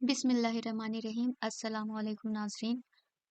बिस्मिल्लाहिर्रहमानिर्रहीम। अस्सलाम वालेकुम नाज़रीन।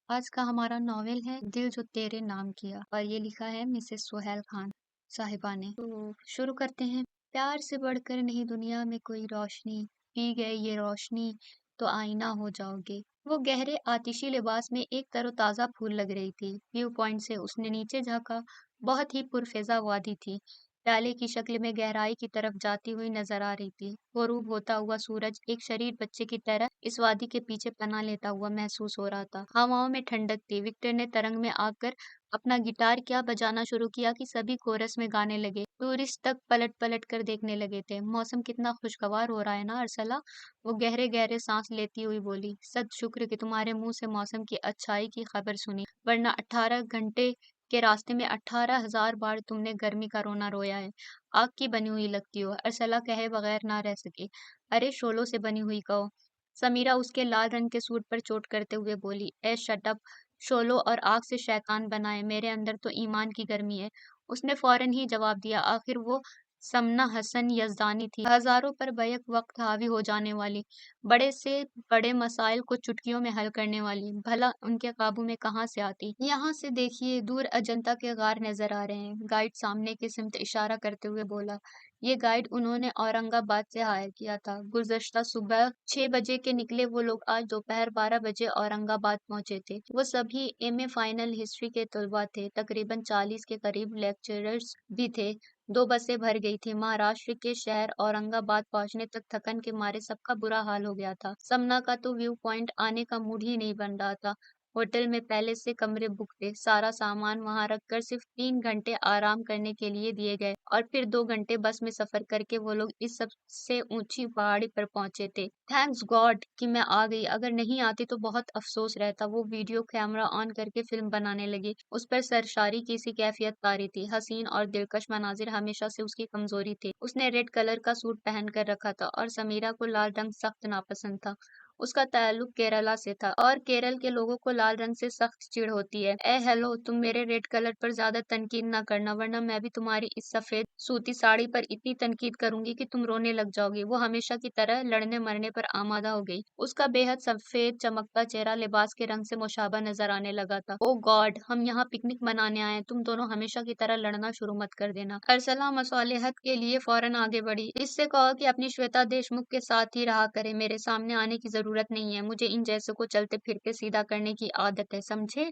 आज का हमारा नॉवेल है दिल जो तेरे नाम किया और ये लिखा है मिसेस सुहैल खान साहिबा ने। तो शुरू करते हैं। प्यार से बढ़कर नहीं दुनिया में कोई रोशनी, पी गए ये रोशनी तो आईना हो जाओगे। वो गहरे आतिशी लिबास में एक तरोताजा फूल लग रही थी। व्यू पॉइंट से उसने नीचे झांका। बहुत ही पुरफिजा वादी थी। प्याले की शक्ल में गहराई की तरफ जाती हुई नजर आ रही थी। गरूब होता हुआ सूरज एक शरीर बच्चे की तरह इस वादी के पीछे पनाह लेता हुआ महसूस हो रहा था। हवाओं में ठंडक थी। विक्टर ने तरंग में आकर अपना गिटार क्या बजाना शुरू किया कि सभी कोरस में गाने लगे। टूरिस्ट तक पलट पलट कर देखने लगे थे। मौसम कितना खुशगवार हो रहा है ना अरसला, वो गहरे गहरे सांस लेती हुई बोली। सद शुक्र कि तुम्हारे मुंह से मौसम की अच्छाई की खबर सुनी, वरना 18 घंटे के रास्ते में 18,000 बार तुमने गर्मी का रोना रोया है। आग की बनी हुई लगती हो, अरसला कहे बगैर ना रह सकी। अरे शोलों से बनी हुई कहो। समीरा उसके लाल रंग के सूट पर चोट करते हुए बोली। ए शट अप। शोलो और आग से शैतान बनाए, मेरे अंदर तो ईमान की गर्मी है। उसने फौरन ही जवाब दिया। आखिर वो समना हसन यजदानी थी, हजारों पर बैक वक्त हावी हो जाने वाली, बड़े से बड़े मसाइल को चुटकियों में हल करने वाली। भला उनके काबू में कहाँ से आती। यहाँ से देखिए, दूर अजंता के गार नजर आ रहे हैं, गाइड सामने की सिमत इशारा करते हुए बोला। ये गाइड उन्होंने औरंगाबाद से हायर किया था। गुज़श्ता सुबह 6 बजे के निकले वो लोग आज दोपहर 12 बजे औरंगाबाद पहुंचे थे। वो सभी एमए फाइनल हिस्ट्री के तलबा थे। तकरीबन 40 के करीब लेक्चरर्स भी थे। 2 बसें भर गई थी। महाराष्ट्र के शहर औरंगाबाद पहुंचने तक थकन के मारे सबका बुरा हाल हो गया था। समना का तो व्यू पॉइंट आने का मूड ही नहीं बन रहा था। होटल में पहले से कमरे बुक थे। सारा सामान वहां रखकर सिर्फ 3 घंटे आराम करने के लिए दिए गए और फिर 2 घंटे बस में सफर करके वो लोग इस सबसे ऊंची पहाड़ी पर पहुंचे थे। थैंक्स गॉड कि मैं आ गई, अगर नहीं आती तो बहुत अफसोस रहता। वो वीडियो कैमरा ऑन करके फिल्म बनाने लगी। उस पर सरशारी की सी कैफियत तारी थी। हसीन और दिलकश मनाजिर हमेशा से उसकी कमजोरी थे। उसने रेड कलर का सूट पहन कर रखा था और समीरा को लाल रंग सख्त नापसंद था। उसका ताल्लुक केरला से था और केरल के लोगों को लाल रंग से सख्त चिढ़ होती है। ए हेलो, तुम मेरे रेड कलर पर ज्यादा तनकीद ना करना, वरना मैं भी तुम्हारी इस सफेद सूती साड़ी पर इतनी तनकीद करूंगी कि तुम रोने लग जाओगी। वो हमेशा की तरह लड़ने मरने पर आमादा हो गई। उसका बेहद सफेद चमकता चेहरा लिबास के रंग से मुशाबा नजर आने लगा था। ओ गॉड, हम यहाँ पिकनिक मनाने आए हैं, तुम दोनों हमेशा की तरह लड़ना शुरू मत कर देना। अरसला मसालेहत के लिए फौरन आगे बढ़ी। इससे कहो कि अपनी श्वेता देशमुख के साथ ही रहा करे, मेरे सामने आने की जरूरत नहीं है। मुझे इन जैसों को चलते फिरते सीधा करने की आदत है, समझे।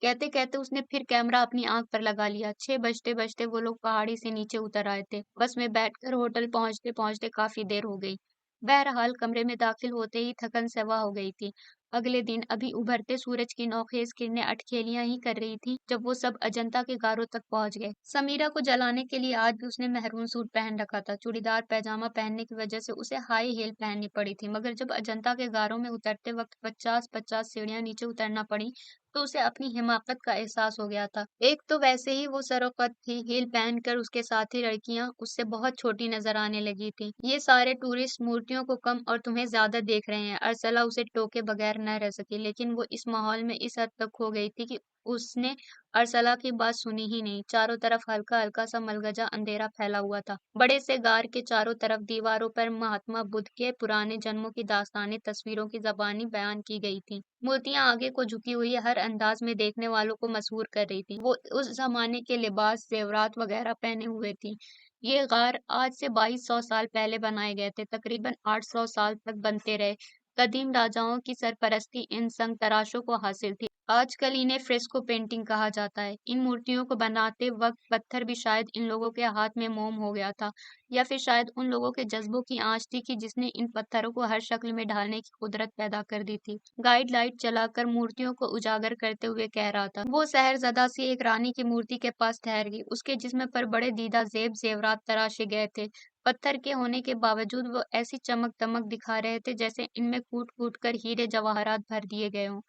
कहते कहते उसने फिर कैमरा अपनी आंख पर लगा लिया। 6 बजते बजते वो लोग पहाड़ी से नीचे उतर आए थे। बस में बैठकर होटल पहुंचते पहुंचते काफी देर हो गई। बहरहाल कमरे में दाखिल होते ही थकन सेवा हो गई थी। अगले दिन अभी उभरते सूरज की नौखेज किरणें अटखेलियां ही कर रही थी जब वो सब अजंता के गारों तक पहुंच गए। समीरा को जलाने के लिए आज भी उसने मेहरून सूट पहन रखा था। चूड़ीदार पैजामा पहनने की वजह से उसे हाई हील पहननी पड़ी थी, मगर जब अजंता के गारों में उतरते वक्त 50-50 सीढ़ियां नीचे उतरना पड़ी तो उसे अपनी हिमाकत का एहसास हो गया था। एक तो वैसे ही वो सरोकत थी, हील पहनकर उसके साथी लड़कियां उससे बहुत छोटी नजर आने लगी थी। ये सारे टूरिस्ट मूर्तियों को कम और तुम्हें ज्यादा देख रहे हैं। अरसला उसे टोके बगैर न रह सकी, लेकिन वो इस माहौल में इस हद तक खो गई थी कि उसने अरसला की बात सुनी ही नहीं। चारों तरफ हल्का हल्का सा मलगजा अंधेरा फैला हुआ था। बड़े से गार के चारों तरफ दीवारों पर महात्मा बुद्ध के पुराने जन्मों की दास्तानें तस्वीरों की जबानी बयान की गई थी। मूर्तियां आगे को झुकी हुई हर अंदाज में देखने वालों को मशहूर कर रही थी। वो उस जमाने के लिबास जेवरात वगैरह पहने हुए थी। ये गार आज से 2200 साल पहले बनाए गए थे। तकरीबन 800 साल तक बनते रहे। कदीम राजाओं की सरपरस्ती इन संग तराशों को हासिल थी। आजकल इन्हें फ्रेस्को पेंटिंग कहा जाता है। इन मूर्तियों को बनाते वक्त पत्थर भी शायद इन लोगों के हाथ में मोम हो गया था, या फिर शायद उन लोगों के जज्बों की आंच थी कि जिसने इन पत्थरों को हर शक्ल में ढालने की कुदरत पैदा कर दी थी। गाइड लाइट चलाकर मूर्तियों को उजागर करते हुए कह रहा था। वो शहरजदा सी एक रानी की मूर्ति के पास ठहर गई। उसके जिस्म पर बड़े दीदा जेब जेवरात तराशे गए थे। पत्थर के होने के बावजूद वो ऐसी चमक दमक दिखा रहे थे जैसे इनमें कूट कूट कर हीरे जवाहरात भर दिए गए हों।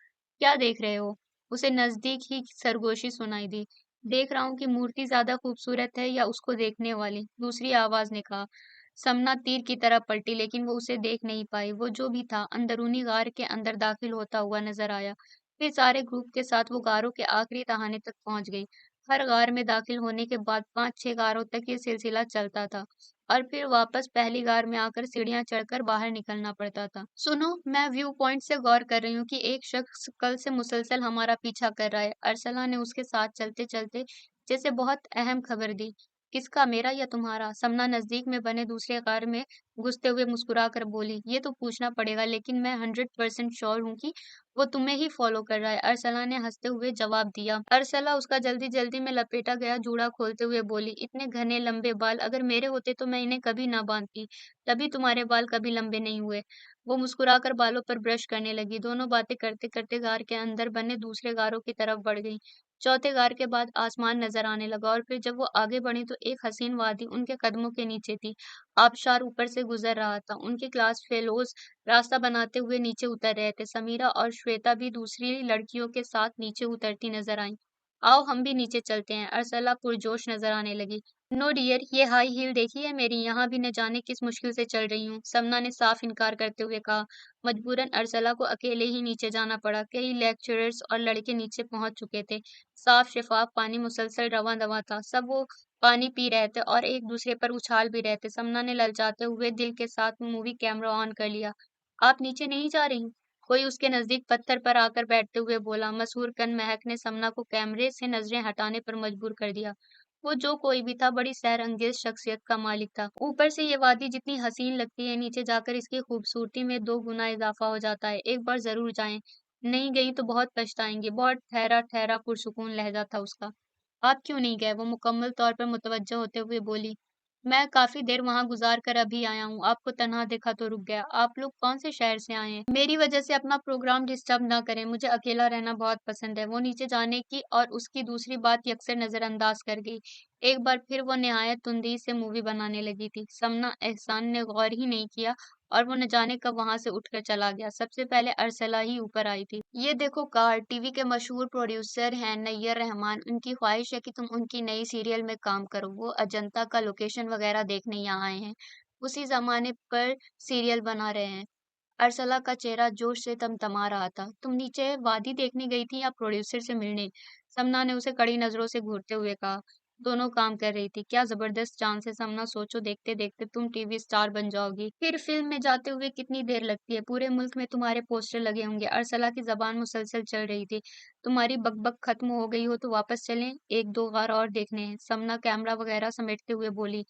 क्या देख रहे हो। उसे नजदीक ही सरगोशी सुनाई दी। देख रहा हूँ कि मूर्ति ज्यादा खूबसूरत है या उसको देखने वाली, दूसरी आवाज ने कहा। समना तीर की तरह पलटी, लेकिन वो उसे देख नहीं पाई। वो जो भी था अंदरूनी गार के अंदर दाखिल होता हुआ नजर आया। फिर सारे ग्रुप के साथ वो गारों के आखिरी तहाने तक पहुंच गई। हर गार में दाखिल होने के बाद 5-6 गारों तक ये सिलसिला चलता था और फिर वापस पहली गार में आकर सीढ़ियां चढ़कर बाहर निकलना पड़ता था। सुनो, मैं व्यू पॉइंट से गौर कर रही हूँ कि एक शख्स कल से मुसलसल हमारा पीछा कर रहा है। अरसला ने उसके साथ चलते चलते जैसे बहुत अहम खबर दी। किसका, मेरा या तुम्हारा? समना नजदीक में बने दूसरे कार में घुसते हुए मुस्कुरा कर बोली। ये तो पूछना पड़ेगा, लेकिन मैं 100% श्योर हूँ कि वो तुम्हें ही फॉलो कर रहा है, अरसला ने हंसते हुए जवाब दिया। अरसला उसका जल्दी जल्दी में लपेटा गया जूड़ा खोलते हुए बोली, इतने घने लंबे बाल अगर मेरे होते तो मैं इन्हें कभी ना बांधती, तभी तुम्हारे बाल कभी लंबे नहीं हुए। वो मुस्कुराकर बालों पर ब्रश करने लगी। दोनों बातें करते करते गार के अंदर बने दूसरे गारों की तरफ बढ़ गईं। चौथे गार के बाद आसमान नजर आने लगा और फिर जब वो आगे बढ़ी तो एक हसीन वादी उनके कदमों के नीचे थी। आबशार ऊपर से गुजर रहा था। उनके क्लास फेलोज रास्ता बनाते हुए नीचे उतर रहे थे। समीरा और श्वेता भी दूसरी लड़कियों के साथ नीचे उतरती नजर आईं। आओ हम भी नीचे चलते हैं, अरसला पुरजोश नजर आने लगी। नो डियर, ये हाई हील देखी है मेरी, यहाँ भी न जाने किस मुश्किल से चल रही हूँ, समना ने साफ इनकार करते हुए कहा। मजबूरन अरसला को अकेले ही नीचे जाना पड़ा। कई लेक्चरर्स और लड़के नीचे पहुंच चुके थे। साफ शफाफ पानी मुसलसल रवां दवा था। सब वो पानी पी रहे थे और एक दूसरे पर उछाल भी रहे थे। समना ने ललचाते हुए दिल के साथ मूवी कैमरा ऑन कर लिया। आप नीचे नहीं जा रही? कोई उसके नजदीक पत्थर पर आकर बैठते हुए बोला। मशहूर कन महक ने समना को कैमरे से नजरें हटाने पर मजबूर कर दिया। वो जो कोई भी था, बड़ी सैरअंगेज शख्सियत का मालिक था। ऊपर से ये वादी जितनी हसीन लगती है, नीचे जाकर इसकी खूबसूरती में 2 गुना इजाफा हो जाता है। एक बार जरूर जाएं, नहीं गई तो बहुत पछताएंगी। बहुत ठहरा ठहरा पुरसुकून लहजा था उसका। आप क्यों नहीं गए? वो मुकम्मल तौर पर मुतवज्जो होते हुए बोली। मैं काफी देर वहां गुजार कर अभी आया हूँ, आपको तन्हा देखा तो रुक गया। आप लोग कौन से शहर से आए हैं? मेरी वजह से अपना प्रोग्राम डिस्टर्ब ना करें, मुझे अकेला रहना बहुत पसंद है। वो नीचे जाने की और उसकी दूसरी बात यकसर नजरअंदाज कर गई। एक बार फिर वो निहायत तुंदी से मूवी बनाने लगी थी। समना एहसान ने गौर ही नहीं किया और वो न जाने कब वहां से उठकर चला गया। सबसे पहले अरसला ही ऊपर आई थी। ये देखो कार, टीवी के मशहूर प्रोड्यूसर हैं नैयर रहमान, उनकी ख्वाहिश है कि तुम उनकी नई सीरियल में काम करो। वो अजंता का लोकेशन वगैरह देखने यहाँ आए हैं, उसी जमाने पर सीरियल बना रहे हैं। अरसला का चेहरा जोश से तमतमा रहा था। तुम नीचे वादी देखने गई थी या प्रोड्यूसर से मिलने? समना ने उसे कड़ी नजरों से घूरते हुए कहा। दोनों काम कर रही थी। क्या जबरदस्त चांस है समना, सोचो देखते देखते तुम टीवी स्टार बन जाओगी। फिर फिल्म में जाते हुए कितनी देर लगती है? पूरे मुल्क में तुम्हारे पोस्टर लगे होंगे। अरसला की जबान मुसलसल चल रही थी। तुम्हारी बकबक खत्म हो गई हो तो वापस चलें, एक दो गार और देखने हैं। समना कैमरा वगैरह समेटते हुए बोली।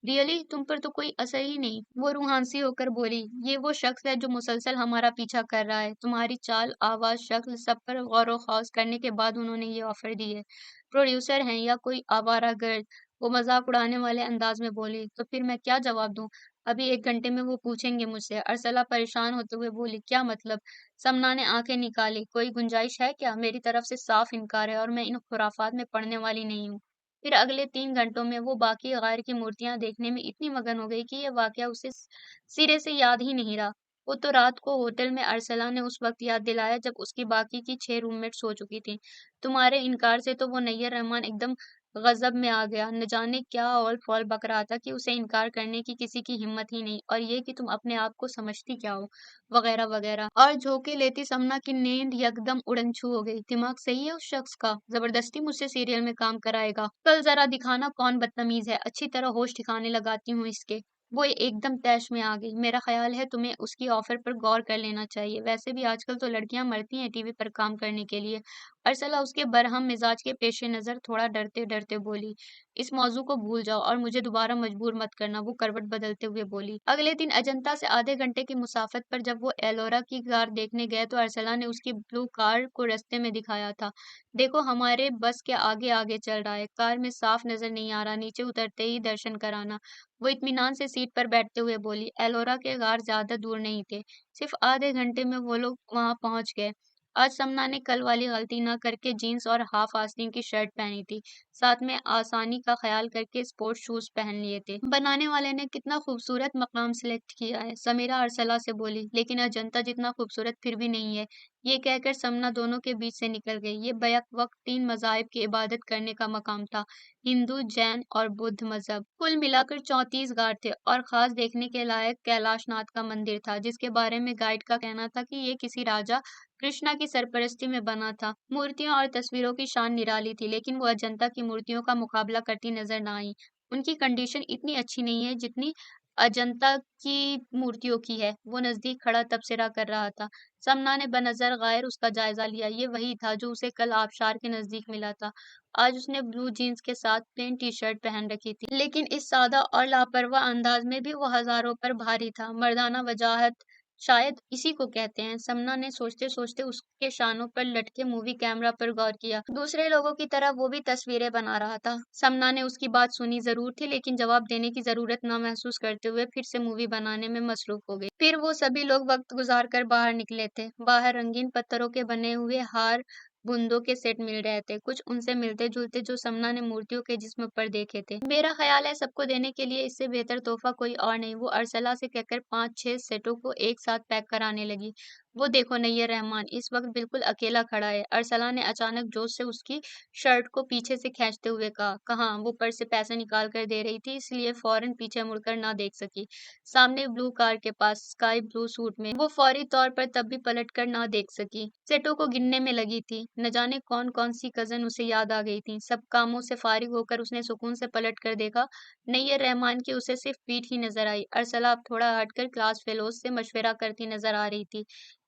रियली तुम पर तो कोई असर ही नहीं। वो रूहानसी होकर बोली। ये वो शख्स है जो मुसलसल हमारा पीछा कर रहा है। तुम्हारी चाल, आवाज, शक्ल सब पर गौर ख्वास करने के बाद उन्होंने ये ऑफर दी है। प्रोड्यूसर हैं या कोई आवारागर्द? वो मजाक उड़ाने वाले अंदाज में बोली। तो फिर मैं क्या जवाब दूं? अभी 1 घंटे में वो पूछेंगे मुझसे। अरसला परेशान होते हुए बोली। क्या मतलब? समना ने आंखें निकाली। कोई गुंजाइश है क्या? मेरी तरफ से साफ इनकार है और मैं इन खुराफात में पड़ने वाली नहीं हूँ। फिर अगले 3 घंटों में वो बाकी गायर की मूर्तियां देखने में इतनी मगन हो गई कि ये वाकया उसे सिरे से याद ही नहीं रहा। वो तो रात को होटल में अरसला ने उस वक्त याद दिलाया जब उसकी बाकी की 6 रूममेट सो चुकी थी। तुम्हारे इनकार से तो वो नैयर रहमान एकदम गजब में आ गया। न जाने क्या औल फौल बक रहा था कि उसे इनकार करने की किसी की हिम्मत ही नहीं, और ये कि तुम अपने आप को समझती क्या हो, वगैरह वगैरह। और झोंके लेती समना की नींद यकदम उड़नछू हो गई। दिमाग सही है उस शख्स का? जबरदस्ती मुझसे सीरियल में काम कराएगा? कल जरा दिखाना कौन बदतमीज है। अच्छी तरह होश ठिकाने लगाती हूँ इसके। वो एकदम तैश में आ गई। मेरा ख्याल है तुम्हें उसकी ऑफर पर गौर कर लेना चाहिए। वैसे भी आजकल तो लड़कियां मरती हैं टीवी पर काम करने के लिए। अरसला उसके बरहम मिजाज के पेश नजर थोड़ा डरते डरते बोली। इस मौजू को भूल जाओ और मुझे दोबारा मजबूर मत करना, वो करवट बदलते हुए बोली। अगले दिन अजंता से आधे घंटे की मुसाफत पर जब वो एलोरा की कार देखने गए तो अरसला ने उसकी ब्लू कार को रास्ते में दिखाया था। देखो हमारे बस के आगे आगे चल रहा है, कार में साफ नजर नहीं आ रहा, नीचे उतरते ही दर्शन कराना। वो इत्मीनान से सीट पर बैठते हुए बोली। एलोरा के गार ज्यादा दूर नहीं थे, सिर्फ आधे घंटे में वो लोग वहां पहुंच गए। आज समना ने कल वाली गलती न करके जीन्स और हाफ आस्तीन की शर्ट पहनी थी, साथ में आसानी का ख्याल करके स्पोर्ट्स शूज पहन लिए थे। बनाने वाले ने कितना खूबसूरत मकाम सिलेक्ट किया है, समीरा अरसला से बोली। लेकिन अजंता जितना खूबसूरत फिर भी नहीं है। ये कहकर समना दोनों के बीच से निकल गई। ये बैक वक्त 3 मज़ाहिब की इबादत करने का मकाम था, हिंदू, जैन और बुद्ध मजहब। कुल मिलाकर 34 गार थे और खास देखने के लायक कैलाशनाथ का मंदिर था, जिसके बारे में गाइड का कहना था कि ये किसी राजा कृष्णा की सरपरस्ती में बना था। मूर्तियों और तस्वीरों की शान निराली थी, लेकिन वो अजंता की मूर्तियों का मुकाबला करती नजर ना आई। उनकी कंडीशन इतनी अच्छी नहीं है जितनी अजंता की मूर्तियों की है। वो नजदीक खड़ा तबसरा कर रहा था। समना ने बनज़र गैर उसका जायजा लिया। ये वही था जो उसे कल आबशार के नजदीक मिला था। आज उसने ब्लू जीन्स के साथ प्लेन टी शर्ट पहन रखी थी, लेकिन इस सादा और लापरवाह अंदाज में भी वो हजारों पर भारी था। मर्दाना वजाहत शायद इसी को कहते हैं। समना ने सोचते सोचते उसके शानों पर लटके मूवी कैमरा पर गौर किया। दूसरे लोगों की तरह वो भी तस्वीरें बना रहा था। समना ने उसकी बात सुनी जरूर थी, लेकिन जवाब देने की जरूरत न महसूस करते हुए फिर से मूवी बनाने में मसरूफ हो गई। फिर वो सभी लोग वक्त गुजार कर बाहर निकले थे। बाहर रंगीन पत्थरों के बने हुए हार बूंदों के सेट मिल रहे थे, कुछ उनसे मिलते जुलते जो समना ने मूर्तियों के जिस्म पर देखे थे। मेरा ख्याल है सबको देने के लिए इससे बेहतर तोहफा कोई और नहीं। वो अरसला से कहकर 5-6 सेटों को एक साथ पैक कराने लगी। वो देखो नैयर रहमान इस वक्त बिल्कुल अकेला खड़ा है। अरसला ने अचानक जोश से उसकी शर्ट को पीछे से खींचते हुए कहा। कहाँ? वो पर्स से पैसे निकाल कर दे रही थी, इसलिए फौरन पीछे मुड़कर ना देख सकी। सामने ब्लू कार के पास स्काई ब्लू सूट में वो फौरी तौर पर तब भी पलट कर ना देख सकी। सेटों को गिनने में लगी थी। न जाने कौन कौन सी कजन उसे याद आ गई थी। सब कामों से फारिग होकर उसने सुकून से पलट कर देखा। नैयर रहमान की उसे सिर्फ पीठ ही नजर आई। अरसला अब थोड़ा हटकर क्लास फेलोज से मशवरा करती नजर आ रही थी।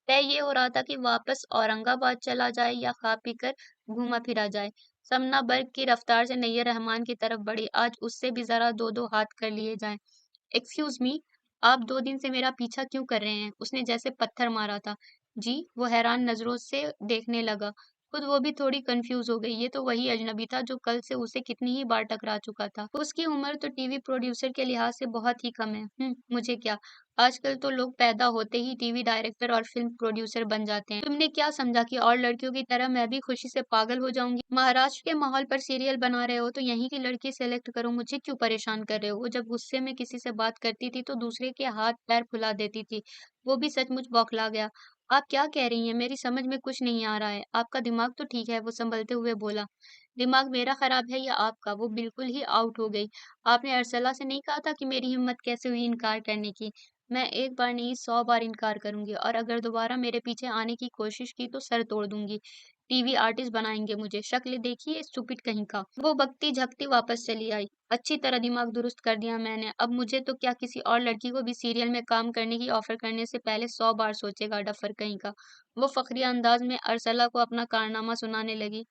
तय ये हो रहा था कि वापस औरंगाबाद चला जाए या खा पी कर घूमा फिरा जाए। समना बर्क की रफ्तार से नैयर रहमान की तरफ बढ़ी। आज उससे भी जरा दो दो हाथ कर लिए जाएं। एक्सक्यूज मी, आप 2 दिन से मेरा पीछा क्यों कर रहे हैं? उसने जैसे पत्थर मारा था। जी? वो हैरान नजरों से देखने लगा। खुद वो भी थोड़ी कंफ्यूज हो गई। ये तो वही अजनबी था जो कल से उसे कितनी ही बार टकरा चुका था। उसकी उम्र तो टीवी प्रोड्यूसर के लिहाज से बहुत ही कम है। मुझे क्या? आजकल तो लोग पैदा होते ही टीवी डायरेक्टर और फिल्म प्रोड्यूसर बन जाते हैं। तुमने क्या समझा कि और लड़कियों की तरह मैं भी खुशी से पागल हो जाऊंगी? महाराष्ट्र के माहौल पर सीरियल बना रहे हो तो यहीं की लड़की सेलेक्ट करो। मुझे क्यों परेशान कर रहे हो? वो जब गुस्से में किसी से बात करती थी तो दूसरे के हाथ पैर फुला देती थी। वो भी सचमुच बौखला गया। आप क्या कह रही हैं? मेरी समझ में कुछ नहीं आ रहा है। आपका दिमाग तो ठीक है, वो संभलते हुए बोला। दिमाग मेरा खराब है या आपका? वो बिल्कुल ही आउट हो गई। आपने अरसला से नहीं कहा था कि मेरी हिम्मत कैसे हुई इनकार करने की? मैं एक बार नहीं 100 बार इनकार करूंगी, और अगर दोबारा मेरे पीछे आने की कोशिश की तो सर तोड़ दूंगी। टीवी आर्टिस्ट बनाएंगे मुझे। शक्ल देखिए स्टूपिड कहीं का। वो बकती झकती वापस चली आई। अच्छी तरह दिमाग दुरुस्त कर दिया मैंने। अब मुझे तो क्या किसी और लड़की को भी सीरियल में काम करने की ऑफर करने से पहले 100 बार सोचेगा, डफर कहीं का। वो फखरिया अंदाज में अरसला को अपना कारनामा सुनाने लगी।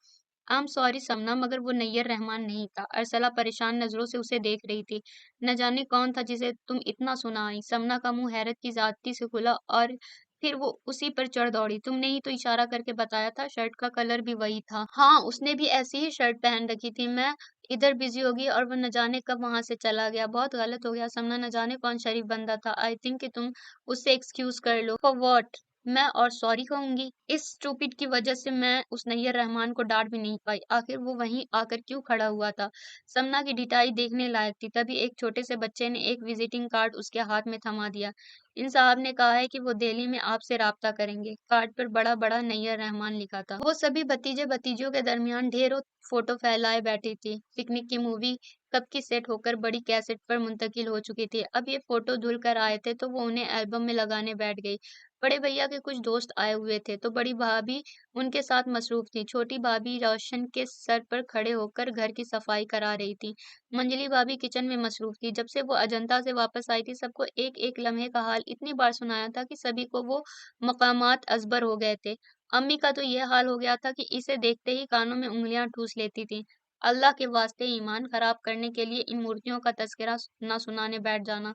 आई एम सॉरी समना, मगर वो नैयर रहमान नहीं था। अरसला परेशान नजरों से उसे देख रही थी। न जाने कौन था जिसे तुम इतना सुना आई। समना का मुंह हैरत की ज्यादती से खुला और फिर वो उसी पर चढ़ दौड़ी। तुमने ही तो इशारा करके बताया था, शर्ट का कलर भी वही था। हाँ, उसने भी ऐसी ही शर्ट पहन रखी थी। मैं इधर बिजी होगी और वो न जाने कब वहां से चला गया। बहुत गलत हो गया समना, न जाने कौन शरीफ बंदा था। आई थिंक कि तुम उससे एक्सक्यूज कर लो। For what? मैं और सॉरी कहूंगी? इस स्टूपिड की वजह से मैं उस नैयर रहमान को डांट भी नहीं पाई। आखिर वो वहीं आकर क्यों खड़ा हुआ था? समना की ढिठाई देखने लायक थी। तभी एक छोटे से बच्चे ने एक विजिटिंग कार्ड उसके हाथ में थमा दिया। इन साहब ने कहा है कि वो दिल्ली में आपसे राब्ता करेंगे। कार्ड पर बड़ा बड़ा नैयर रहमान लिखा था। वो सभी भतीजे भतीजियों के दरमियान ढेरों फोटो फैलाए बैठी थी। पिकनिक की मूवी कब की सेट होकर बड़ी कैसेट पर मुंतकिल हो चुकी थी। अब ये फोटो धुल कर आए थे तो वो उन्हें एल्बम में लगाने बैठ गई। बड़े भैया के कुछ दोस्त आए हुए थे तो बड़ी भाभी उनके साथ मसरूफ थी। छोटी भाभी रोशन के सर पर खड़े होकर घर की सफाई करा रही थी। मंजली भाभी किचन में मसरूफ थी। जब से वो अजंता से वापस आई थी सबको एक एक लम्हे का हाल इतनी बार सुनाया था कि सभी को वो मकामात अजबर हो गए थे। अम्मी का तो ये हाल हो गया था कि इसे देखते ही कानों में उंगलियां ठूस लेती थी। अल्लाह के वास्ते ईमान खराब करने के लिए इन मूर्तियों का तस्करा ना सुनाने बैठ जाना।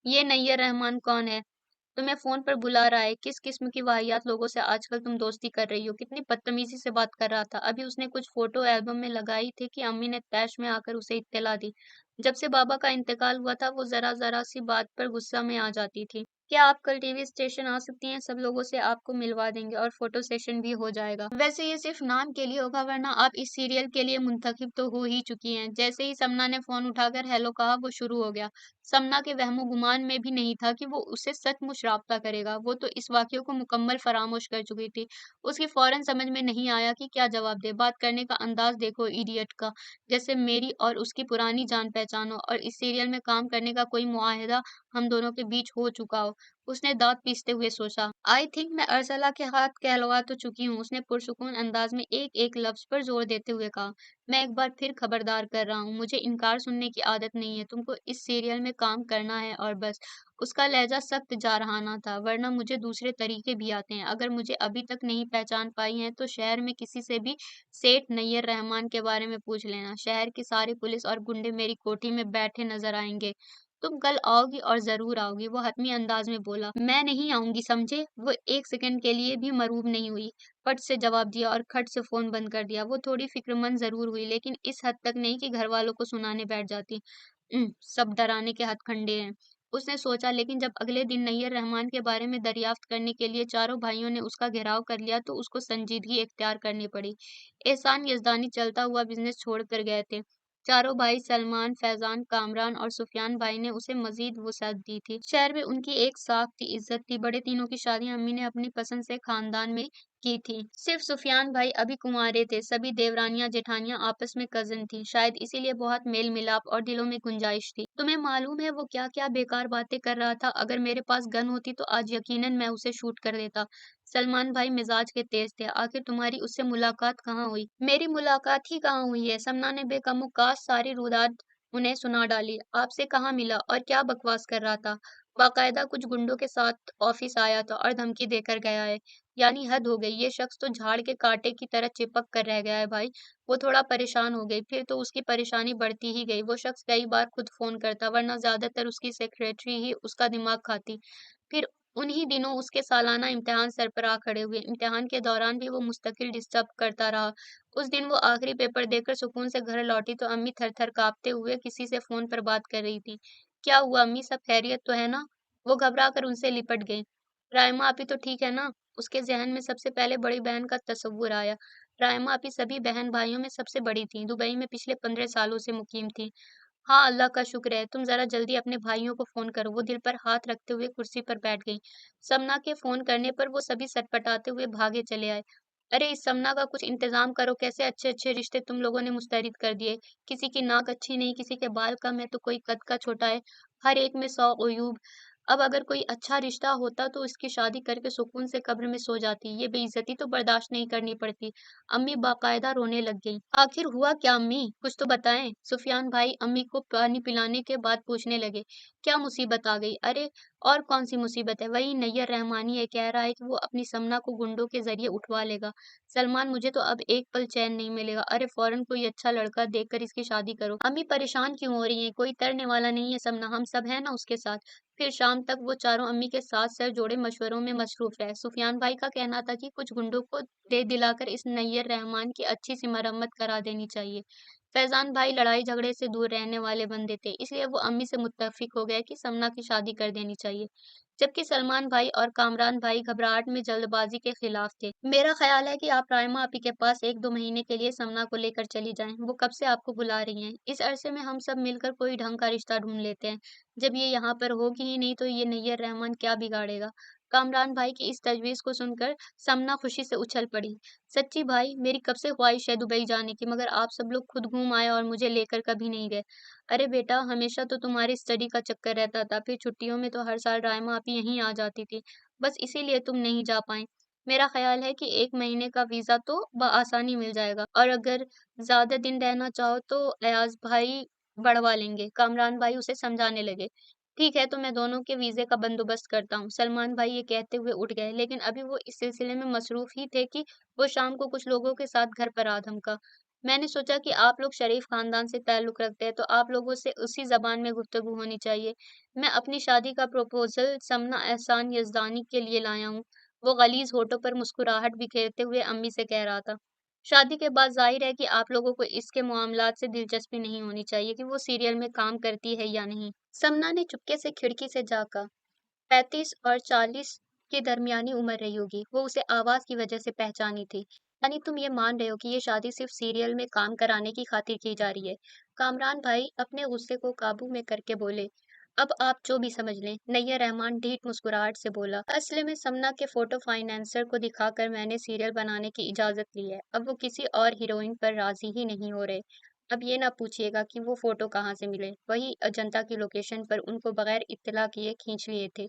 ये नैयर रहमान कौन है? तुम्हें फोन पर बुला रहा है। किस किस्म की वाहियात लोगों से आजकल तुम दोस्ती कर रही हो? कितनी बदतमीजी से बात कर रहा था। अभी उसने कुछ फोटो एल्बम में लगाई थी कि अम्मी ने तैश में आकर उसे इत्तला दी। जब से बाबा का इंतकाल हुआ था वो जरा जरा सी बात पर गुस्सा में आ जाती थी। क्या आप कल टीवी स्टेशन आ सकती हैं? सब लोगों से आपको मिलवा देंगे और फोटो सेशन भी हो जाएगा। वैसे ये सिर्फ नाम के लिए होगा, वरना आप इस सीरियल के लिए मुंतखब तो हो ही चुकी हैं। जैसे ही समना ने फोन उठाकर हेलो कहा वो शुरू हो गया। समना के वहमो गुमान में भी नहीं था कि वो उससे सचमुच राब्ता करेगा। वो तो इस वाक़ये को मुकम्मल फरामोश कर चुकी थी। उसकी फ़ौरन समझ में नहीं आया कि क्या जवाब दे। बात करने का अंदाज़ देखो इडियट का, जैसे मेरी और उसकी पुरानी जान-पहचान हो और इस सीरियल में काम करने का कोई मुआहदा हम दोनों के बीच हो चुका हो। उसने दांत पीसते हुए सोचा। आई थिंक मैं अर्सला के हाथ कहलवा तो चुकी हूँ, उसने पुरसुकून अंदाज में एक एक लफ्ज पर जोर देते हुए कहा। मैं एक बार फिर खबरदार कर रहा हूँ, मुझे इनकार सुनने की आदत नहीं है। तुमको इस सीरियल में काम करना है और बस। उसका लहजा सख्त जारहाना था, वरना मुझे दूसरे तरीके भी आते हैं। अगर मुझे अभी तक नहीं पहचान पाई हैं तो शहर में किसी से भी सेठ नैयर रहमान के बारे में पूछ लेना। शहर की सारी पुलिस और गुंडे मेरी कोठी में बैठे नजर आएंगे। तुम कल आओगी और जरूर आओगी, वो हतमी अंदाज में बोला। मैं नहीं आऊंगी, समझे? वो एक सेकंड के लिए भी मरूब नहीं हुई, फट से जवाब दिया और खट से फोन बंद कर दिया। वो थोड़ी फिक्रमंद जरूर हुई, लेकिन इस हद तक नहीं कि घर वालों को सुनाने बैठ जाती। सब डराने के हथकंडे हैं, उसने सोचा। लेकिन जब अगले दिन नैयर रहमान के बारे में दरियाफ्त करने के लिए चारों भाइयों ने उसका घेराव कर लिया तो उसको संजीदगी इख्तियार करनी पड़ी। एहसान यजदानी चलता हुआ बिजनेस छोड़ कर गए थे। चारों भाई सलमान, फैजान, कामरान और सुफियान भाई ने उसे मजीद वुसअत दी थी। शहर में उनकी एक साख थी, इज्जत थी। बड़े तीनों की शादी अम्मी ने अपनी पसंद से खानदान में की थी। सिर्फ सुफियान भाई अभी कुंवारे थे। सभी देवरानियां जेठानियां आपस में कजिन थी, शायद इसीलिए बहुत मेल मिलाप और दिलों में गुंजाइश थी। तुम्हें मालूम है वो क्या क्या बेकार बातें कर रहा था? अगर मेरे पास गन होती तो आज यकीनन मैं उसे शूट कर देता। सलमान भाई मिजाज के तेज थे। आखिर तुम्हारी उससे मुलाकात कहाँ हुई? मेरी मुलाकात ही कहाँ हुई है? समना ने बेकमुकास सारी रुदात उन्हें सुना डाली। आपसे कहाँ मिला और क्या बकवास कर रहा था? बाकायदा कुछ गुंडों के साथ ऑफिस आया था और धमकी देकर गया है। यानी हद हो गई, ये शख्स तो झाड़ के कांटे की तरह चिपक कर रह गया है भाई। वो थोड़ा परेशान हो गई, फिर तो उसकी परेशानी बढ़ती ही गई। वो शख्स कई बार खुद फोन करता, वरना ज्यादातर उसकी सेक्रेटरी ही उसका दिमाग खाती। फिर उन्हीं दिनों उसके सालाना इम्तिहान सर पर आ खड़े हुए। इम्तिहान के दौरान भी वो मुस्तकिल डिस्टर्ब करता रहा। उस दिन वो आखिरी पेपर देकर सुकून से घर लौटी तो अम्मी थर थर कांपते हुए किसी से फोन पर बात कर रही थी। क्या हुआ अम्मी, सब खैरियत तो है ना? वो घबरा कर उनसे लिपट गई। रायमा आपी तो ठीक है ना? उसके जहन में सबसे पहले बड़ी बहन का तस्वुर आया। रायमा आपी सभी बहन भाइयों में सबसे बड़ी थी, दुबई में पिछले 15 सालों से मुकीम थी। हाँ, अल्लाह का शुक्र है। तुम ज़रा जल्दी अपने भाइयों को फ़ोन करो। वो दिल पर हाथ रखते हुए कुर्सी पर बैठ गई। समना के फ़ोन करने पर वो सभी सटपटाते हुए भागे चले आए। अरे इस समना का कुछ इंतज़ाम करो, कैसे अच्छे-अच्छे रिश्ते तुम लोगों ने मुस्तरद कर दिए। किसी की नाक अच्छी नहीं, किसी के बाल कम है तो कोई कद का छोटा है। हर एक में 100 उयूब। अब अगर कोई अच्छा रिश्ता होता तो इसकी शादी करके सुकून से कब्र में सो जाती। ये बेइज्जती तो बर्दाश्त नहीं करनी पड़ती। अम्मी बाकायदा रोने लग गईं। आखिर हुआ क्या अम्मी? कुछ तो बताएं। सुफियान भाई अम्मी को पानी पिलाने के बाद पूछने लगे। क्या मुसीबत आ गई? अरे और कौन सी मुसीबत है? वही नैयर रहमानी है, कह रहा है कि वो अपनी समना को गुंडों के जरिए उठवा लेगा। सलमान मुझे तो अब एक पल चैन नहीं मिलेगा। अरे फौरन कोई अच्छा लड़का देखकर इसकी शादी करो। अम्मी परेशान क्यों हो रही हैं? कोई तरने वाला नहीं है समना, हम सब है ना उसके साथ। फिर शाम तक वो चारों अम्मी के साथ सर जोड़े मशवरों में मसरूफ रहे। सुफियान भाई का कहना था कि कुछ गुंडों को दे दिलाकर इस नैयर रहमान की अच्छी सी मरम्मत करा देनी चाहिए। फैजान भाई लड़ाई झगड़े से दूर रहने वाले बंदे थे, इसलिए वो अम्मी से मुत्तफिक हो गए कि समना की शादी कर देनी चाहिए। जबकि सलमान भाई और कामरान भाई घबराहट में जल्दबाजी के खिलाफ थे। मेरा ख्याल है कि आप रायमा आपी के पास 1-2 महीने के लिए समना को लेकर चली जाएं। वो कब से आपको बुला रही हैं। इस अरसे में हम सब मिलकर कोई ढंग का रिश्ता ढूंढ लेते हैं। जब ये यहाँ पर होगी ही नहीं तो ये नैयर रहमान क्या बिगाड़ेगा? कामरान भाई की इस तजवीज़ को सुनकर समना खुशी से उछल पड़ी। सच्ची भाई, मेरी कब से ख्वाहिश है दुबई जाने की, मगर आप सब लोग खुद घूम आए और मुझे लेकर कभी नहीं गए। अरे बेटा, हमेशा तो तुम्हारी स्टडी का चक्कर रहता था, फिर छुट्टियों में तो हर साल रायमा आपी यहीं आ जाती थी। बस इसीलिए तुम नहीं जा पाए। मेरा ख्याल है कि 1 महीने का वीज़ा तो बआसानी मिल जाएगा और अगर ज़्यादा दिन रहना चाहो तो अयाज भाई बढ़वा लेंगे। कामरान भाई उसे समझाने लगे। ठीक है, तो मैं दोनों के वीज़े का बंदोबस्त करता हूँ। सलमान भाई ये कहते हुए उठ गए, लेकिन अभी वो इस सिलसिले में मसरूफ़ ही थे कि वो शाम को कुछ लोगों के साथ घर पर आ धमका। मैंने सोचा कि आप लोग शरीफ खानदान से ताल्लुक़ रखते हैं, तो आप लोगों से उसी ज़बान में गुफ्तगू होनी चाहिए। मैं अपनी शादी का प्रपोज़ल समना एहसान यज़दानी के लिए लाया हूँ। वो गलीज़ होठों पर मुस्कुराहट बिखेरते हुए अम्मी से कह रहा था। शादी के बाद ज़ाहिर है कि आप लोगों को इसके मामलात से दिलचस्पी नहीं होनी चाहिए कि वो सीरियल में काम करती है या नहीं। समना ने चुपके से खिड़की से झाँका। 35 और 40 के दरमियानी उम्र रही होगी। वो उसे आवाज़ की वजह से पहचानी थी। यानी तुम ये मान रहे हो कि ये शादी सिर्फ सीरियल में काम कराने की खातिर की जा रही है? कामरान भाई अपने गुस्से को काबू में करके बोले। अब आप जो भी समझ लें, नैयर रहमान ढीठ मुस्कुराहट से बोला। असले में समना के फोटो फाइनेंसर को दिखाकर मैंने सीरियल बनाने की इजाजत ली है। अब वो किसी और हीरोइन पर राजी ही नहीं हो रहे। अब ये ना पूछिएगा कि वो फोटो कहाँ से मिले। वही अजंता की लोकेशन पर उनको बगैर इत्तला किए खींच लिए थे।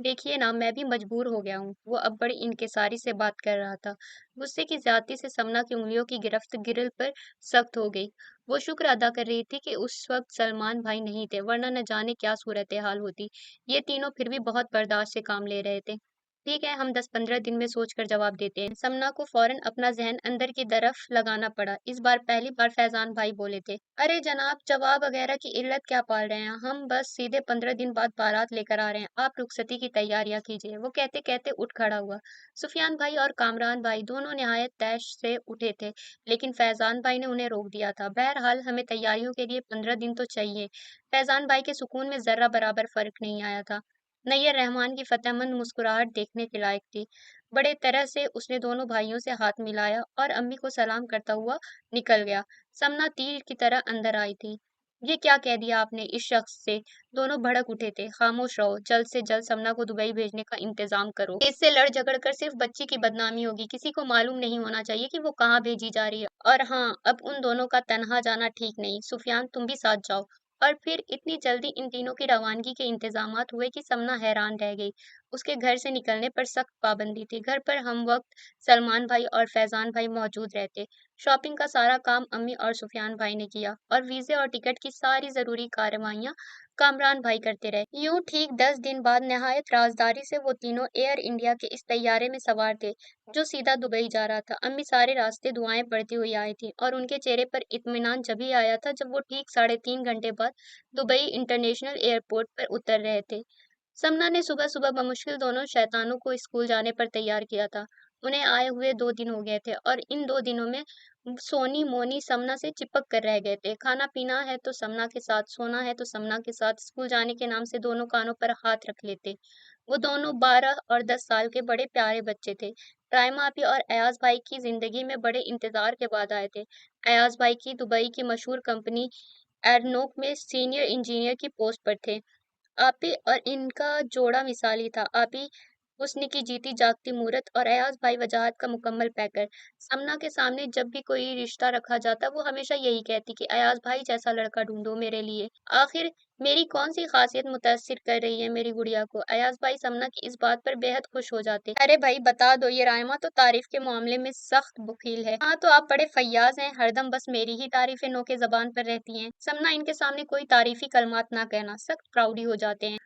देखिए ना, मैं भी मजबूर हो गया हूँ। वो अब बड़ी इंकिसारी से बात कर रहा था। गुस्से की ज्यादती से समना की उंगलियों की गिरफ्त गिरिल पर सख्त हो गई। वो शुक्र अदा कर रही थी कि उस वक्त सलमान भाई नहीं थे, वरना न जाने क्या सूरत हाल होती। ये तीनों फिर भी बहुत बर्दाश्त से काम ले रहे थे। ठीक है, हम 10-15 दिन में सोचकर जवाब देते हैं। समना को फौरन अपना जहन अंदर की तरफ लगाना पड़ा। इस बार पहली बार फैजान भाई बोले थे। अरे जनाब, जवाब वगैरह की इल्लत क्या पाल रहे हैं? हम बस सीधे 15 दिन बाद बारात लेकर आ रहे हैं। आप रुखसती की तैयारियां कीजिए। वो कहते कहते उठ खड़ा हुआ। सुफियान भाई और कामरान भाई दोनों निहायत तैश से उठे थे, लेकिन फैजान भाई ने उन्हें रोक दिया था। बहरहाल हमें तैयारियों के लिए 15 दिन तो चाहिए। फैजान भाई के सुकून में जर्रा बराबर फर्क नहीं आया था। नैयर रहमान की फतेहमंद मुस्कुराहट देखने के लायक थी। बड़े तरह से उसने दोनों भाइयों से हाथ मिलाया और अम्मी को सलाम करता हुआ निकल गया। समना तीर की तरह अंदर आई थी। ये क्या कह दिया आपने इस शख्स से? दोनों भड़क उठे थे। खामोश रहो, जल्द से जल्द समना को दुबई भेजने का इंतजाम करो। इससे लड़ झगड़ कर सिर्फ बच्ची की बदनामी होगी। किसी को मालूम नहीं होना चाहिए कि वो कहाँ भेजी जा रही है। और हाँ, अब उन दोनों का तन्हा जाना ठीक नहीं। सुफियान, तुम भी साथ जाओ। और फिर इतनी जल्दी इन तीनों की रवानगी के इंतजामात हुए कि समना हैरान रह गई। उसके घर से निकलने पर सख्त पाबंदी थी। घर पर हम वक्त सलमान भाई और फैजान भाई मौजूद रहते। शॉपिंग का सारा काम अम्मी और सुफियान भाई ने किया और वीजे और टिकट की सारी जरूरी कार्रवाइयां कामरान भाई करते रहे। यूं ठीक 10 दिन बाद निहायत राजदारी से वो तीनों एयर इंडिया के इस तैयारे में सवार थे जो सीधा दुबई जा रहा था। अम्मी सारे रास्ते दुआएं पड़ती हुई आई थी और उनके चेहरे पर इत्मीनान जब ही आया था जब वो ठीक 3.5 घंटे बाद दुबई इंटरनेशनल एयरपोर्ट पर उतर रहे थे। समना ने सुबह सुबह बमुश्किल दोनों शैतानों को स्कूल जाने पर तैयार किया था। उन्हें आए हुए 2 दिन हो गए थे और इन 2 दिनों में सोनी मोनी समना से चिपक कर रह गए थे। खाना पीना है तो समना के साथ, सोना है तो समना के साथ। स्कूल जाने के नाम से दोनों कानों पर हाथ रख लेते। वो दोनों 12 और 10 साल के बड़े प्यारे बच्चे थे। रायमा आपी और अयाज भाई की जिंदगी में बड़े इंतजार के बाद आए थे। अयाज भाई की दुबई की मशहूर कंपनी एरनोक में सीनियर इंजीनियर की पोस्ट पर थे। आपी और इनका जोड़ा मिसाली था। आपी हुस्न की जीती जागती मूरत और अयाज भाई वजाहत का मुकम्मल पैकर। समना के सामने जब भी कोई रिश्ता रखा जाता वो हमेशा यही कहती कि अयाज भाई जैसा लड़का ढूंढो मेरे लिए। आखिर मेरी कौन सी खासियत मुतासिर कर रही है मेरी गुड़िया को? अयाज भाई समना की इस बात पर बेहद खुश हो जाते। अरे भाई बता दो, ये रायमा तो तारीफ के मामले में सख्त बुखील है। हाँ तो आप बड़े फैयाज हैं, हरदम बस मेरी ही तारीफें नोके जबान पर रहती हैं। समना इनके सामने कोई तारीफी कलमात ना कहना, सख्त प्राउडी हो जाते हैं।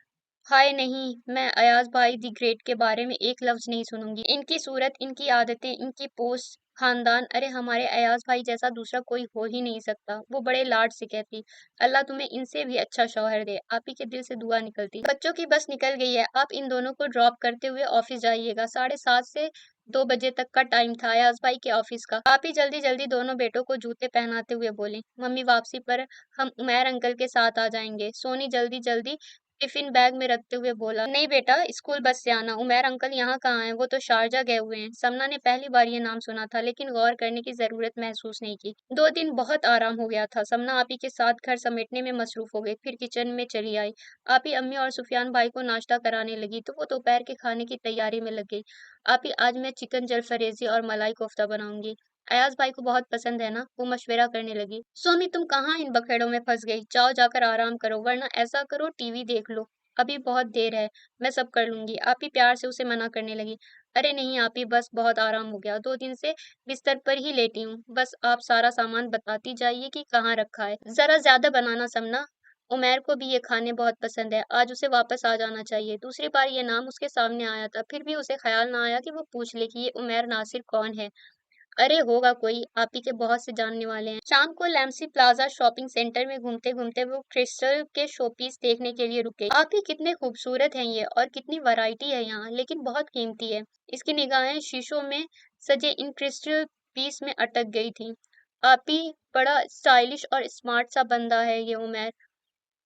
हाय नहीं, मैं अयाज भाई दी ग्रेट के बारे में एक लफ्ज नहीं सुनूंगी। इनकी सूरत, इनकी आदतें, इनकी पोस्ट, खानदान, अरे हमारे अयाज भाई जैसा दूसरा कोई हो ही नहीं सकता। वो बड़े लाड से कहती, अल्लाह तुम्हें इनसे भी अच्छा शौहर दे। आप ही के दिल से दुआ निकलती। बच्चों की बस निकल गई है, आप इन दोनों को ड्रॉप करते हुए ऑफिस जाइएगा। 7:30 से 2 बजे तक का टाइम था अयाज भाई के ऑफिस का। आप ही जल्दी जल्दी दोनों बेटों को जूते पहनाते हुए बोले, मम्मी वापसी पर हम उमैर अंकल के साथ आ जाएंगे। सोनी जल्दी जल्दी टिफिन बैग में रखते हुए बोला, नहीं बेटा, स्कूल बस से आना। उमैर अंकल यहाँ कहाँ हैं? वो तो शारजा गए हुए हैं। समना ने पहली बार ये नाम सुना था लेकिन गौर करने की जरूरत महसूस नहीं की। 2 दिन बहुत आराम हो गया था। समना आपी के साथ घर समेटने में मसरूफ हो गई, फिर किचन में चली आई। आपी अम्मी और सुफियान भाई को नाश्ता कराने लगी तो वो दोपहर के खाने की तैयारी में लग गई। आपी, आज मैं चिकन जलफरेजी और मलाई कोफ्ता बनाऊंगी। अयाज भाई को बहुत पसंद है ना? वो मशवरा करने लगी। सोमी, तुम कहाँ इन बखेड़ों में फंस गई? जाओ जाकर आराम करो, वरना ऐसा करो टीवी देख लो। अभी बहुत देर है, मैं सब कर लूंगी। आप ही प्यार से उसे मना करने लगी। अरे नहीं आप ही, बस बहुत आराम हो गया। 2 दिन से बिस्तर पर ही लेटी हूँ। बस आप सारा सामान बताती जाइए कि कहाँ रखा है। जरा ज्यादा बनाना समना। उमैर को भी ये खाने बहुत पसंद है। आज उसे वापस आ जाना चाहिए। दूसरी बार ये नाम उसके सामने आया था, फिर भी उसे ख्याल ना आया कि वो पूछ ले कि ये उमैर नासिर कौन है। अरे होगा कोई, आप ही के बहुत से जानने वाले हैं। शाम को लैम्सी प्लाजा शॉपिंग सेंटर में घूमते घूमते वो क्रिस्टल के शोपीस देखने के लिए रुके। आप ही, कितने खूबसूरत हैं ये, और कितनी वैरायटी है यहाँ, लेकिन बहुत कीमती है। इसकी निगाहें शीशों में सजे इन क्रिस्टल पीस में अटक गई थी। आप ही, बड़ा स्टाइलिश और स्मार्ट सा बंदा है ये उमर।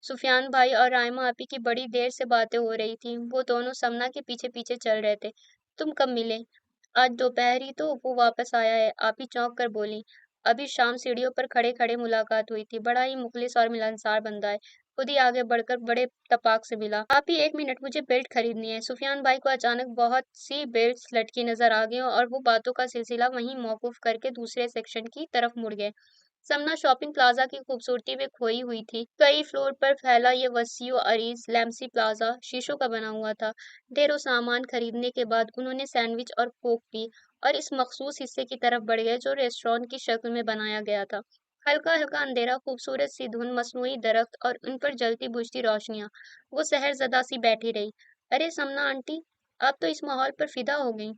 सुफियान भाई और रायमा आपी की बड़ी देर से बातें हो रही थी। वो दोनों समना के पीछे पीछे चल रहे थे। तुम कब मिले? आज दोपहर ही तो वो वापस आया है। आपी चौंक कर बोली, अभी शाम सीढ़ियों पर खड़े खड़े मुलाकात हुई थी। बड़ा ही मुखलिस और मिलनसार बंदा है। खुद ही आगे बढ़कर बड़े तपाक से मिला। आप ही, 1 मिनट, मुझे बेल्ट खरीदनी है। सुफियान भाई को अचानक बहुत सी बेल्ट्स लटकी नजर आ गई और वो बातों का सिलसिला वहीं मौकूफ करके दूसरे सेक्शन की तरफ मुड़ गए। समना शॉपिंग प्लाजा की खूबसूरती में खोई हुई थी। कई फ्लोर पर फैला ये वसीओ अरीज लैम्सी प्लाजा शीशों का बना हुआ था। ढेरों सामान खरीदने के बाद उन्होंने सैंडविच और कोक पी और इस मखसूस हिस्से की तरफ बढ़ गए जो रेस्टोरेंट की शक्ल में बनाया गया था। हल्का हल्का अंधेरा, खूबसूरत सी धुन, मसनूई दरख्त और उन पर जलती बुझती रोशनियां। वो सहरजदा सी बैठी रही। अरे समना आंटी, आप तो इस माहौल पर फिदा हो गई।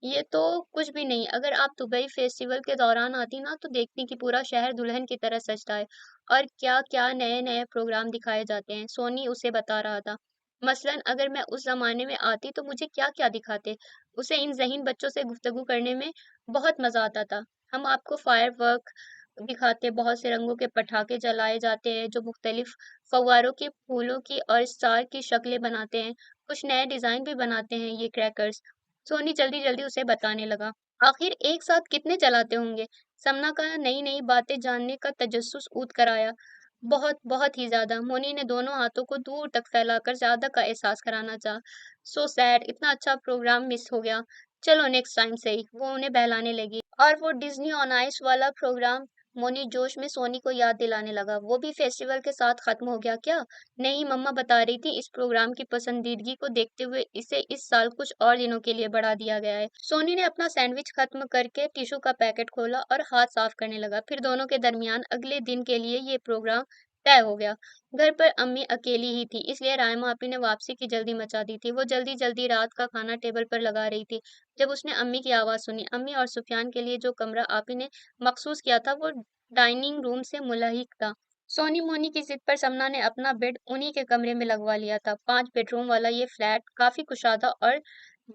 ये तो कुछ भी नहीं। अगर आप दुबई फेस्टिवल के दौरान आती ना तो देखती कि पूरा शहर दुल्हन की तरह सजता है और क्या क्या नए नए प्रोग्राम दिखाए जाते हैं। सोनी उसे बता रहा था। मसलन अगर मैं उस जमाने में आती तो मुझे क्या क्या दिखाते। उसे इन ज़हीन बच्चों से गुफ्तगू करने में बहुत मजा आता था। हम आपको फायर वर्क दिखाते, बहुत से रंगों के पटाखे जलाए जाते हैं जो मुख्तलिफ फव्वारों के फूलों की और स्टार की शक्लें बनाते हैं। कुछ नए डिजाइन भी बनाते हैं ये क्रैकर्स। सोनी जल्दी-जल्दी उसे बताने लगा। आखिर एक साथ कितने चलाते होंगे? समना का नई नई बातें जानने का तजस्सुस ऊद कर आया। बहुत बहुत ही ज्यादा। मोनी ने दोनों हाथों को दूर तक फैलाकर ज्यादा का एहसास कराना चाहा। सो सैड, इतना अच्छा प्रोग्राम मिस हो गया। चलो नेक्स्ट टाइम सही। वो उन्हें बहलाने लगी। और वो डिज्नी ऑन आइस वाला प्रोग्राम, मोनी जोश में सोनी को याद दिलाने लगा। वो भी फेस्टिवल के साथ खत्म हो गया क्या? नहीं, मम्मा बता रही थी इस प्रोग्राम की पसंदीदगी को देखते हुए इसे इस साल कुछ और दिनों के लिए बढ़ा दिया गया है। सोनी ने अपना सैंडविच खत्म करके टिश्यू का पैकेट खोला और हाथ साफ करने लगा। फिर दोनों के दरमियान अगले दिन के लिए ये प्रोग्राम तय हो गया। घर पर अम्मी अकेली ही थी, इसलिए रायमा आपी ने वापसी की जल्दी मचा दी थी। वो जल्दी जल्दी रात का खाना टेबल पर लगा रही थी जब उसने अम्मी की आवाज सुनी। अम्मी और सुफियान के लिए जो कमरा आपी ने मखसूस किया था वो डाइनिंग रूम से मुल्हक था। सोनी मोनी की जिद पर समना ने अपना बेड उन्हीं के कमरे में लगवा लिया था। 5 बेडरूम वाला ये फ्लैट काफी कुशादा और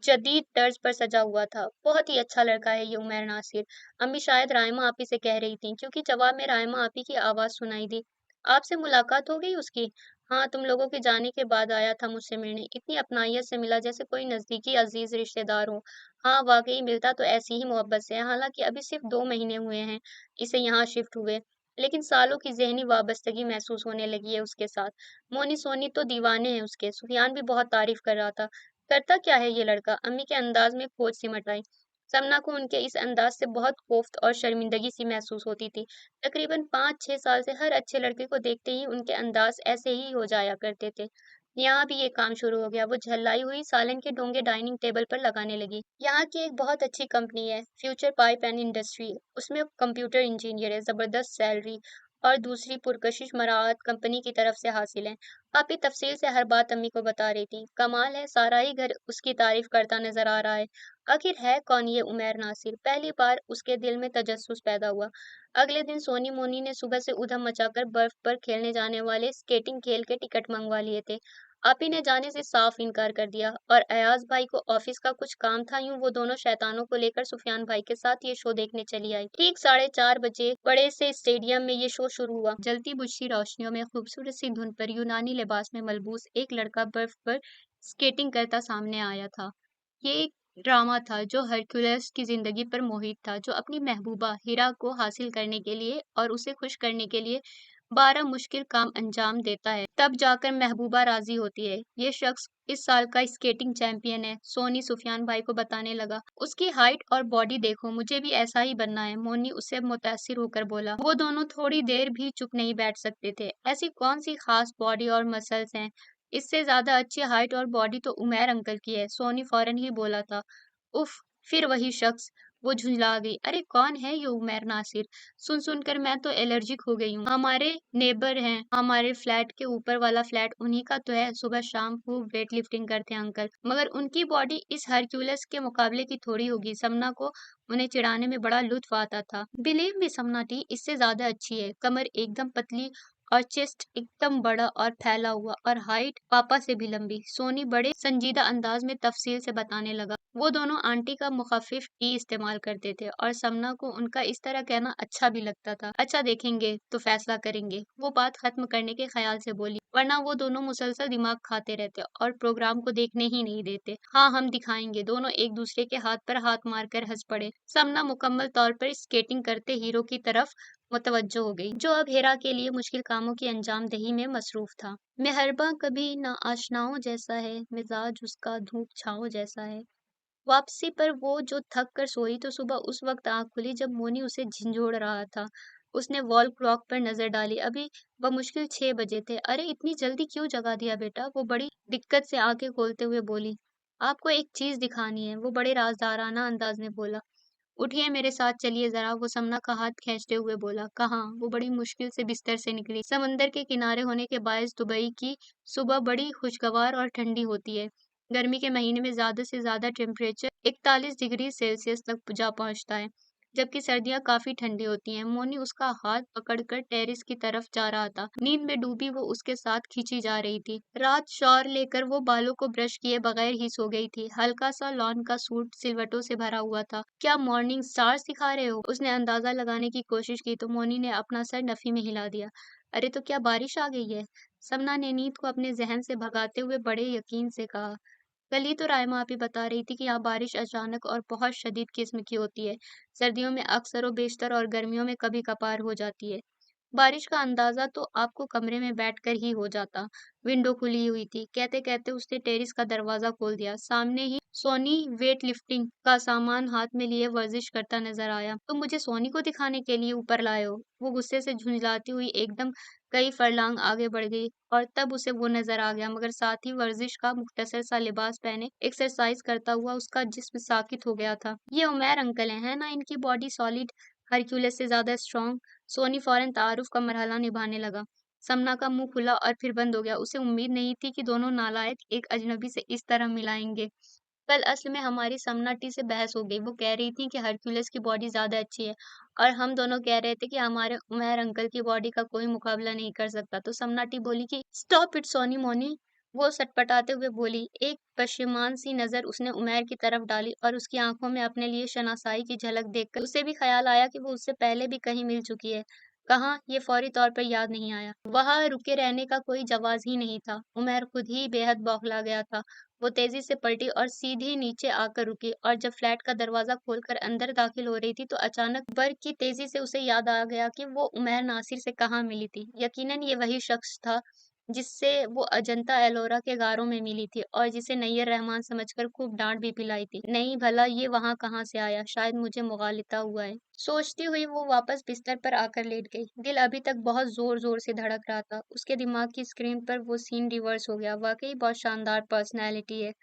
जदीद तर्ज पर सजा हुआ था। बहुत ही अच्छा लड़का है ये उमर नासिर, अम्मी शायद रायमा आपी से कह रही थी, क्योंकि जवाब में रायमा आपी की आवाज सुनाई दी। आपसे मुलाकात हो गई उसकी? हाँ, तुम लोगों के जाने के बाद आया था मुझसे मिलने। इतनी अपनाइयत से मिला जैसे कोई नजदीकी अजीज रिश्तेदार हो। हाँ, वाकई मिलता तो ऐसी ही मोहब्बत से है। हालांकि अभी सिर्फ 2 महीने हुए हैं इसे यहाँ शिफ्ट हुए, लेकिन सालों की ज़हनी वाबस्तगी महसूस होने लगी है उसके साथ। मोनी सोनी तो दीवाने हैं उसके। सुफियान भी बहुत तारीफ कर रहा था। करता क्या है ये लड़का? अम्मी के अंदाज में खोज सिमट आई। समना को उनके इस अंदाज से बहुत कोफ्त और शर्मिंदगी सी महसूस होती थी। तकरीबन 5-6 साल से हर अच्छे लड़के को देखते ही उनके अंदाज ऐसे ही हो जाया करते थे। यहाँ भी ये काम शुरू हो गया। वो झल्लाई हुई सालन के डोंगे डाइनिंग टेबल पर लगाने लगी। यहाँ की एक बहुत अच्छी कंपनी है, फ्यूचर पाइप एंड इंडस्ट्री। उसमें कंप्यूटर इंजीनियर है, जबरदस्त सैलरी और दूसरी पुरकशिश मराहत कंपनी की तरफ से हासिल है। काफी तफसील से हर बात अम्मी को बता रही थी। कमाल है, सारा ही घर उसकी तारीफ करता नजर आ रहा है। आखिर है कौन ये उमैर नासिर? पहली बार उसके दिल में तजस्सुस पैदा हुआ। अगले दिन सोनी मोनी ने सुबह से उधम मचाकर बर्फ पर खेलने जाने वाले स्केटिंग खेल के टिकट मंगवा लिए थे। आपी ने जाने से साफ इनकार कर दिया और अयाज भाई को ऑफिस का कुछ काम था। यूं वो दोनों शैतानों को लेकर सुफियान भाई के साथ ये शो देखने चली आई। ठीक 4:30 बजे बड़े से स्टेडियम में ये शो शुरू हुआ। जलती बुझती रोशनियों में खूबसूरत सी धुन पर यूनानी लिबास में मलबूस एक लड़का बर्फ पर स्केटिंग करता सामने आया था। ये एक ड्रामा था जो हरक्यूलिस की जिंदगी पर मोहित था, जो अपनी महबूबा हीरा को हासिल करने के लिए और उसे खुश करने के लिए 12 मुश्किल काम अंजाम देता है, तब जाकर महबूबा राजी होती है। ये शख्स इस साल का स्केटिंग चैंपियन है। सोनी सुफियान भाई को बताने लगा। उसकी हाइट और बॉडी देखो, मुझे भी ऐसा ही बनना है। मोनी उससे मुतासिर होकर बोला। वो दोनों थोड़ी देर भी चुप नहीं बैठ सकते थे। ऐसी कौन सी खास बॉडी और मसल्स हैं? इससे ज्यादा अच्छी हाइट और बॉडी तो उमैर अंकल की है। सोनी फौरन ही बोला था। उफ, फिर वही शख्स। वो झुंझला गई। अरे कौन है ये उमैर नासिर? सुन सुनकर मैं तो एलर्जिक हो गई हूँ। हमारे नेबर हैं, हमारे फ्लैट के ऊपर वाला फ्लैट उन्हीं का तो है। सुबह शाम खूब वेट लिफ्टिंग करते हैं अंकल, मगर उनकी बॉडी इस हरक्यूलस के मुकाबले की थोड़ी होगी। समना को उन्हें चिढ़ाने में बड़ा लुत्फ आता था। बिलीव में समना टी इससे ज्यादा अच्छी है। कमर एकदम पतली और चेस्ट एकदम बड़ा और फैला हुआ और हाइट पापा से भी लंबी। सोनी बड़े संजीदा अंदाज में तफसील से बताने लगा। वो दोनों आंटी का मुखफिफ टी इस्तेमाल करते थे और समना को उनका इस तरह कहना अच्छा भी लगता था। अच्छा, देखेंगे तो फैसला करेंगे। वो बात खत्म करने के ख्याल से बोली, वरना वो दोनों मुसलसल दिमाग खाते रहते और प्रोग्राम को देखने ही नहीं देते। हाँ, हम दिखाएंगे। दोनों एक दूसरे के हाथ पर हाथ मारकर हंस पड़े। समना मुकम्मल तौर पर स्केटिंग करते हीरो की तरफ मुतवज्जो हो गई, जो अब हेरा के लिए मुश्किल कामों की अंजाम दही में मसरूफ था। मेहरबा कभी ना आशनाओं जैसा है, मिजाज उसका धूप छाओं जैसा है। वापसी पर वो जो थक कर सोई तो सुबह उस वक्त आंख खुली जब मोनी उसे झिंझोड़ रहा था। उसने वॉल क्लॉक पर नजर डाली। अभी बमुश्किल 6 बजे थे। अरे इतनी जल्दी क्यों जगा दिया बेटा? वो बड़ी दिक्कत से आंखें खोलते हुए बोली। आपको एक चीज दिखानी है, वो बड़े राजदाराना अंदाज में बोला। उठिए मेरे साथ चलिए जरा, वो समना का हाथ खींचते हुए बोला। कहाँ? वो बड़ी मुश्किल से बिस्तर से निकली। समंदर के किनारे होने के बायस दुबई की सुबह बड़ी खुशगवार और ठंडी होती है। गर्मी के महीने में ज्यादा से ज्यादा टेम्परेचर 41 डिग्री सेल्सियस तक जा पहुंचता है, जबकि सर्दियां काफी ठंडी होती हैं। मोनी उसका हाथ पकड़कर टेरिस की तरफ जा रहा था। नींद में डूबी वो उसके साथ खींची जा रही थी। रात शॉर लेकर वो बालों को ब्रश किए बगैर ही सो गई थी। हल्का सा लॉन का सूट सिलवटों से भरा हुआ था। क्या मॉर्निंग स्टार्स दिखा रहे हो? उसने अंदाजा लगाने की कोशिश की तो मोनी ने अपना सर नफी में हिला दिया। अरे तो क्या बारिश आ गई है? सबना ने नींद को अपने जहन से भगाते हुए बड़े यकीन से कहा। कल ही तो रायमा आपी बता रही थी कि यहाँ बारिश अचानक और बहुत शदीद किस्म की होती है। सर्दियों में अक्सर व बेशतर और गर्मियों में कभी कभार हो जाती है। बारिश का अंदाजा तो आपको कमरे में बैठकर ही हो जाता। विंडो खुली हुई थी। कहते कहते उसने टेरिस का दरवाजा खोल दिया। सामने ही सोनी वेट लिफ्टिंग का सामान हाथ में लिए वर्जिश करता नजर आया। तुम मुझे सोनी को दिखाने के लिए ऊपर लाए हो? वो गुस्से से झुंझलाती हुई एकदम कई फरलांग आगे बढ़ गई और तब उसे वो नजर आ गया, मगर साथ ही वर्जिश का मुख्तसर सा लिबास पहने एक्सरसाइज करता हुआ उसका जिस्म साकित हो गया था। ये उमैर अंकल है ना? इनकी बॉडी सॉलिड हरक्यूलिस से ज्यादा स्ट्रांग। सोनी फौरन तारुफ का मरहला निभाने लगा। समना का मुंह खुला और फिर बंद हो गया। उसे उम्मीद नहीं थी कि दोनों नालायक एक अजनबी से इस तरह मिलाएंगे। कल असल में हमारी समना टी से बहस हो गई। वो कह रही थी कि हरक्यूलिस की बॉडी ज्यादा अच्छी है और हम दोनों कह रहे थे कि हमारे उमैर अंकल की बॉडी का कोई मुकाबला नहीं कर सकता। तो समना टी बोली कि स्टॉप इट सोनी मोनी। वो सटपटाते हुए बोली। एक पशेमान सी नजर उसने उमैर की तरफ डाली और उसकी आंखों में अपने लिए शनासाई की झलक देखकर उसे भी ख्याल आया कि वो उससे पहले भी कहीं मिल चुकी है। कहाँ? ये फौरी तौर पर याद नहीं आया। वहां रुके रहने का कोई जवाज ही नहीं था। उमैर खुद ही बेहद बौखला गया था। वो तेजी से पलटी और सीधी नीचे आकर रुकी और जब फ्लैट का दरवाजा खोलकर अंदर दाखिल हो रही थी तो अचानक बर्क की तेजी से उसे याद आ गया कि वो उमैर नासिर से कहाँ मिली थी। यकीनन ये वही शख्स था जिससे वो अजंता एलोरा के गारों में मिली थी और जिसे नैयर रहमान समझकर खूब डांट भी पिलाई थी। नहीं भला ये वहां कहाँ से आया? शायद मुझे मुगालिता हुआ है, सोचती हुई वो वापस बिस्तर पर आकर लेट गई। दिल अभी तक बहुत जोर जोर से धड़क रहा था। उसके दिमाग की स्क्रीन पर वो सीन रिवर्स हो गया। वाकई बहुत शानदार पर्सनैलिटी है,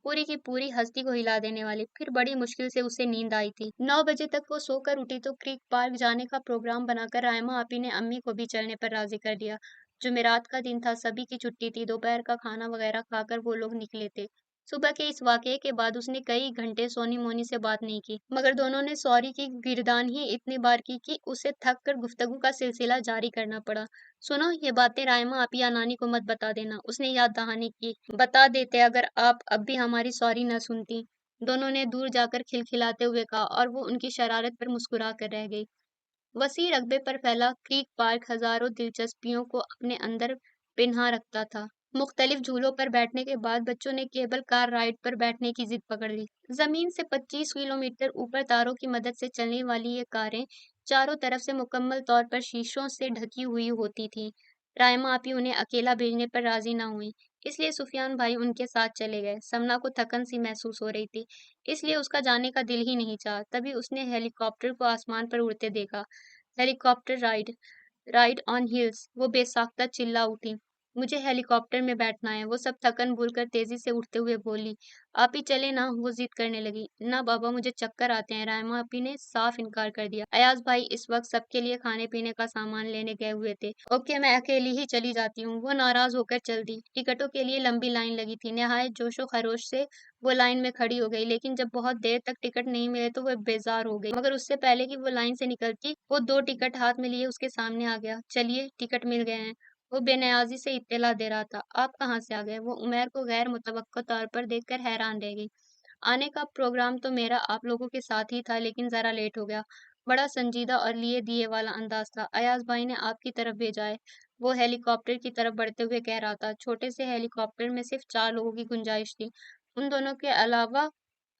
पूरी की पूरी हस्ती को हिला देने वाली। फिर बड़ी मुश्किल से उसे नींद आई थी। 9 बजे तक वो सोकर उठी तो क्रीक पार्क जाने का प्रोग्राम बनाकर रायमा आपी ने अम्मी को भी चलने पर राजी कर दिया। जुमेरात का दिन था, सभी की छुट्टी थी। दोपहर का खाना वगैरह खाकर वो लोग निकले थे। सुबह के इस वाकये के बाद उसने कई घंटे सोनी मोनी से बात नहीं की, मगर दोनों ने सॉरी की गिरदान ही इतनी बार की कि उसे थक कर गुफ्तगू का सिलसिला जारी करना पड़ा। सुनो, ये बातें रायमा आप या नानी को मत बता देना, उसने याद दहानी की। बता देते अगर आप अब भी हमारी सॉरी न सुनती, दोनों ने दूर जाकर खिलखिलाते हुए कहा और वो उनकी शरारत पर मुस्कुरा कर रह गई। वसी रकबे पर फैला क्रीक पार्क हजारों दिलचस्पियों को अपने अंदर पिन्हा रखता था। मुख्तलिफ झूलों पर बैठने के बाद बच्चों ने केबल कार राइड पर बैठने की जिद पकड़ ली। जमीन से 25 किलोमीटर ऊपर तारों की मदद से चलने वाली ये कारें चारों तरफ से मुकम्मल तौर पर शीशों से ढकी हुई होती थीं। रायमा आपी उन्हें अकेला भेजने पर राजी ना हुई, इसलिए सुफियान भाई उनके साथ चले गए। समना को थकन सी महसूस हो रही थी, इसलिए उसका जाने का दिल ही नहीं चाहा। तभी उसने हेलीकॉप्टर को आसमान पर उड़ते देखा। Helicopter ride, ride on hills, वो बेसाख्ता चिल्ला उठी। मुझे हेलीकॉप्टर में बैठना है। वो सब थकन भूलकर तेजी से उठते हुए बोली। आप ही चले ना? वो जिद करने लगी। ना बाबा, मुझे चक्कर आते हैं। रायमा आपी ने साफ इनकार कर दिया। अयाज भाई इस वक्त सबके लिए खाने पीने का सामान लेने गए हुए थे। ओके, मैं अकेली ही चली जाती हूँ। वो नाराज होकर चल दी। टिकटों के लिए लंबी लाइन लगी थी। नहायत जोशो खरोश से वो लाइन में खड़ी हो गई, लेकिन जब बहुत देर तक टिकट नहीं मिले तो वह बेजार हो गई। मगर उससे पहले कि वो लाइन से निकलती, वो 2 टिकट हाथ में लिए उसके सामने आ गया। चलिए, टिकट मिल गए हैं। वो बेनियाजी से इत्तेला दे रहा था। आप कहाँ से आ गए? वो उमैर को गैर मुतवक्का तौर पर देखकर हैरान रह गई। आने का प्रोग्राम तो मेरा आप लोगों के साथ ही था, लेकिन जरा लेट हो गया। बड़ा संजीदा और लिए दिए वाला अंदाज था। अयाज भाई ने आपकी तरफ भेजा है, वो हेलीकॉप्टर की तरफ बढ़ते हुए कह रहा था। छोटे से हेलीकॉप्टर में सिर्फ 4 लोगों की गुंजाइश थी। उन दोनों के अलावा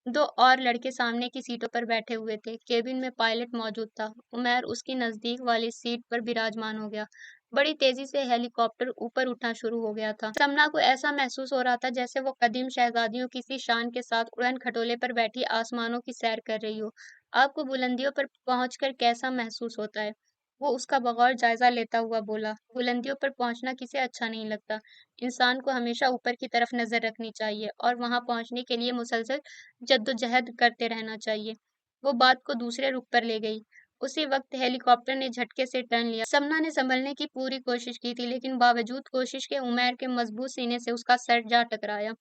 2 और लड़के सामने की सीटों पर बैठे हुए थे। केबिन में पायलट मौजूद था। उमैर उसकी नजदीक वाली सीट पर विराजमान हो गया। बड़ी तेजी से हेलीकॉप्टर ऊपर उठना शुरू हो गया था। समना को ऐसा महसूस हो रहा था जैसे वो कदीम शहजादियों किसी शान के साथ उड़न खटोले पर बैठी आसमानों की सैर कर रही हो। आपको बुलंदियों पर पहुंचकर कैसा महसूस होता है? वो उसका बगौर जायजा लेता हुआ बोला, बुलंदियों पर पहुंचना किसे अच्छा नहीं लगता। इंसान को हमेशा ऊपर की तरफ नजर रखनी चाहिए और वहां पहुंचने के लिए मुसलसल जद्दोजहद करते रहना चाहिए। वो बात को दूसरे रुख पर ले गई। उसी वक्त हेलीकॉप्टर ने झटके से टर्न लिया। समना ने संभलने की पूरी कोशिश की थी, लेकिन बावजूद कोशिश के उमैर के मजबूत सीने से उसका सर जा टकराया।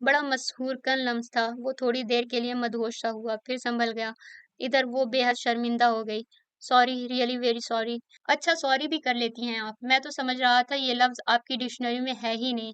बड़ा मशहूर कन लम्स था। वो थोड़ी देर के लिए मदहोश सा हुआ, फिर संभल गया। इधर वो बेहद शर्मिंदा हो गई। Sorry, really very sorry. अच्छा, सॉरी भी कर लेती हैं आप? मैं तो समझ रहा था ये लफ्ज आपकी डिक्शनरी में है ही नहीं।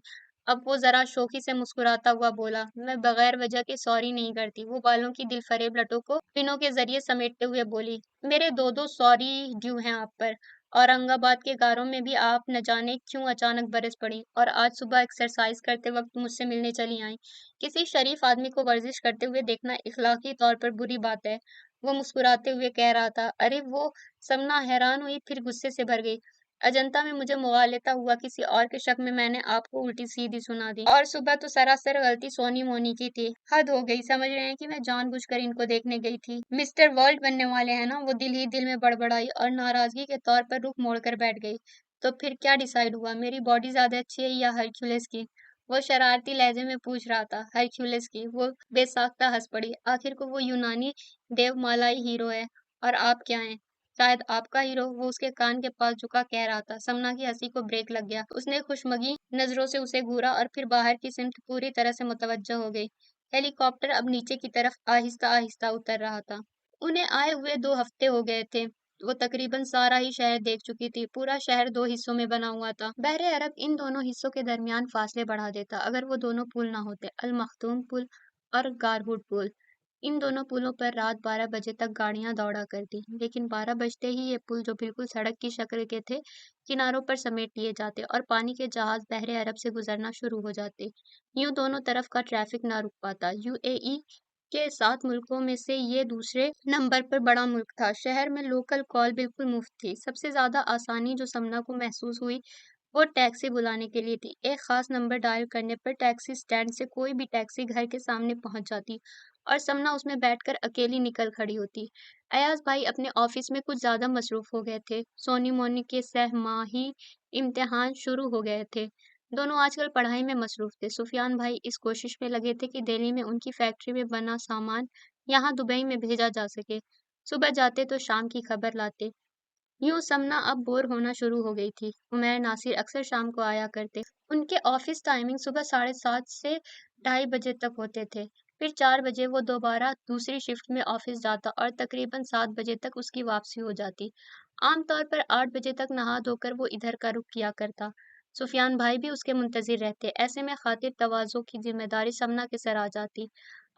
अब वो जरा शोखी से मुस्कुराता हुआ बोला, मैं बगैर वजह के सॉरी नहीं करती। वो बालों की दिलफरेब लटों को पिनों के जरिए समेटते हुए बोली, मेरे दो दो सॉरी ड्यू हैं आप पर। औरंगाबाद के गारों में भी आप न जाने क्यों अचानक बरस पड़ी और आज सुबह एक्सरसाइज करते वक्त मुझसे मिलने चली आई। किसी शरीफ आदमी को वर्जिश करते हुए देखना इखलाकी तौर पर बुरी बात है। वो मुस्कुराते हुए कह रहा था। अरे वो, समना हैरान हुई, फिर गुस्से से भर गई। अजंता में मुझे मुगालता हुआ, किसी और के शक में मैंने आपको उल्टी सीधी सुना दी, और सुबह तो सरासर गलती सोनी मोनी की थी। हद हो गई, समझ रहे हैं कि मैं जानबूझकर इनको देखने गई थी। मिस्टर वर्ल्ड बनने वाले हैं ना? वो दिल ही दिल में बड़बड़ाई और नाराजगी के तौर पर रुख मोड़कर बैठ गई। तो फिर क्या डिसाइड हुआ, मेरी बॉडी ज्यादा अच्छी है या हरक्यूलिस की? वो शरारती लहजे में पूछ रहा था। हरक्यूलिस की। वो बेसाख्ता हंस पड़ी। आखिर को वो यूनानी देवमालाई हीरो है, और आप क्या हैं? शायद आपका हीरो। वो उसके कान के पास झुका कह रहा था। समना की हंसी को ब्रेक लग गया। उसने खुशमगी नजरों से उसे घूरा और फिर बाहर की सिमत पूरी तरह से मुतवज्जो हो गई। हेलीकॉप्टर अब नीचे की तरफ आहिस्ता आहिस्ता उतर रहा था। उन्हें आए हुए 2 हफ्ते हो गए थे। वो तकरीबन सारा ही शहर देख चुकी थी। पूरा शहर 2 हिस्सों में बना हुआ था। बहरे अरब इन दोनों हिस्सों के दरमियान फासले बढ़ा देता अगर वो दोनों पुल ना होते, अल मखदूम पुल और गारहूड पुल। इन दोनों पुलों पर रात 12 बजे तक गाड़ियां दौड़ा करती, लेकिन 12 बजते ही ये पुल, जो बिल्कुल सड़क की शक्ल के थे, किनारों पर समेट लिए जाते और पानी के जहाज बहरे अरब से गुजरना शुरू हो जाते। यूं दोनों तरफ का ट्रैफिक ना रुक पाता। यूएई के 7 मुल्कों में से ये दूसरे नंबर पर बड़ा मुल्क था। शहर में लोकल कॉल बिल्कुल मुफ्त थी। सबसे ज्यादा आसानी जो समना को महसूस हुई वो टैक्सी बुलाने के लिए थी। एक खास नंबर डायल करने पर टैक्सी स्टैंड से कोई भी टैक्सी घर के सामने पहुंच जाती और समना उसमें बैठकर अकेली निकल खड़ी होती। अयाज भाई अपने ऑफिस में कुछ ज्यादा मसरूफ हो गए थे। सोनी मोनी के सहमाही इम्तिहान शुरू हो गए थे। दोनों आजकल पढ़ाई में मसरूफ थे। सुफियान भाई इस कोशिश में लगे थे कि दिल्ली में उनकी फैक्ट्री में बना सामान यहाँ दुबई में भेजा जा सके। सुबह जाते तो शाम की खबर लाते। यूं समना अब बोर होना शुरू हो गई थी। उमैर नासिर अक्सर शाम को आया करते। उनके ऑफिस टाइमिंग सुबह 7:30 से 2:30 बजे तक होते थे। फिर 4 बजे वो दोबारा दूसरी शिफ्ट में ऑफिस जाता और तकरीबन 7 बजे तक उसकी वापसी हो जाती। आमतौर पर 8 बजे तक नहा धोकर वो इधर का रुख किया करता। सुफियान भाई भी उसके मुंतजिर रहते। ऐसे में खातिर तवाज़ो की जिम्मेदारी समना के सर आ जाती।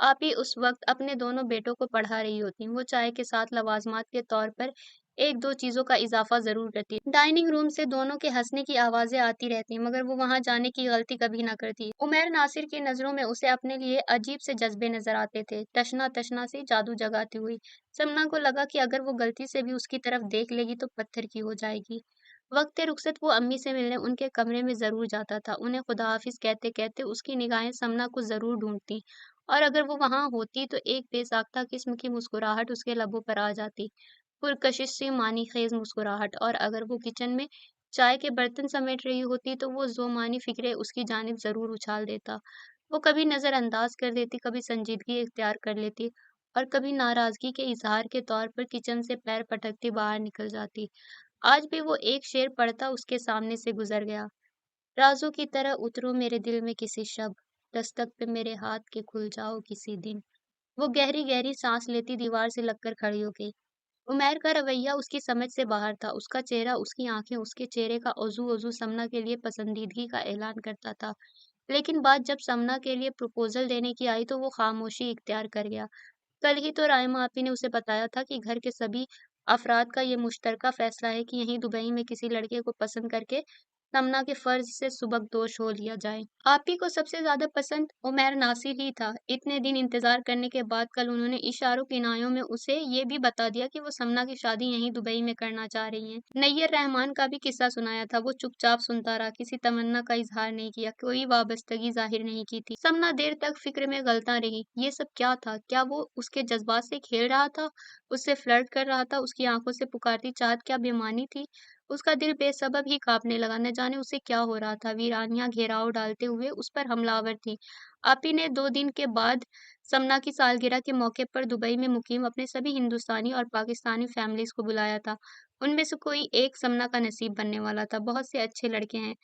आप ही उस वक्त अपने दोनों बेटों को पढ़ा रही होती। वो चाय के साथ लवाजमात के तौर पर एक दो चीजों का इजाफा जरूर करती। डाइनिंग रूम से दोनों के हंसने की आवाजें आती रहती, मगर वो वहां जाने की गलती कभी ना करती। उमैर नासिर की नजरों में उसे अपने लिए अजीब से जज्बे नजर आते थे, तशना तशना सी जादू जगाती हुई। समना को लगा कि अगर वो गलती से भी उसकी तरफ देख लेगी तो पत्थर की हो जाएगी। वक्त रुखसत वो अम्मी से मिलने उनके कमरे में जरूर जाता था। उन्हें खुदा हाफिज कहते कहते उसकी निगाहें समना को जरूर ढूंढती, और अगर वो वहां होती तो एक बेसाख्ता किस्म की मुस्कुराहट उसके लबों पर आ जाती, पुरकशिश सी मानी खेज मुस्कुराहट। और अगर वो किचन में चाय के बर्तन समेट रही होती तो वो जोमानी फिक्रे उसकी जानिब जरूर उछाल देता। वो कभी नजरअंदाज कर देती, कभी संजीदगी इख्तियार कर लेती, और कभी नाराजगी के इजहार के तौर पर किचन से पैर पटकती बाहर निकल जाती। आज भी वो एक शेर पढ़ता उसके सामने से गुजर गया। राजों की तरह उतरो मेरे दिल में किसी शब, दस्तक पे मेरे हाथ के खुल जाओ किसी दिन। वो गहरी गहरी सांस लेती दीवार से लगकर खड़ी हो गई। उमैर का रवैया उसकी समझ से बाहर था। उसका चेहरा, उसकी आंखें, उसके चेहरे का ओजू ओजू समना के लिए पसंदीदगी का ऐलान करता था। लेकिन बात जब समना के लिए प्रपोजल देने की आई तो वो खामोशी इख्तियार कर गया। कल ही तो रायमा आपी ने उसे बताया था कि घर के सभी अफराद का ये मुश्तरका फैसला है कि यहीं दुबई में किसी लड़के को पसंद करके समना के फर्ज से सुबकदोश हो लिया जाए। आपी को सबसे ज्यादा पसंद उमैर नासिर ही था। इतने दिन इंतजार करने के बाद कल उन्होंने इशारों किनायों में उसे ये भी बता दिया कि वो समना की शादी यहीं दुबई में करना चाह रही हैं। नैयर रहमान का भी किस्सा सुनाया था। वो चुपचाप सुनता रहा, किसी तमन्ना का इजहार नहीं किया, कोई वाबस्तगी जाहिर नहीं की थी। समना देर तक फिक्र में गलता रही। ये सब क्या था? क्या वो उसके जज्बात से खेल रहा था, उससे फ्लर्ट कर रहा था? उसकी आंखों से पुकारती चाहत क्या बेमानी थी? उसका दिल बेसबब ही कांपने लगा। न जाने उसे क्या हो रहा था। वीरानियां घेराव डालते हुए उस पर हमलावर थी। आपी ने 2 दिन के बाद समना की सालगिरह के मौके पर दुबई में मुकीम अपने सभी हिंदुस्तानी और पाकिस्तानी फैमिलीज को बुलाया था। उनमें से कोई एक समना का नसीब बनने वाला था। बहुत से अच्छे लड़के हैं।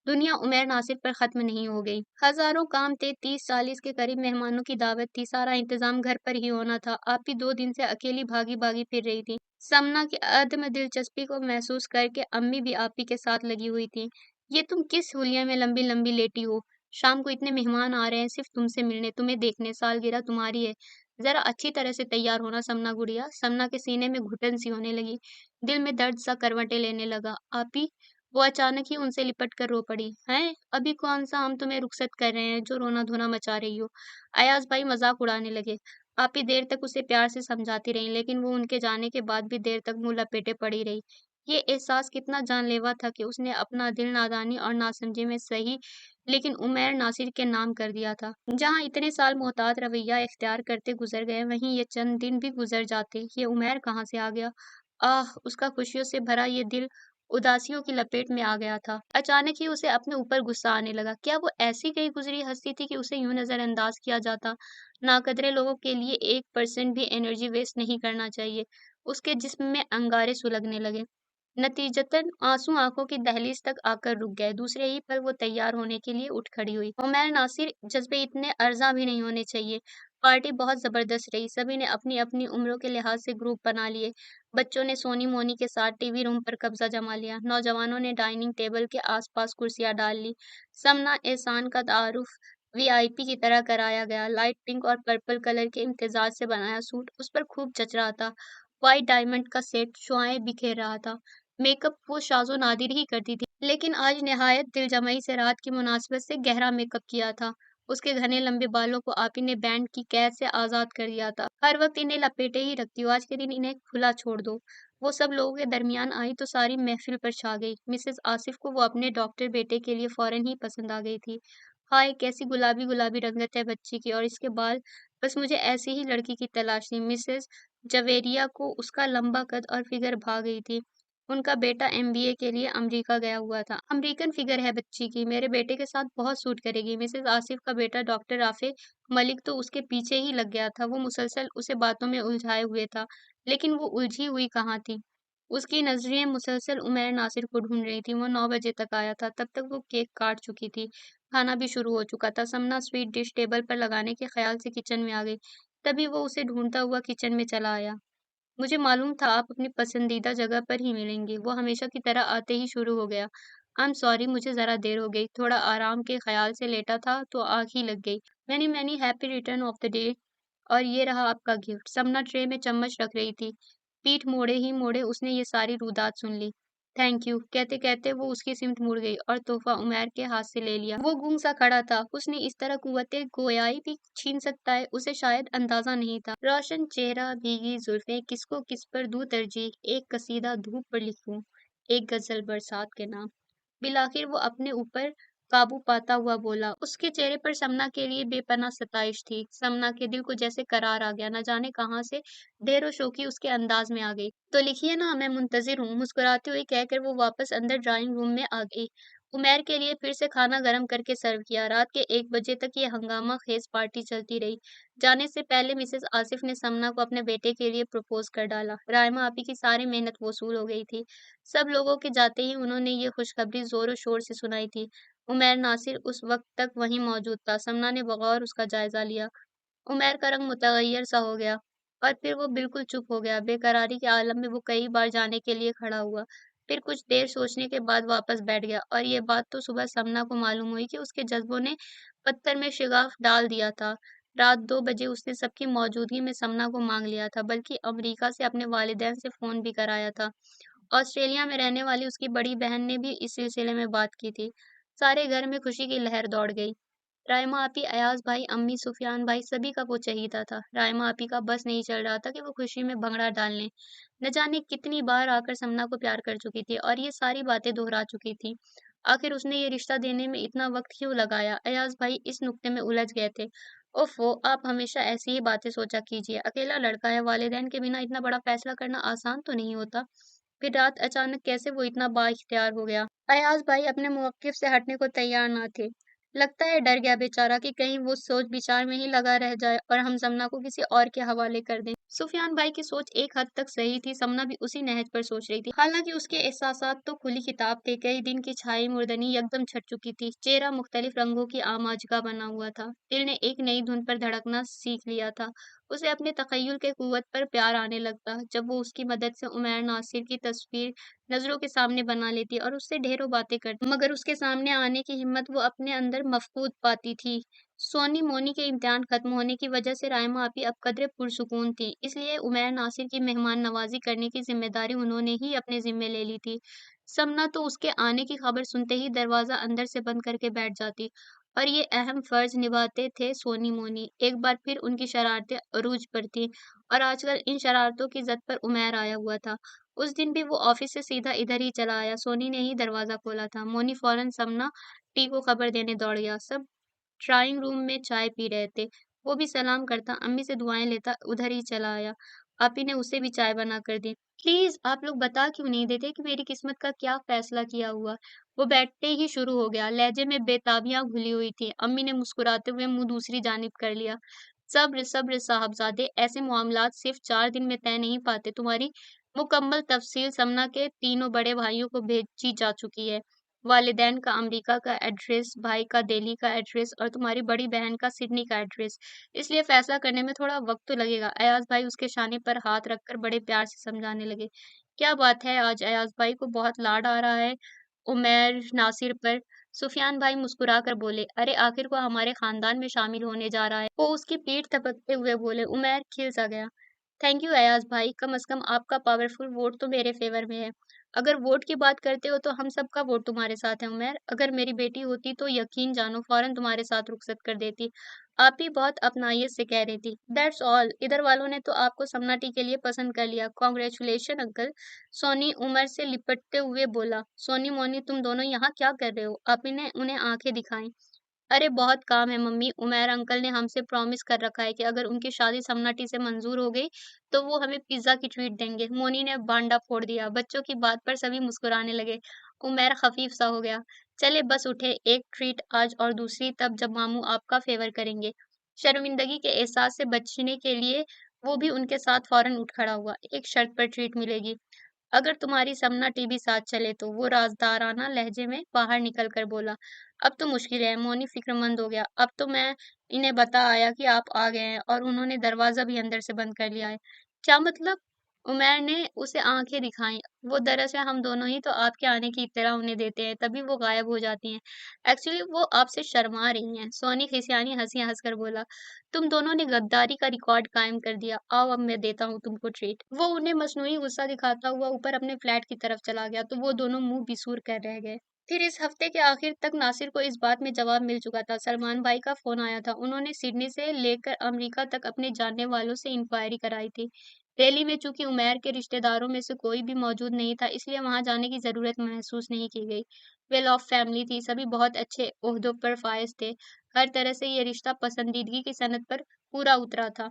दुनिया उमैर नासिर पर खत्म नहीं हो गई। हजारों काम थे, 30-40 के करीब मेहमानों की दावत थी, सारा इंतजाम घर पर ही होना था। आप ही 2 दिन से अकेली भागी भागी फिर रही थी। समना की अदम दिलचस्पी को महसूस करके अम्मी भी आप ही के साथ लगी हुई थी। ये तुम किस हुलिया में लंबी लंबी लेटी हो? शाम को इतने मेहमान आ रहे हैं सिर्फ तुमसे मिलने, तुम्हें देखने, सालगिरह तुम्हारी है। जरा अच्छी तरह से तैयार होना समना गुड़िया। समना के सीने में घुटन सी होने लगी, दिल में दर्द सा करवटें लेने लगा। आप ही, वो अचानक ही उनसे लिपट कर रो पड़ी। हैं? अभी कौन-सा हम तुम्हें रुखसत कर रहे हैं जो रोना-धोना मचा रही हो? अयाज भाई मज़ाक उड़ाने लगे। आप ही देर तक उसे प्यार से समझाती रहीं, लेकिन वो उनके जाने के बाद भी देर तक मुँह लपेटे पड़ी रही। ये एहसास कितना जानलेवा था कि उसने अपना दिल नादानी और नासमझी में सही, लेकिन उमैर नासिर के नाम कर दिया था। जहाँ इतने साल मोहतात रवैया इख्तियार करते गुज़र गए, वहीं ये चंद दिन भी गुज़र जाते। ये उमैर कहाँ से आ गया? आह! उसका खुशियों से भरा ये दिल उदासियों की लपेट में आ गया था। अचानक ही उसे अपने ऊपर गुस्सा आने लगा। क्या वो ऐसी गई गुजरी हस्ती थी कि उसे यूं नजरअंदाज किया जाता? नाकदरे लोगों के लिए 1% भी एनर्जी वेस्ट नहीं करना चाहिए। उसके जिस्म में अंगारे सुलगने लगे। नतीजतन आंसू आंखों की दहलीज तक आकर रुक गए। दूसरे ही पल वो तैयार होने के लिए उठ खड़ी हुई। उमैर नासिर, जज्बे इतने अर्जा भी नहीं होने चाहिए। पार्टी बहुत जबरदस्त रही। सभी ने अपनी अपनी उम्रों के लिहाज से ग्रुप बना लिए। बच्चों ने सोनी मोनी के साथ टीवी रूम पर कब्जा जमा लिया। नौजवानों ने डाइनिंग टेबल के आसपास कुर्सियां डाल ली। समना एहसान का तारुफ वीआईपी की तरह कराया गया। लाइट पिंक और पर्पल कलर के इम्तिजाज से बनाया सूट उस पर खूब जच रहा था। व्हाइट डायमंड का सेट शुआएं बिखेर रहा था। मेकअप वो शाज़ो नादिर ही करती थी, लेकिन आज निहायत दिलजमई से रात की मुनासिबत से गहरा मेकअप किया था। उसके घने लंबे बालों को आपी ने बैंड की कैद से आज़ाद कर दिया था। हर वक्त इन्हें लपेटे ही रखती हो, आज के दिन इन्हें खुला छोड़ दो। वो सब लोगों के दरमियान आई तो सारी महफिल पर छा गई। मिसेस आसिफ को वो अपने डॉक्टर बेटे के लिए फौरन ही पसंद आ गई थी। हाय, कैसी गुलाबी गुलाबी रंगत है बच्ची की, और इसके बाल। बस मुझे ऐसी ही लड़की की तलाश थी। मिसेस जवेरिया को उसका लंबा कद और फिगर भा गई थी। उनका बेटा एमबीए के लिए अमेरिका गया हुआ था। अमेरिकन फिगर है बच्ची की, मेरे बेटे के साथ बहुत सूट करेगी। मिसेस आसिफ का बेटा डॉक्टर राफे मलिक तो उसके पीछे ही लग गया था। वो मुसलसल उसे बातों में उलझाए हुए था, लेकिन वो उलझी हुई कहाँ थी। उसकी नजरें मुसलसल उमैर नासिर को ढूंढ रही थी। वो 9 बजे तक आया था। तब तक वो केक काट चुकी थी। खाना भी शुरू हो चुका था। समना स्वीट डिश टेबल पर लगाने के ख्याल से किचन में आ गई। तभी वो उसे ढूंढता हुआ किचन में चला आया। मुझे मालूम था आप अपनी पसंदीदा जगह पर ही मिलेंगे। वो हमेशा की तरह आते ही शुरू हो गया। आई एम सॉरी, मुझे ज़रा देर हो गई। थोड़ा आराम के ख्याल से लेटा था तो आँख ही लग गई। Many many happy return of the day. और ये रहा आपका गिफ्ट। समना ट्रे में चम्मच रख रही थी। पीठ मोड़े ही मोड़े उसने ये सारी रुदात सुन ली। थैंक यू कहते कहते वो उसकी सिमत मुड़ गई और तोहफा उमैर के हाथ से ले लिया। वो गूंग सा खड़ा था। उसने इस तरह कुव्वते गोयाई भी छीन सकता है, उसे शायद अंदाजा नहीं था। रोशन चेहरा, भीगी जुल्फें, किसको किस पर दूं तरजीह, एक कसीदा धूप पर लिखूं, एक गजल बरसात के नाम। बिलाखिर वो अपने ऊपर काबू पाता हुआ बोला। उसके चेहरे पर समना के लिए बेपनाह सताइश थी। समना के दिल को जैसे करार आ गया। न जाने कहाँ से ढेरों शौकी उसके अंदाज में आ गई। तो लिखिए ना, मैं मुंतजिर हूँ, मुस्कुराती हुई कहकर वो वापस अंदर ड्राइंग रूम में आ गई। उमैर के लिए फिर से खाना गर्म करके सर्व किया। रात के 1 बजे तक ये हंगामा खेज पार्टी चलती रही। जाने से पहले मिसेस आसिफ ने समना को अपने बेटे के लिए प्रपोज कर डाला। रायमा आपी की सारी मेहनत वसूल हो गई थी। सब लोगों के जाते ही उन्होंने ये खुशखबरी जोर शोर से सुनाई थी। उमैर नासिर उस वक्त तक वहीं मौजूद था। समना ने बगौर उसका जायजा लिया। उमैर का रंग मुतगय्यर सा हो गया और फिर वो बिल्कुल चुप हो गया। बेकरारी के आलम में वो कई बार जाने के लिए खड़ा हुआ, फिर कुछ देर सोचने के बाद वापस बैठ गया। और ये बात तो सुबह समना को मालूम हुई कि उसके जज्बों ने पत्थर में शिगाफ डाल दिया था। रात 2 बजे उसने सबकी मौजूदगी में समना को मांग लिया था, बल्कि अमेरिका से अपने वालिदैन से फोन भी कराया था। ऑस्ट्रेलिया में रहने वाली उसकी बड़ी बहन ने भी इस सिलसिले में बात की थी। सारे घर में खुशी की लहर दौड़ गई। राइमा आपी, अयाज भाई, अम्मी, सुफियान भाई सभी का वो चहीता था। राइमा आपी का बस नहीं चल रहा था कि वो खुशी में भंगड़ा डाल लें। न जाने कितनी बार आकर समना को प्यार कर चुकी थी और ये सारी बातें दोहरा चुकी थी। आखिर उसने ये रिश्ता देने में इतना वक्त क्यों लगाया? अयाज भाई इस नुक्ते में उलझ गए थे। ओफो, आप हमेशा ऐसी ही बातें सोचा कीजिए। अकेला लड़का है, वालिदैन के बिना इतना बड़ा फैसला करना आसान तो नहीं होता। फिर रात अचानक कैसे वो इतना बाइख्तियार हो गया? अयाज भाई अपने मौक़िफ़ से हटने को तैयार न थे। लगता है डर गया बेचारा कि कहीं वो सोच विचार में ही लगा रह जाए और हम समना को किसी और के हवाले कर दें। सुफियान भाई की सोच एक हद तक सही थी, समना भी उसी नहज पर सोच रही थी। हालांकि उसके एहसासात तो खुली किताब थे। कई दिन की छाई मुर्दनी एकदम छट चुकी थी। चेहरा मुख्तलिफ रंगों की आमाजगा बना हुआ था। दिल ने एक नई धुन पर धड़कना सीख लिया था। उसे अपने तखय्युल के कुव्वत पर प्यार आने लगता जब वो उसकी मदद से उमैर नासिर की तस्वीर नजरों के सामने बना लेती और उससे ढेरों बातें करती, मगर उसके सामने आने की हिम्मत वो अपने अंदर मफकूद पाती थी। सोनी मोनी के इम्तिहान खत्म होने की वजह से राइमा आपी अब कदरे पुरसुकून थी, इसलिए उमैर नासिर की मेहमान नवाजी करने की जिम्मेदारी उन्होंने ही अपने जिम्मे ले ली थी। समना तो उसके आने की खबर सुनते ही दरवाजा अंदर से बंद करके बैठ जाती और ये अहम फर्ज निभाते थे सोनी मोनी। एक बार फिर उनकी शरारतें अरूज पर थीं और आजकल इन शरारतों की जद पर उमैर आया हुआ था। उस दिन भी वो ऑफिस से सीधा इधर ही चला आया। सोनी ने ही दरवाजा खोला था। मोनी फौरन समना टी को खबर देने दौड़ गया। सब ड्राइंग रूम में चाय पी रहे थे। वो भी सलाम करता, अम्मी से दुआएं लेता उधर ही चला आया। आपी ने उसे भी चाय बना कर दी। प्लीज आप लोग बता क्यों नहीं देते कि मेरी किस्मत का क्या फैसला किया हुआ? वो बैठते ही शुरू हो गया। लहजे में बेताबियां घुली हुई थी। अम्मी ने मुस्कुराते हुए मुंह दूसरी जानिब कर लिया। सब्र सब्र साहबजादे, ऐसे मामलात सिर्फ 4 दिन में तय नहीं पाते। तुम्हारी मुकम्मल तफसील समना के तीनों बड़े भाइयों को भेजी जा चुकी है। वालिदैन का अमेरिका का एड्रेस, भाई का दिल्ली का एड्रेस और तुम्हारी बड़ी बहन का सिडनी का एड्रेस। इसलिए फैसला करने में थोड़ा वक्त तो लगेगा। अयाज भाई उसके शाने पर हाथ रखकर बड़े प्यार से समझाने लगे। क्या बात है, आज अयाज भाई को बहुत लाड आ रहा है उमैर नासिर पर? सुफियान भाई मुस्कुरा कर बोले, अरे आखिर को हमारे खानदान में शामिल होने जा रहा है। वो उसकी पीठ थपकते हुए बोले। उमैर खिल सा गया। थैंक यू अयाज भाई, कम अज कम आपका पावरफुल वोट तो मेरे फेवर में है। अगर वोट की बात करते हो तो हम सबका वोट तुम्हारे साथ है उमैर। अगर मेरी बेटी होती तो यकीन जानो फौरन तुम्हारे साथ रुखसत कर देती। आप ही बहुत अपनाइयत से कह रही थी। दैट्स ऑल, इधर वालों ने तो आपको समनाटी के लिए पसंद कर लिया। Congratulation uncle. सोनी उमर से लिपटते हुए बोला। सोनी मोनी तुम दोनों यहाँ क्या कर रहे हो? आप ही ने उन्हें आंखें दिखाई। अरे बहुत काम है मम्मी, उमैर अंकल ने हमसे प्रॉमिस कर रखा है कि अगर उनकी शादी समनाटी से मंजूर हो गई तो वो हमें पिज्जा की ट्रीट देंगे। मोनी ने भांडा फोड़ दिया। बच्चों की बात पर सभी मुस्कुराने लगे। उमैर खफीफ सा हो गया। चले बस उठे, एक ट्रीट आज और दूसरी तब जब मामू आपका फेवर करेंगे। शर्मिंदगी के एहसास से बचने के लिए वो भी उनके साथ फौरन उठ खड़ा हुआ। एक शर्त पर ट्रीट मिलेगी, अगर तुम्हारी समना टीवी साथ चले तो। वो राजदाराना लहजे में बाहर निकल कर बोला। अब तो मुश्किल है। मौनी फिक्रमंद हो गया। अब तो मैं इन्हें बता आया कि आप आ गए हैं और उन्होंने दरवाजा भी अंदर से बंद कर लिया है। क्या मतलब? उमैर ने उसे आंखें दिखाई। वो दरअसल हम दोनों ही तो आपके आने की इत्तला उन्हें देते हैं, तभी वो गायब हो जाती हैं। एक्चुअली वो आपसे शर्मा रही हैं। सोनी खिसियानी हंसी हंसकर बोला। तुम दोनों ने गद्दारी का रिकॉर्ड कायम कर दिया। आओ अब मैं देता हूँ तुमको ट्रीट। वो उन्हें मसनूई गुस्सा दिखाता हुआ ऊपर अपने फ्लैट की तरफ चला गया तो वो दोनों मुंह बिसूर कर रह गए। फिर इस हफ्ते के आखिर तक नासिर को इस बात में जवाब मिल चुका था। सलमान भाई का फोन आया था। उन्होंने सिडनी से लेकर अमेरिका तक अपने जानने वालों से इंक्वायरी कराई थी। रैली में चूंकि उमैर के रिश्तेदारों में से कोई भी मौजूद नहीं था, इसलिए वहां जाने की जरूरत महसूस नहीं की गई। वेल ऑफ फैमिली थी, सभी बहुत अच्छे ओहदों पर फायज थे। हर तरह से ये रिश्ता पसंदीदगी की सनद पर पूरा उतरा था।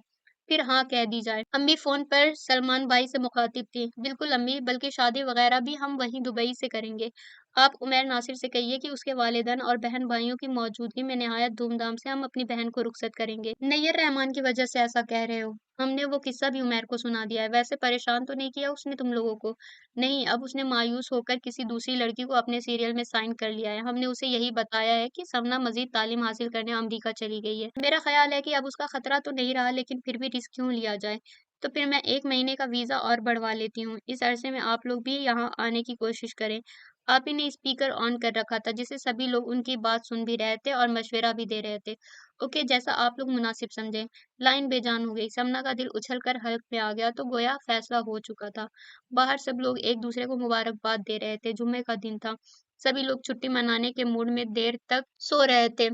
फिर हाँ कह दी जाए। अम्मी फोन पर सलमान भाई से मुखातिब थी। बिल्कुल अम्मी, बल्कि शादी वगैरह भी हम वहीं दुबई से करेंगे। आप उमैर नासिर से कहिए कि उसके वालिदैन और बहन भाइयों की मौजूदगी में निहायत धूमधाम से हम अपनी बहन को रुखसत करेंगे। नैयर रहमान की वजह से ऐसा कह रहे हो? हमने वो किस्सा भी उमैर को सुना दिया है। वैसे परेशान तो नहीं किया उसने तुम लोगों को? नहीं, अब उसने मायूस होकर किसी दूसरी लड़की को अपने सीरियल में साइन कर लिया है। हमने उसे यही बताया है कि समना मजीद तालीम हासिल करने अमेरिका चली गई है। मेरा ख्याल है कि अब उसका खतरा तो नहीं रहा, लेकिन फिर भी रिस्क क्यों लिया जाए? तो फिर मैं 1 महीने का वीजा और बढ़वा लेती हूँ। इस अरसे में आप लोग भी यहाँ आने की कोशिश करें। आप ही ने स्पीकर ऑन कर रखा था जिससे सभी लोग उनकी बात सुन भी रहे थे और मशवरा भी दे रहे थे। ओके, जैसा आप लोग मुनासिब समझें। लाइन बेजान हो गई। समना का दिल उछलकर हल्क में आ गया तो गोया फैसला हो चुका था। बाहर सब लोग एक दूसरे को मुबारकबाद दे रहे थे। जुम्मे का दिन था। सभी लोग छुट्टी मनाने के मूड में देर तक सो रहे थे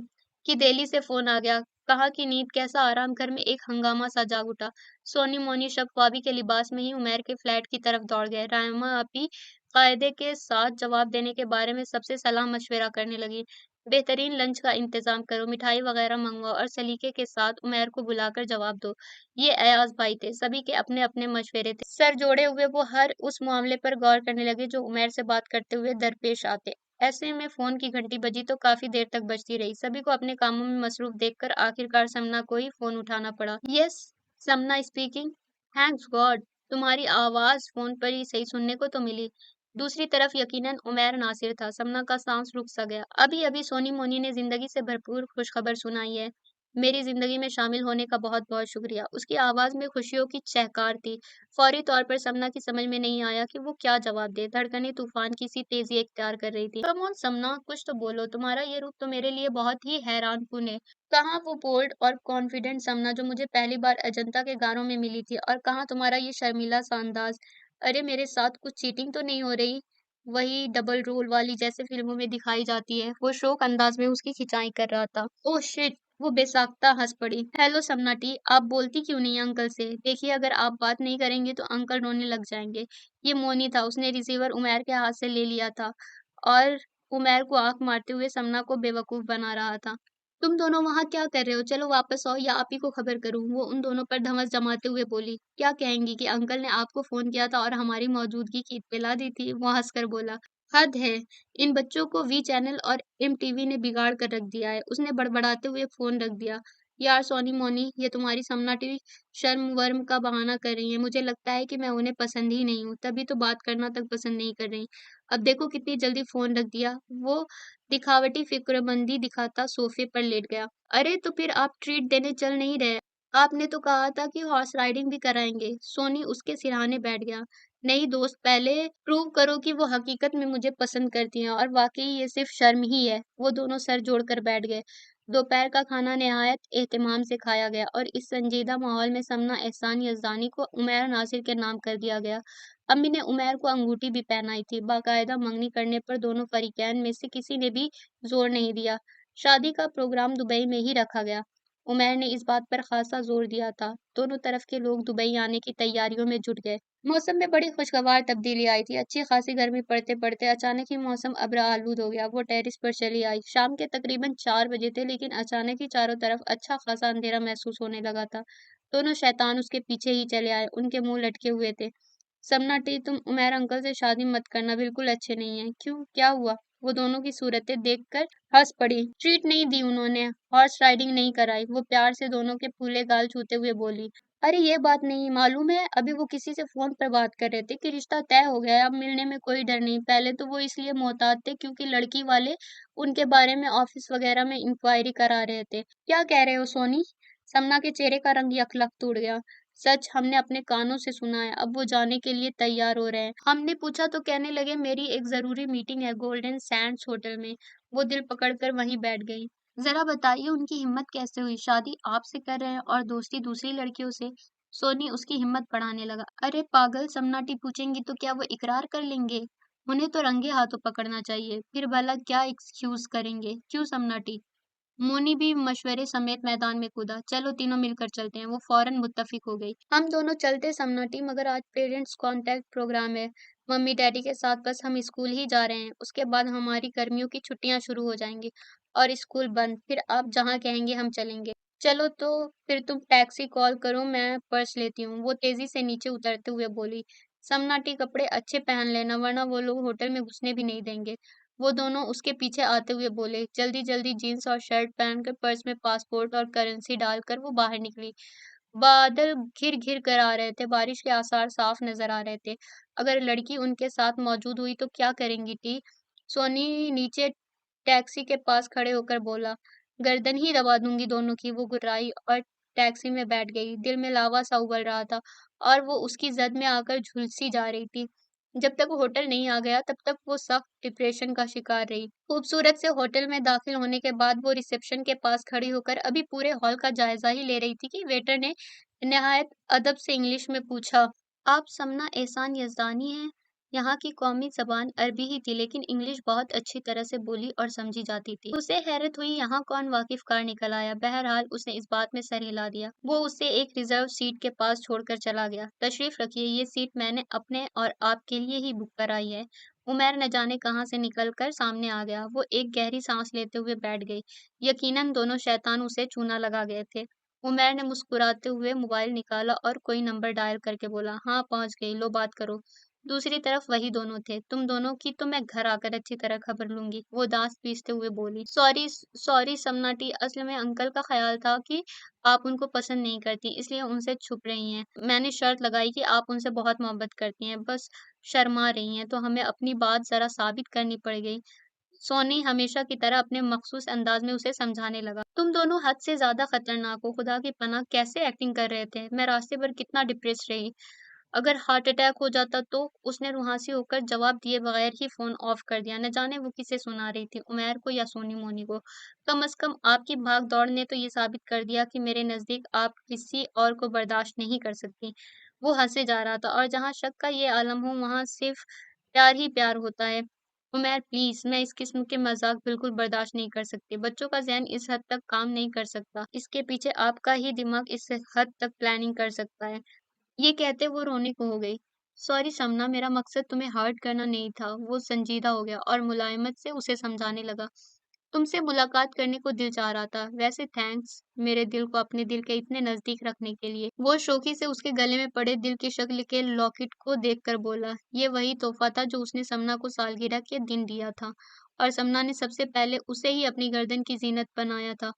कि दिल्ली से फोन आ गया। कहा कि नींद कैसा आराम, घर में एक हंगामा सा जाग उठा। सोनी मोनी शब ख्वाबी के लिबास में ही उमैर के फ्लैट की तरफ दौड़ गए। रायमा अपी कायदे के साथ जवाब देने के बारे में सबसे सलाह मशवरा करने लगी। बेहतरीन लंच का इंतजाम करो, मिठाई वगैरह मंगवाओ और सलीके के साथ उमैर को बुलाकर जवाब दो। ये अयाज भाई थे, सभी के अपने अपने मशवरे थे। सर जोड़े हुए वो हर उस मामले पर गौर करने लगे जो उमैर से बात करते हुए दरपेश आते। ऐसे में फोन की घंटी बजी तो काफी देर तक बजती रही। सभी को अपने कामों में मसरूफ देखकर आखिरकार समना को ही फोन उठाना पड़ा। Yes, Samna speaking. Thanks God, तुम्हारी आवाज फोन पर ही सही सुनने को तो मिली। दूसरी तरफ यकीनन उमैर नासिर था। समना का सांस रुक सा गया। अभी अभी सोनी मोनी ने जिंदगी से भरपूर खुशखबर सुनाई है। मेरी जिंदगी में शामिल होने का बहुत बहुत शुक्रिया। उसकी आवाज में खुशियों की चहकार थी। फौरी तौर पर समना की समझ में नहीं आया कि वो क्या जवाब दे। धड़कनें तूफान की सी तेजी इख्तियार कर रही थी। कम ऑन समना, कुछ तो बोलो। तुम्हारा ये रूप तो मेरे लिए बहुत ही हैरानकुन है। कहाँ वो बोल्ड और कॉन्फिडेंट समना जो मुझे पहली बार अजंता के गानों में मिली थी, और कहाँ तुम्हारा ये शर्मीला सा अंदाज। अरे मेरे साथ कुछ चीटिंग तो नहीं हो रही? वही डबल रोल वाली जैसे फिल्मों में दिखाई जाती है। वो शोक अंदाज में उसकी खिंचाई कर रहा था। ओह शिट, वो बेसाख्ता हंस पड़ी। हेलो समनाटी, आप बोलती क्यों नहीं अंकल से? देखिए, अगर आप बात नहीं करेंगे तो अंकल रोने लग जाएंगे। ये मोनी था। उसने रिसीवर उमैर के हाथ से ले लिया था और उमैर को आंख मारते हुए समना को बेवकूफ बना रहा था। तुम दोनों वहां क्या कर रहे हो? चलो वापस आओ या आप ही को खबर करूं। वो उन दोनों पर धमस जमाते हुए बोली। क्या कहेंगी कि अंकल ने आपको फोन किया था और हमारी मौजूदगी की इत्तला दी थी? वो हंसकर बोला। हद है। इन बच्चों को वी चैनल और एमटीवी ने बिगाड़ कर रख दिया है। उसने बड़बड़ाते हुए फोन रख दिया। यार सोनी मोनी, ये तुम्हारी समनाटी शर्म वर्म का बहाना कर रही है। मुझे लगता है कि मैं उन्हें पसंद ही नहीं हूँ, तभी तो बात करना तक पसंद नहीं कर रही। अब देखो कितनी जल्दी फोन रख दिया। वो दिखावटी फिक्रमंदी दिखाता सोफे पर लेट गया। अरे तो फिर आप ट्रीट देने चल नहीं रहे? आपने तो कहा था कि हॉर्स राइडिंग भी कराएंगे। सोनी उसके सिरहाने बैठ गया। नहीं दोस्त, पहले प्रूव करो कि वो हकीकत में मुझे पसंद करती हैं और वाकई ये सिर्फ शर्म ही है। वो दोनों सर जोड़कर बैठ गए। दोपहर का खाना निहायत एहतमाम से खाया गया और इस संजीदा माहौल में समना एहसान यजदानी को उमैर नासिर के नाम कर दिया गया। अम्मी ने उमैर को अंगूठी भी पहनाई थी। बाकायदा मंगनी करने पर दोनों फरीकैन में से किसी ने भी जोर नहीं दिया। शादी का प्रोग्राम दुबई में ही रखा गया। उमैर ने इस बात पर खासा जोर दिया था। दोनों तरफ के लोग दुबई आने की तैयारियों में जुट गए। मौसम में बड़ी खुशगवार तब्दीली आई थी। अच्छी खासी गर्मी पड़ते पड़ते अचानक ही मौसम अब्र आलूद हो गया। वो टेरिस पर चली आई। शाम के तकरीबन 4 बजे थे, लेकिन अचानक ही चारों तरफ अच्छा खासा अंधेरा महसूस होने लगा था। दोनों शैतान उसके पीछे ही चले आए। उनके मुंह लटके हुए थे। समनाटी, तुम उमैर अंकल से शादी मत करना, बिल्कुल अच्छे नहीं हैं। क्यों, क्या हुआ? वो दोनों की सूरतें देखकर हंस पड़ी। ट्रीट नहीं दी उन्होंने, हॉर्स राइडिंग नहीं कराई। वो प्यार से दोनों के फूले गाल छूते हुए बोली। अरे ये बात नहीं मालूम है, अभी वो किसी से फोन पर बात कर रहे थे कि रिश्ता तय हो गया है, अब मिलने में कोई डर नहीं। पहले तो वो इसलिए मोहतात थे क्योंकि लड़की वाले उनके बारे में ऑफिस वगैरह में इंक्वायरी करा रहे थे। क्या कह रहे हो सोनी? समना के चेहरे का रंग यखलक उड़ गया। सच, हमने अपने कानों से सुना है। अब वो जाने के लिए तैयार हो रहे हैं। हमने पूछा तो कहने लगे मेरी एक जरूरी मीटिंग है गोल्डन सैंड्स होटल में। वो दिल पकड़कर वहीं बैठ गई। जरा बताइए उनकी हिम्मत कैसे हुई? शादी आपसे कर रहे हैं और दोस्ती दूसरी लड़कियों से। सोनी उसकी हिम्मत बढ़ाने लगा। अरे पागल, समनाटी पूछेंगी तो क्या वो इकरार कर लेंगे? उन्हें तो रंगे हाथों पकड़ना चाहिए, फिर भला क्या एक्सक्यूज करेंगे? क्यों समनाटी? मोनी भी मशवरे समेत मैदान में कूदा। चलो तीनों मिलकर चलते हैं। वो फौरन मुत्तफिक हो गई। हम दोनों चलते समनाटी, मगर आज पेरेंट्स कांटेक्ट प्रोग्राम है। मम्मी डैडी के साथ बस हम स्कूल ही जा रहे हैं। उसके बाद हमारी गर्मियों की छुट्टियां शुरू हो जाएंगी और स्कूल बंद। फिर आप जहाँ कहेंगे हम चलेंगे। चलो तो फिर तुम टैक्सी कॉल करो, मैं पर्स लेती हूँ। वो तेजी से नीचे उतरते हुए बोली। समनाटी, कपड़े अच्छे पहन लेना वरना वो लोग होटल में घुसने भी नहीं देंगे। वो दोनों उसके पीछे आते हुए बोले। जल्दी जल्दी जीन्स और शर्ट पहनकर पर्स में पासपोर्ट और करेंसी डालकर वो बाहर निकली। बादल घिर घिर कर आ रहे थे। बारिश के आसार साफ नजर आ रहे थे। अगर लड़की उनके साथ मौजूद हुई तो क्या करेंगी टी? सोनी नीचे टैक्सी के पास खड़े होकर बोला। गर्दन ही दबा दूंगी दोनों की। वो गुर्राई और टैक्सी में बैठ गई। दिल में लावा सा उबल रहा था और वो उसकी जद में आकर झुलसी जा रही थी। जब तक वो होटल नहीं आ गया तब तक वो सख्त डिप्रेशन का शिकार रही। खूबसूरत से होटल में दाखिल होने के बाद वो रिसेप्शन के पास खड़ी होकर अभी पूरे हॉल का जायजा ही ले रही थी कि वेटर ने निहायत अदब से इंग्लिश में पूछा, आप समना एहसान यज़दानी हैं? यहाँ की कौमी ज़बान अरबी ही थी लेकिन इंग्लिश बहुत अच्छी तरह से बोली और समझी जाती थी। उसे हैरत हुई यहाँ कौन वाकिफ कार निकल आया। बहरहाल उसने इस बात में सर हिला दिया। वो उसे एक रिजर्व सीट के पास छोड़कर चला गया। तशरीफ रखिए, ये सीट मैंने अपने और आपके लिए ही बुक कराई है। उमर न जाने कहाँ से निकलकर सामने आ गया। वो एक गहरी सांस लेते हुए बैठ गई। यकीनन दोनों शैतान उसे चूना लगा गए थे। उमर ने मुस्कुराते हुए मोबाइल निकाला और कोई नंबर डायल करके बोला, हाँ पहुंच गई, लो बात करो। दूसरी तरफ वही दोनों थे। तुम दोनों की तो मैं घर आकर अच्छी तरह खबर लूंगी, वो दांत पीसते हुए बोली। सॉरी सॉरी समनाटी, असल में अंकल का ख्याल था कि आप उनको पसंद नहीं करती, इसलिए उनसे छुप रही हैं। मैंने शर्त लगाई कि आप उनसे बहुत मोहब्बत करती हैं, बस शर्मा रही हैं, तो हमें अपनी बात जरा साबित करनी पड़ गई। सोनी हमेशा की तरह अपने मखसूस अंदाज में उसे समझाने लगा, तुम दोनों हद से ज्यादा खतरनाक हो। खुदा की पनाह, कैसे एक्टिंग कर रहे थे। मैं रास्ते पर कितना डिप्रेस रही। अगर हार्ट अटैक हो जाता तो। उसने रुहासी होकर जवाब दिए बगैर ही फोन ऑफ कर दिया। न जाने वो किसे सुना रही थी, उमैर को या सोनी मोनी को। कम अज कम आपकी भाग दौड़ ने तो ये साबित कर दिया कि मेरे नजदीक आप किसी और को बर्दाश्त नहीं कर सकती। वो हंसे जा रहा था, और जहाँ शक का ये आलम हो वहां सिर्फ प्यार ही प्यार होता है। उमर प्लीज, मैं इस किस्म के मजाक बिल्कुल बर्दाश्त नहीं कर सकती। बच्चों का ज़हन इस हद तक काम नहीं कर सकता। इसके पीछे आपका ही दिमाग इस हद तक प्लानिंग कर सकता है। ये कहते वो रोने को हो गई। सॉरी समना, मेरा मकसद तुम्हें हर्ट करना नहीं था। वो संजीदा हो गया और मुलायमत से उसे समझाने लगा। तुमसे मुलाकात करने को दिल चाह रहा था। वैसे थैंक्स मेरे दिल को अपने दिल के इतने नजदीक रखने के लिए। वो शौकी से उसके गले में पड़े दिल की शक्ल के लॉकेट को देखकर बोला, ये वही तोहफा था जो उसने समना को सालगिरह के दिन दिया था, और समना ने सबसे पहले उसे ही अपनी गर्दन की जीनत बनाया था।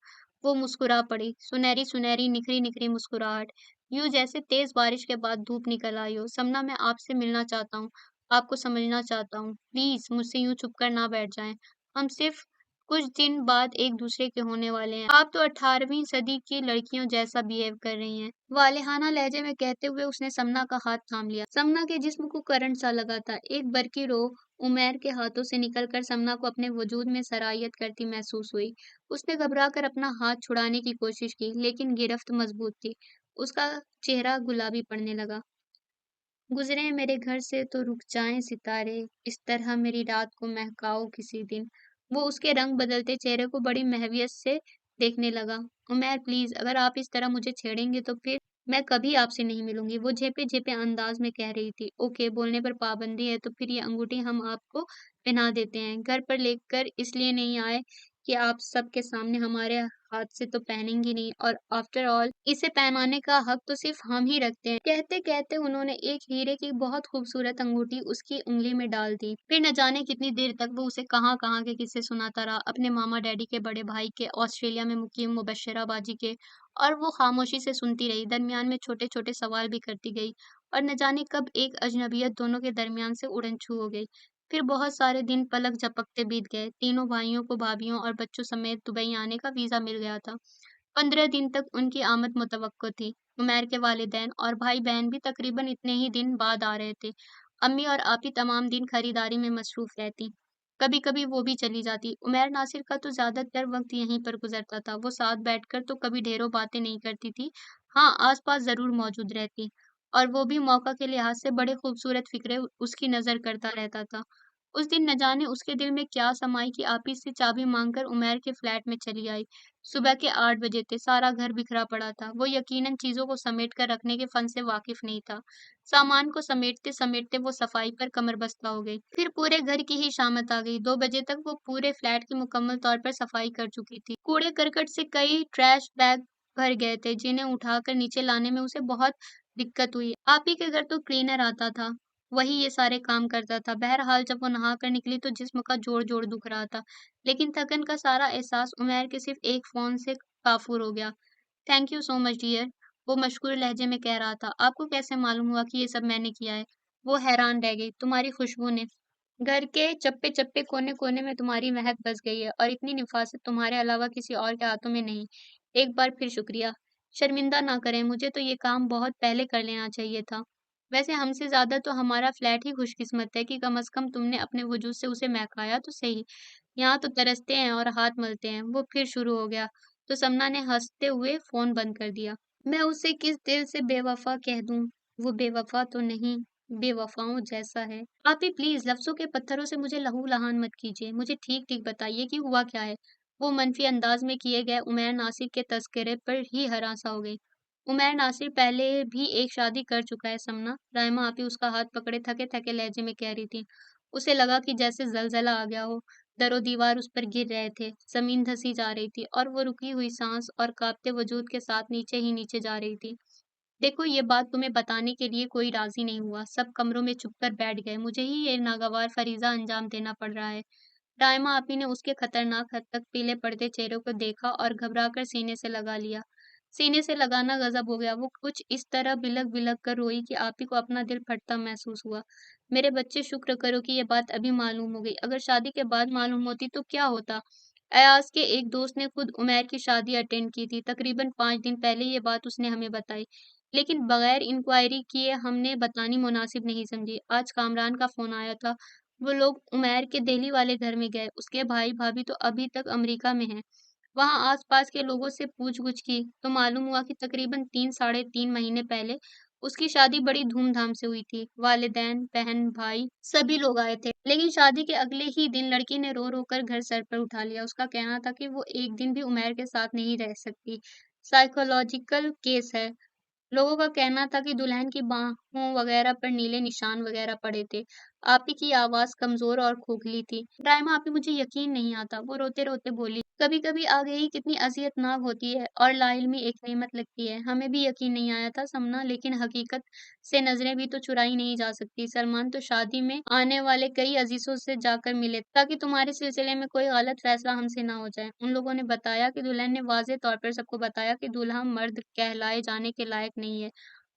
वो मुस्कुरा पड़ी, सुनहरी सुनहरी निखरी निखरी मुस्कुराहट, यूं जैसे तेज बारिश के बाद धूप निकल आई हो। समना, मैं आपसे मिलना चाहता हूँ, आपको समझना चाहता हूँ। प्लीज मुझसे यूं चुप कर ना बैठ जाएं। हम सिर्फ कुछ दिन बाद एक दूसरे के होने वाले हैं। आप तो 18वीं सदी की लड़कियों जैसा बिहेव कर रही हैं। वालेहाना लहजे में कहते हुए उसने समना का हाथ थाम लिया। समना के जिस्म को करंट सा लगा था। एक बरकी रो उमैर के हाथों से निकलकर समना को अपने वजूद में सरायत करती महसूस हुई। उसने घबराकर अपना हाथ छुड़ाने की कोशिश की, लेकिन गिरफ्त मजबूत थी। उसका चेहरा गुलाबी पड़ने लगा। गुजरे मेरे घर से तो रुक जाएं सितारे, इस तरह मेरी रात को महकाओ किसी दिन। वो उसके रंग बदलते चेहरे को बड़ी महवियत से देखने लगा। उमर प्लीज, अगर आप इस तरह मुझे छेड़ेंगे तो फिर मैं कभी आपसे नहीं मिलूंगी, वो झेपे झेपे अंदाज में कह रही थी। ओके, बोलने पर पाबंदी है तो फिर ये अंगूठी हम आपको पहना देते हैं। घर पर लेकर इसलिए नहीं आए कि आप सबके सामने हमारे हाथ से तो पहनेंगी नहीं, और आफ्टर ऑल इसे पहनाने का हक तो सिर्फ हम ही रखते हैं। कहते कहते उन्होंने एक हीरे की बहुत खूबसूरत अंगूठी उसकी उंगली में डाल दी। फिर न जाने कितनी देर तक वो उसे कहाँ कहाँ के किस्से सुनाता रहा, अपने मामा डैडी के, बड़े भाई के, ऑस्ट्रेलिया में मुकीम मुबशरा बाजी के। और वो खामोशी से सुनती रही, दरमियान में छोटे छोटे सवाल भी करती गई, और न जाने कब एक अजनबियत दोनों के दरमियान से उड़न छू हो गई। फिर बहुत सारे दिन पलक झपकते बीत गए। तीनों भाइयों को भाभियों और बच्चों समेत दुबई आने का वीजा मिल गया था। 15 दिन तक उनकी आमद मुतवक्को थी। उमैर के वालिदैन और भाई बहन भी तकरीबन इतने ही दिन बाद आ रहे थे। अम्मी और आपी तमाम दिन खरीदारी में मसरूफ रहती। कभी कभी वो भी चली जाती। उमैर नासिर का तो ज्यादातर वक्त यहीं पर गुजरता था। वो साथ बैठकर तो कभी ढेरों बातें नहीं करती थी, हाँ आसपास जरूर मौजूद रहती, और वो भी मौका के लिहाज से बड़े खूबसूरत फिक्रे उसकी नजर करता रहता था। उस दिन न जाने उसके दिल में क्या समाई कि आपी से चाबी मांगकर उमैर के फ्लैट में चली आई। सुबह के 8 बजे थे। सारा घर बिखरा पड़ा था। वो यकीनन चीजों को समेट कर रखने के फन से वाकिफ नहीं था। सामान को समेटते समेटते वो सफाई पर कमरबस्ता हो गई। फिर पूरे घर की ही शामत आ गई। 2 बजे तक वो पूरे फ्लैट की मुकम्मल तौर पर सफाई कर चुकी थी। कूड़े करकट से कई ट्रैश बैग भर गए थे, जिन्हें उठाकर नीचे लाने में उसे बहुत दिक्कत हुई। आप ही के घर तो क्लीनर आता था, वही ये सारे काम करता था। बहरहाल जब वो नहा कर निकली तो जिस्म का जोड़ जोड़ दुख रहा था, लेकिन थकन का सारा एहसास उमैर के सिर्फ एक फोन से काफूर हो गया। Thank you so much dear, वो मशकूर लहजे में कह रहा था। आपको कैसे मालूम हुआ कि ये सब मैंने किया है? वो हैरान रह गई। तुम्हारी खुशबू ने, घर के चप्पे चप्पे कोने कोने में तुम्हारी महक बस गई है, और इतनी निफासत तुम्हारे अलावा किसी और के हाथों में नहीं। एक बार फिर शुक्रिया। शर्मिंदा ना करें, मुझे तो ये काम बहुत पहले कर लेना चाहिए था। वैसे हमसे ज़्यादा तो हमारा फ्लैट ही खुशकिस्मत है कि कम से कम तुमने अपने वजूद से उसे महकाया तो सही। यहाँ तो तरसते हैं और हाथ मलते हैं। वो फिर शुरू हो गया, तो समना ने हँसते हुए फ़ोन बंद कर दिया। मैं उसे किस दिल से बेवफ़ा कह दूँ? वो बेवफ़ा तो नहीं, बेवफ़ाओं जैसा है। आप ही प्लीज़ लफ्ज़ों के पत्थरों से मुझे लहू-लहान मत कीजिए। मुझे ठीक-ठीक बताइए कि हुआ क्या है? वो मनफ़ी अंदाज़ में किए गए उमैर नासिर के तज़किरे पर ही हरासा हो गई। उमैर नासिर पहले भी एक शादी कर चुका है समना। राइमा आपी उसका हाथ पकड़े थके-थके लहजे में कह रही थी। उसे लगा कि जैसे ज़लज़ला आ गया हो। दरो-दीवार उस पर गिर रहे थे, ज़मीन धँसी जा रही थी और वो रुकी हुई साँस और काँपते वजूद के साथ नीचे ही नीचे जा रही थी। देखो ये बात तुम्हें बताने के लिए कोई राज़ी नहीं हुआ, सब कमरों में चुपकर बैठ गए, मुझे ही ये नागवार फ़रीज़ा अंजाम देना पड़ रहा है। दाइमा आपी ने उसके खतरनाक हद तक पीले पड़ते चेहरे को देखा और घबराकर सीने से लगा लिया। सीने से लगाना गज़ब हो गया, वो कुछ इस तरह बिलख-बिलख कर रोई कि आपी को अपना दिल फटता महसूस हुआ। मेरे बच्चे शुक्र करो कि ये बात अभी मालूम हो गई, अगर शादी के बाद मालूम होती तो क्या होता? अयाज़ के एक दोस्त ने खुद उमैर की शादी अटेंड की थी, तकरीबन 5 दिन पहले ये बात उसने हमें बताई। लेकिन बगैर इंक्वायरी किए हमने बतानी मुनासिब नहीं समझी। आज कामरान का फ़ोन आया था, वो लोग उमैर के दिल्ली वाले घर में गए, उसके भाई-भाभी तो अभी तक अमेरिका में हैं। वहाँ आस-पास के लोगों से पूछ-गुछ की, तो मालूम हुआ कि तकरीबन 3 साढ़े 3 महीने पहले उसकी शादी बड़ी धूम-धाम से हुई थी। वालिदैन, बहन, भाई सभी लोग आए थे। लेकिन शादी के अगले ही दिन लड़की ने रो-रो कर घर सर पर उठा लिया। उसका कहना था कि वो एक दिन भी उमैर के साथ नहीं रह सकती। साइकोलॉजिकल केस है। लोगों का कहना था कि दुल्हन की बाहों वगैरह पर नीले निशान वगैरह पड़े थे। आपी की आवाज़ कमज़ोर और खोखली थी। "दाइमा आपी मुझे यकीन नहीं आता।" वो रोते-रोते बोली। "कभी-कभी आगही कितनी अज़ियतनाक होती है और लाइल्मी एक नेमत लगती है। हमें भी यकीन नहीं आया था समना, लेकिन हकीकत से नज़रें भी तो चुराई नहीं जा सकती। सलमान तो शादी में आने वाले कई अज़ीज़ों से जाकर मिले ताकि तुम्हारे सिलसिले में कोई गलत फ़ैसला हमसे ना हो जाए। उन लोगों ने बताया कि दुल्हन ने वाज़ेह तौर पर सबको बताया कि दूल्हा मर्द कहलाए जाने के लायक नहीं है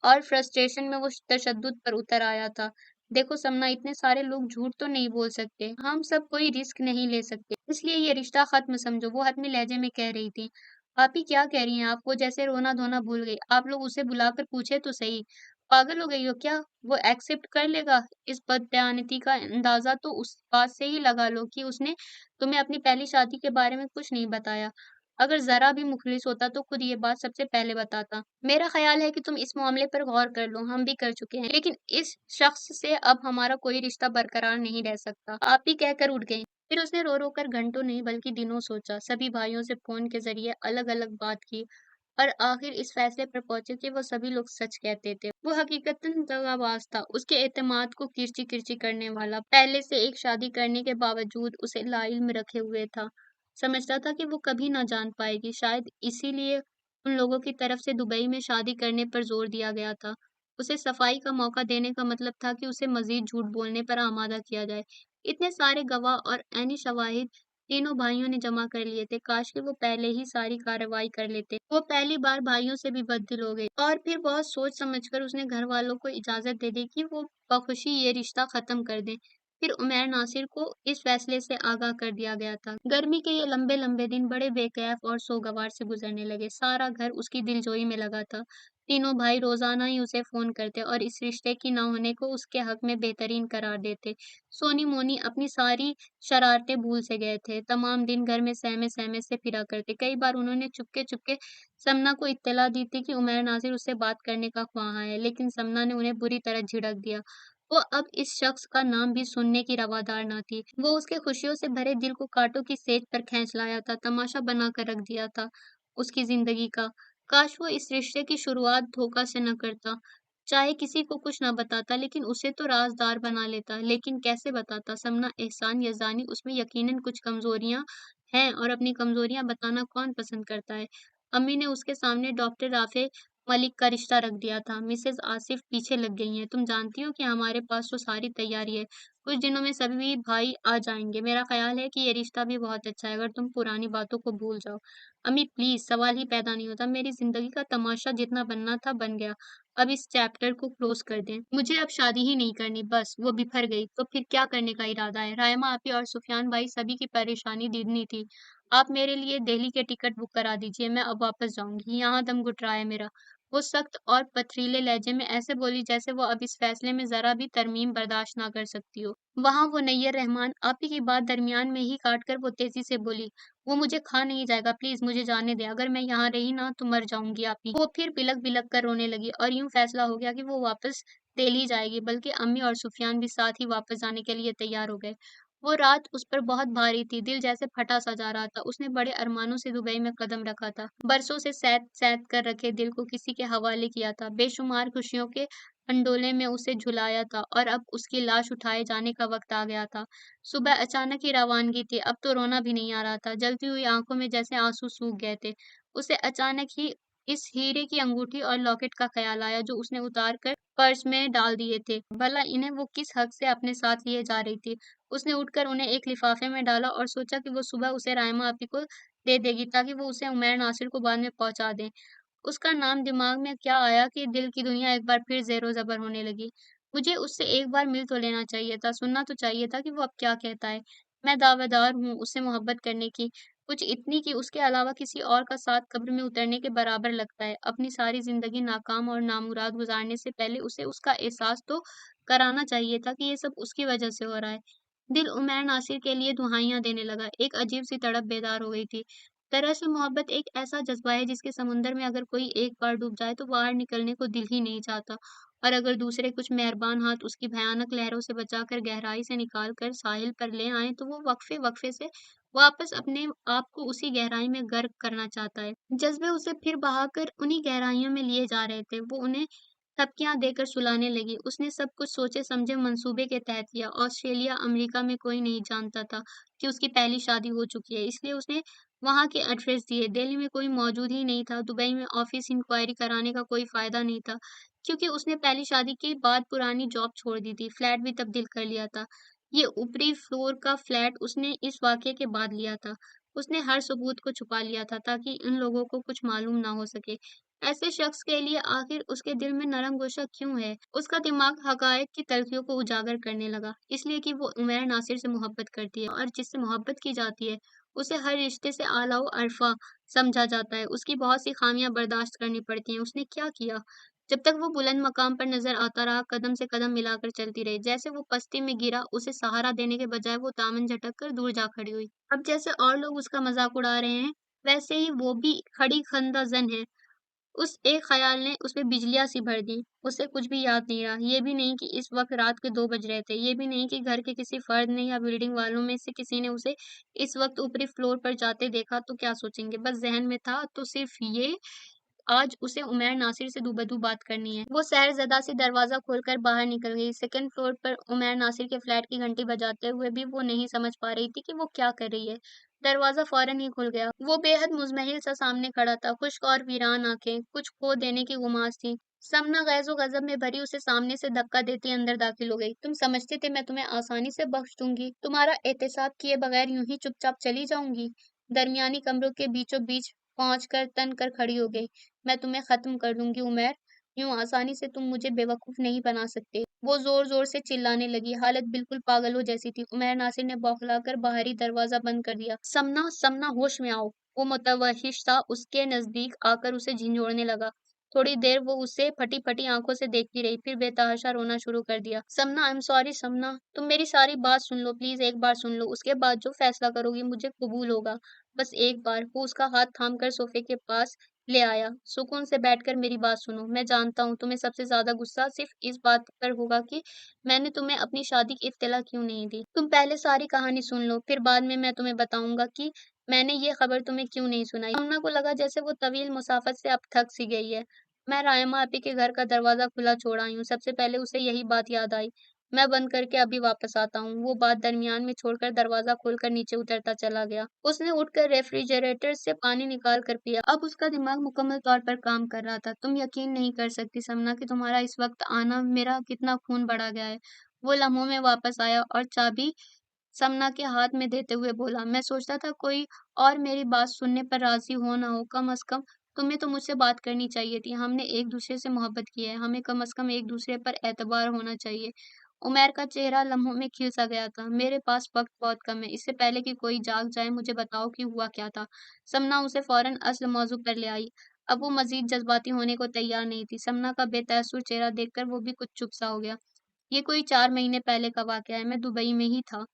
और फ्रस्ट्रेशन में वो तशद्दुद पर उतर आया था। देखो समना, इतने सारे लोग झूठ तो नहीं बोल सकते। हम सब कोई रिस्क नहीं ले सकते। इसलिए ये रिश्ता ख़त्म समझो।" वो हतमी लहजे में कह रही थी। "आप ही क्या कह रही हैं आप?" वो जैसे रोना-धोना भूल गई। "आप लोग उसे बुलाकर पूछे तो सही। पागल हो गई हो क्या? वो एक्सेप्ट कर लेगा?" इस बददयानती का अंदाज़ा तो उस बात से ही लगा लो कि उसने तुम्हें अपनी पहली शादी के बारे में कुछ नहीं बताया। अगर ज़रा भी मुखलिस होता तो खुद ये बात सबसे पहले बताता। मेरा ख़्याल है कि तुम इस मामले पर गौर कर लो, हम भी कर चुके हैं। लेकिन इस शख़्स से अब हमारा कोई रिश्ता बरकरार नहीं रह सकता। आप ही कहकर उठ गईं। फिर उसने रो-रो कर घंटों नहीं बल्कि दिनों सोचा, सभी भाइयों से फ़ोन के ज़रिए अलग-अलग बात की और आखिर इस फैसले पर पहुँचे कि वो सभी लोग सच कहते थे। वो हकीकतन दगाबाज था, उसके एतमाद को किरची-किरची करने वाला, पहले से एक शादी करने के बावजूद उसे लाइल्म रखे हुए था। समझता था कि वो कभी ना जान पाएगी, शायद इसीलिए उन लोगों की तरफ से दुबई में शादी करने पर ज़ोर दिया गया था। उसे सफाई का मौका देने का मतलब था कि उसे मज़ीद झूठ बोलने पर आमादा किया जाए। इतने सारे गवाह और ऐनी शवाहिद तीनों भाइयों ने जमा कर लिए थे, काश कि वो पहले ही सारी कार्रवाई कर लेते। वो पहली बार भाइयों से भी बददिल हो गई और फिर बहुत सोच समझकर उसने घरवालों को इजाज़त दे दी कि वो बख़ुशी ये रिश्ता ख़त्म कर दें। फिर उमैर नासिर को इस फैसले से आगाह कर दिया गया था। गर्मी के ये लंबे-लंबे दिन बड़े बेकैफ और सोगवार से गुजरने लगे। सारा घर उसकी दिलजोई में लगा था। तीनों भाई रोज़ाना ही उसे फ़ोन करते और इस रिश्ते की ना होने को उसके हक़ में बेहतरीन करार देते। सोनी-मोनी अपनी सारी शरारतें भूल से गए थे। तमाम दिन घर में सहमे-सहमे से फिरा करते। कई बार उन्होंने चुपके-चुपके समना को इत्तला दी थी कि उमैर नासिर उससे बात करने का ख्वाहाँ है, लेकिन समना ने उन्हें बुरी तरह झिड़क दिया। वो अब इस शख्स का नाम भी सुनने की रवादार ना थी। वो उसके खुशियों से भरे दिल को काँटों की सेज पर खींच लाया था, तमाशा बना कर रख दिया था उसकी ज़िंदगी का। काश वो इस रिश्ते की शुरुआत धोखा से न करता, चाहे किसी को कुछ न बताता, लेकिन उसे तो राज़दार बना लेता। लेकिन कैसे बताता? समना एहसान यज़ानी, उसमें यकीनन कुछ कमज़ोरियाँ हैं और अपनी कमज़ोरियाँ बताना कौन पसंद करता है? अम्मी ने उसके सामने डॉक्टर राफ़े मलिक का रिश्ता रख दिया था। मिसेज़ आसिफ पीछे लग गई हैं। तुम जानती हो कि हमारे पास तो सारी तैयारी है। कुछ दिनों में सभी भाई आ जाएँगे। मेरा ख़्याल है कि ये रिश्ता भी बहुत अच्छा है, अगर तुम पुरानी बातों को भूल जाओ। अम्मी प्लीज़, सवाल ही पैदा नहीं होता। मेरी ज़िंदगी का तमाशा जितना बनना था बन गया। अब इस चैप्टर को क्लोज़ कर दें। मुझे अब शादी ही नहीं करनी, बस वो बिफर गई। तो फिर क्या करने का इरादा है? रायमा आपी और सुफ़ियान भाई सभी की परेशानी दिखनी थी। आप मेरे लिए दिल्ली के टिकट बुक करा दीजिए, मैं अब वापस जाऊँगी। यहाँ दम घुट रहा है मेरा। वो सख्त और पथरीले लहजे में ऐसे बोली जैसे वो अब इस फैसले में ज़रा भी तरमीम बर्दाश्त ना कर सकती हो। वहाँ वो नैयर रहमान आप ही की बात दरमियान में ही काट कर वो तेज़ी से बोली, "वो मुझे खा नहीं जाएगा, प्लीज़ मुझे जाने दें, अगर मैं यहाँ रही ना तो मर जाऊँगी आप ही।" वो फिर बिलक-बिलक कर रोने लगी और यूँ फैसला हो गया कि वो वापस दिल्ली जाएगी, बल्कि अम्मी और सुफियान भी साथ ही वापस जाने के लिए तैयार हो गए। वो रात उस पर बहुत भारी थी, दिल जैसे फटा-सा जा रहा था। उसने बड़े अरमानों से दुबई में कदम रखा था, बरसों से सैध-सैध कर रखे दिल को किसी के हवाले किया था, बेशुमार खुशियों के अंडोले में उसे झुलाया था और अब उसकी लाश उठाए जाने का वक़्त आ गया था। सुबह अचानक ही रवानगी थी, अब तो रोना भी नहीं आ रहा था, जलती हुई आँखों में जैसे आँसू सूख गए थे। उसे अचानक ही इस हीरे की अंगूठी और लॉकेट का ख़्याल आया जो उसने उतार कर पर्स में डाल दिए थे। भला इन्हें वो किस हक़ से अपने साथ लिए जा रही थी? उसने उठकर उन्हें एक लिफ़ाफ़े में डाला और सोचा कि वो सुबह उसे राइमा आपी को दे देगी ताकि वो उसे उमैर नासिर को बाद में पहुँचा दें। उसका नाम दिमाग में क्या आया कि दिल की दुनिया एक बार फिर ज़ेरो-ज़बर होने लगी। मुझे उससे एक बार मिल तो लेना चाहिए था, सुनना तो चाहिए था कि वो अब क्या कहता है। मैं दावेदार हूँ उससे मोहब्बत करने की, कुछ इतनी कि उसके अलावा किसी और का साथ कब्र में उतरने के बराबर लगता है। अपनी सारी ज़िंदगी नाकाम और नामुराद गुज़ारने से पहले उसे उसका एहसास तो कराना चाहिए था कि ये सब उसकी वजह से हो रहा है। दिल उमैर नासिर के लिए दुहाइयाँ देने लगा, एक अजीब-सी तड़प बेदार हो गई थी। दरअसल मोहब्बत एक ऐसा जज़्बा है जिसके समुंदर में अगर कोई एक बार डूब जाए तो बाहर निकलने को दिल ही नहीं चाहता और अगर दूसरे कुछ मेहरबान हाथ उसकी भयानक लहरों से बचाकर गहराई से निकाल कर साहिल पर ले आएँ तो वो वक़्फ़े-वक़्फ़े से वापस अपने आप को उसी गहराई में गर्क करना चाहता है। जज़्बे उसे फिर बहाकर उन्हीं गहराइयों में लिए जा रहे थे। वो उन्हें थपकियाँ देकर सुलाने लगी। उसने सब कुछ सोचे-समझे मंसूबे के तहत किया। ऑस्ट्रेलिया, अमेरिका में कोई नहीं जानता था कि उसकी पहली शादी हो चुकी है, इसलिए उसने वहाँ के एड्रेस दिए। दिल्ली में कोई मौजूद ही नहीं था। दुबई में ऑफ़िस इंक्वायरी कराने का कोई फ़ायदा नहीं था, क्योंकि उसने पहली शादी के बाद पुरानी जॉब छोड़ दी थी। फ्लैट भी तब्दील कर लिया था। ये ऊपरी फ्लोर का फ्लैट उसने इस वाक़ये के बाद लिया था। उसने हर सबूत को छुपा लिया था ताकि इन लोगों को कुछ मालूम ना हो सके। ऐसे शख्स के लिए आखिर उसके दिल में नरम गोशा क्यों है? उसका दिमाग हक़ाइक़ की तलख़ियों को उजागर करने लगा, इसलिए कि वो उमैर नासिर से मोहब्बत करती है और जिससे मोहब्बत की जाती है, उसे हर रिश्ते से आला व अरफ़ा समझा जाता है। उसकी बहुत सी ख़ामियाँ बर्दाश्त करनी पड़ती हैं। उसने क्या किया? जब तक वो बुलंद मकाम पर नज़र आता रहा, कदम से कदम मिलाकर चलती रही। जैसे वो पस्ती में गिरा, उसे सहारा देने के बजाय वो दामन झटक कर दूर जा खड़ी हुई। अब जैसे और लोग उसका मज़ाक उड़ा रहे हैं, वैसे ही वो भी खड़ी खंदा-ज़न है। उस एक ख़्याल ने उसमें बिजलियाँ सी भर दी। उसे कुछ भी याद नहीं रहा। ये भी नहीं कि इस वक़्त रात के 2 बज रहे थे। ये भी नहीं कि घर के किसी फ़र्द ने या बिल्डिंग वालों में से किसी ने उसे इस वक़्त ऊपरी फ्लोर पर जाते देखा तो क्या सोचेंगे। बस ज़हन में था तो सिर्फ़ ये आज उसे उमैर नासिर से दूबदू बात करनी है। वो सहरज़दा से दरवाज़ा खोलकर बाहर निकल गई। सेकंड फ्लोर पर उमैर नासिर के फ्लैट की घंटी बजाते हुए भी वो नहीं समझ पा रही थी कि वो क्या कर रही है। दरवाज़ा फ़ौरन ही खुल गया। वो बेहद मुज़महिल सा सामने खड़ा था, खुश्क और वीरान आँखें, कुछ खो देने की गुमाज़ थी। समना ग़ैज़-ओ-ग़ज़ब में भरी उसे सामने से धक्का देती अंदर दाख़िल हो गई। तुम समझते थे मैं तुम्हें आसानी से बख़्श दूँगी? तुम्हारा एहतिसाब किए बग़ैर यूँ ही चुपचाप चली जाऊँगी? दरमियानी कमरों के बीचों-बीच पहुँच कर तन कर खड़ी हो गई। मैं तुम्हें ख़त्म कर दूँगी उमैर, यूँ आसानी से तुम मुझे बेवकूफ़ नहीं बना सकते। वो ज़ोर-ज़ोर से चिल्लाने लगी, हालत बिल्कुल पागलों जैसी थी। उमैर नासिर ने बौखलाकर बाहरी दरवाज़ा बंद कर दिया। समना, समना होश में आओ। वो मुतवहिश सा उसके नज़दीक आकर उसे झिंझोड़ने लगा। थोड़ी देर वो उसे फटी-फटी आँखों से देखती रही, फिर बेतहाशा रोना शुरू कर दिया। समना, आई एम सॉरी समना, तुम मेरी सारी बात सुन लो, प्लीज़ एक बार सुन लो, उसके बाद जो फ़ैसला करोगी मुझे कबूल होगा। बस एक बार। वो उसका हाथ थाम कर सोफ़े के पास ले आया। सुकून से बैठकर मेरी बात सुनो। मैं जानता हूँ तुम्हें सबसे ज़्यादा गुस्सा सिर्फ़ इस बात पर होगा कि मैंने तुम्हें अपनी शादी की इत्तला क्यों नहीं दी। तुम पहले सारी कहानी सुन लो, फिर बाद में मैं तुम्हें बताऊँगा कि मैंने ये खबर तुम्हें क्यों नहीं सुनाई। अम्ना को लगा जैसे वो तवील मुसाफ़त से अब थक सी गई है। मैं रायमा आपी के घर का दरवाज़ा खुला छोड़ आई हूँ। सबसे पहले उसे यही बात याद आई। मैं बंद करके अभी वापस आता हूँ। वो बात दरमियान में छोड़कर दरवाज़ा खोलकर नीचे उतरता चला गया। उसने उठकर रेफ्रिजरेटर से पानी निकाल कर पिया। अब उसका दिमाग मुकम्मल तौर पर काम कर रहा था। तुम यकीन नहीं कर सकती समना कि तुम्हारा इस वक़्त आना मेरा कितना खून बढ़ा गया है। वो लम्हों में वापस आया और चाबी समना के हाथ में देते हुए बोला, मैं सोचता था कोई और मेरी बात सुनने पर राज़ी हो ना हो, कम अज़ कम तुम्हें तो मुझसे बात करनी चाहिए थी। हमने एक-दूसरे से मोहब्बत की है, हमें कम अज़ कम एक-दूसरे पर एतबार होना चाहिए। उमैर का चेहरा लम्हों में खिल सा गया था। मेरे पास वक़्त बहुत कम है, इससे पहले कि कोई जाग जाए मुझे बताओ कि हुआ क्या था? समना उसे फ़ौरन असल मौज़ू पर ले आई। अब वो मज़ीद जज़्बाती होने को तैयार नहीं थी। सपना का बेतअसुर चेहरा देखकर वो भी कुछ चुप-सा हो गया। ये कोई 4 महीने पहले का वाक़या है। मैं दुबई में ही था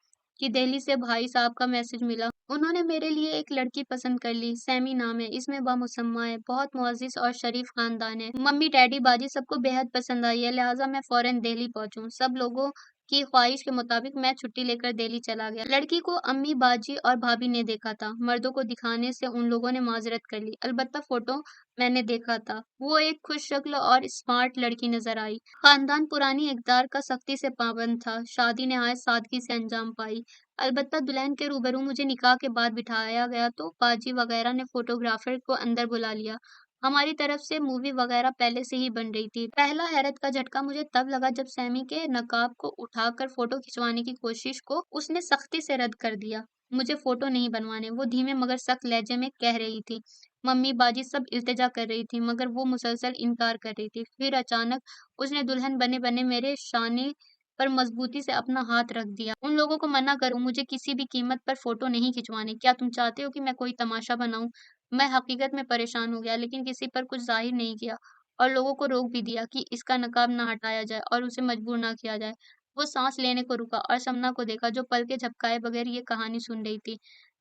कि दिल्ली से भाई साहब का मैसेज मिला। उन्होंने मेरे लिए एक लड़की पसंद कर ली, सैमी नाम है। इसमें बामुसम्मा है, बहुत मुअज़्ज़ज़ और शरीफ ख़ानदान है। मम्मी, डैडी, बाजी सबको बेहद पसंद आई है, लिहाज़ा मैं फ़ौरन दिल्ली पहुँचूँ। सब लोगों की ख़्वाहिश के मुताबिक मैं छुट्टी लेकर दिल्ली चला गया। लड़की को अम्मी, बाजी और भाभी ने देखा था। मर्दों को दिखाने से उन लोगों ने माज़रत कर ली। अलबत्ता फ़ोटो मैंने देखा था। वो एक खुशशक्ल और स्मार्ट लड़की नज़र आई। ख़ानदान पुरानी इक़्तिदार का सख्ती से पाबंद था। शादी नहायत सादगी से अंजाम पाई। अलबत्ता दुल्हन के रूबरू मुझे निकाह के बाद बिठाया गया तो बाजी वग़ैरह ने फ़ोटोग्राफ़र को अंदर बुला लिया। हमारी तरफ से मूवी वग़ैरह पहले से ही बन रही थी। पहला हैरत का झटका मुझे तब लगा जब सैमी के नकाब को उठाकर फ़ोटो खिंचवाने की कोशिश को उसने सख्ती से रद्द कर दिया। मुझे फ़ोटो नहीं बनवाने, वो धीमे मगर सख्त लहजे में कह रही थी। मम्मी, बाजी सब इल्तिजा कर रही थी मगर वो मुसलसल इनकार कर रही थी। फिर अचानक उसने दुल्हन बने-बने मेरे शाने पर मज़बूती से अपना हाथ रख दिया। उन लोगों को मना करो, मुझे किसी भी कीमत पर फ़ोटो नहीं खिंचवाने। क्या तुम चाहते हो कि मैं कोई तमाशा बनाऊँ? मैं हकीकत में परेशान हो गया लेकिन किसी पर कुछ ज़ाहिर नहीं किया और लोगों को रोक भी दिया कि इसका नकाब ना हटाया जाए और उसे मजबूर ना किया जाए। वो साँस लेने को रुका और शबनम को देखा जो पलकें झपकाए बगैर ये कहानी सुन रही थी।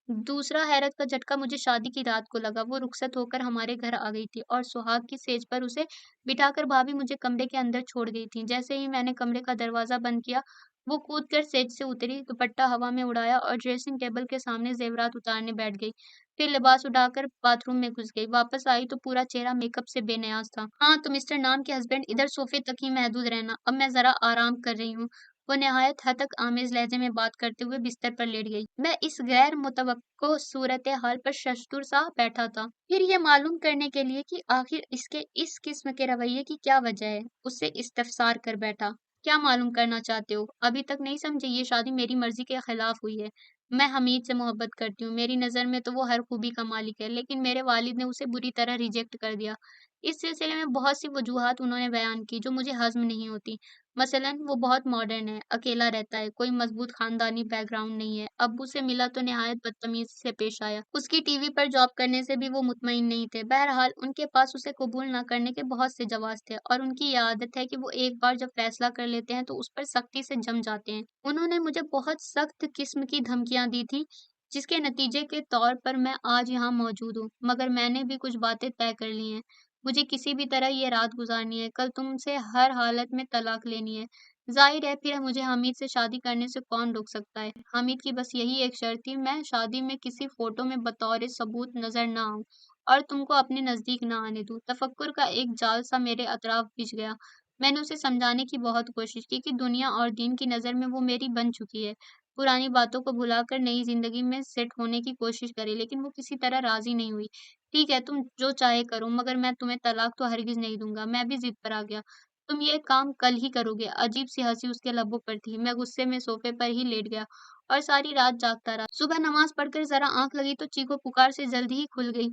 दूसरा हैरत का झटका मुझे शादी की रात को लगा। वो रुखसत होकर हमारे घर आ गई थी और सुहाग की सेज पर उसे बिठाकर भाभी मुझे कमरे के अंदर छोड़ गई थीं। जैसे ही मैंने कमरे का दरवाज़ा बंद किया, वो कूदकर सेज से उतरी, दुपट्टा हवा में उड़ाया और ड्रेसिंग टेबल के सामने ज़ेवरात उतारने बैठ गई। फिर लिबास उठाकर बाथरूम में घुस गई। वापस आई तो पूरा चेहरा मेकअप से बेनियाज़ था। हाँ, तो मिस्टर नाम के हस्बैंड इधर सोफ़े तक ही महदूद रहना। अब मैं ज़रा आराम कर रही हूँ। वो निहायत हतक आमेज़ लहज़े में बात करते हुए बिस्तर पर लेट गई। मैं इस गैर मुतवक्को सूरत-ए-हाल पर शशदुर-सा बैठा था। फिर ये मालूम करने के लिए कि आखिर इसके इस किस्म के रवैये की क्या वजह है, उससे इस्तफ़सार कर बैठा। क्या मालूम करना चाहते हो? अभी तक नहीं समझे, ये शादी मेरी मर्ज़ी के खिलाफ़ हुई है। मैं हमीद से मोहब्बत करती हूँ। मेरी नज़र में तो वो हर खूबी का मालिक है, लेकिन मेरे वालिद ने उसे बुरी तरह रिजेक्ट कर दिया। इस सिलसिले में बहुत सी वजूहात उन्होंने बयान की, जो मुझे हज़्म नहीं होती। मसलन वो बहुत मॉडर्न है, अकेला रहता है, कोई मज़बूत ख़ानदानी बैकग्राउंड नहीं है। अब्बू से मिला तो निहायत बदतमीज़ी से पेश आया। उसकी टीवी पर जॉब करने से भी वो मुतमईन नहीं थे। बहरहाल उनके पास उसे कबूल न करने के बहुत से जवाज़ थे और उनकी ये आदत है कि वो एक बार जब फ़ैसला कर लेते हैं तो उस पर सख्ती से जम जाते हैं। उन्होंने मुझे बहुत सख्त किस्म की धमकियाँ दी थीं, जिसके नतीजे के तौर पर मैं आज यहाँ मौजूद हूँ। मगर मैंने भी कुछ बातें तय कर ली हैं। मुझे किसी भी तरह ये रात गुज़ारनी है, कल तुमसे हर हालत में तलाक लेनी है। ज़ाहिर है फिर मुझे हामिद से शादी करने से कौन रोक सकता है? हामिद की बस यही एक शर्त थी, मैं शादी में किसी फ़ोटो में बतौर सबूत नज़र ना आऊँ और तुमको अपने नज़दीक ना आने दूँ। तफक्कुर का एक जाल-सा मेरे अतराफ बिछ गया। मैंने उसे समझाने की बहुत कोशिश की कि दुनिया और दीन की नज़र में वो मेरी बन चुकी है। पुरानी बातों को भुलाकर नई ज़िंदगी में सेट होने की कोशिश करी, लेकिन वो किसी तरह राज़ी नहीं हुई। ठीक है, तुम जो चाहे करो, मगर मैं तुम्हें तलाक तो हरगिज़ नहीं दूँगा। मैं भी ज़िद पर आ गया। तुम ये काम कल ही करोगे। अजीब-सी हँसी उसके लबों पर थी। मैं गुस्से में सोफ़े पर ही लेट गया और सारी रात जागता रहा। सुबह नमाज़ पढ़कर ज़रा आँख लगी तो चीखों-पुकार से जल्दी ही खुल गई।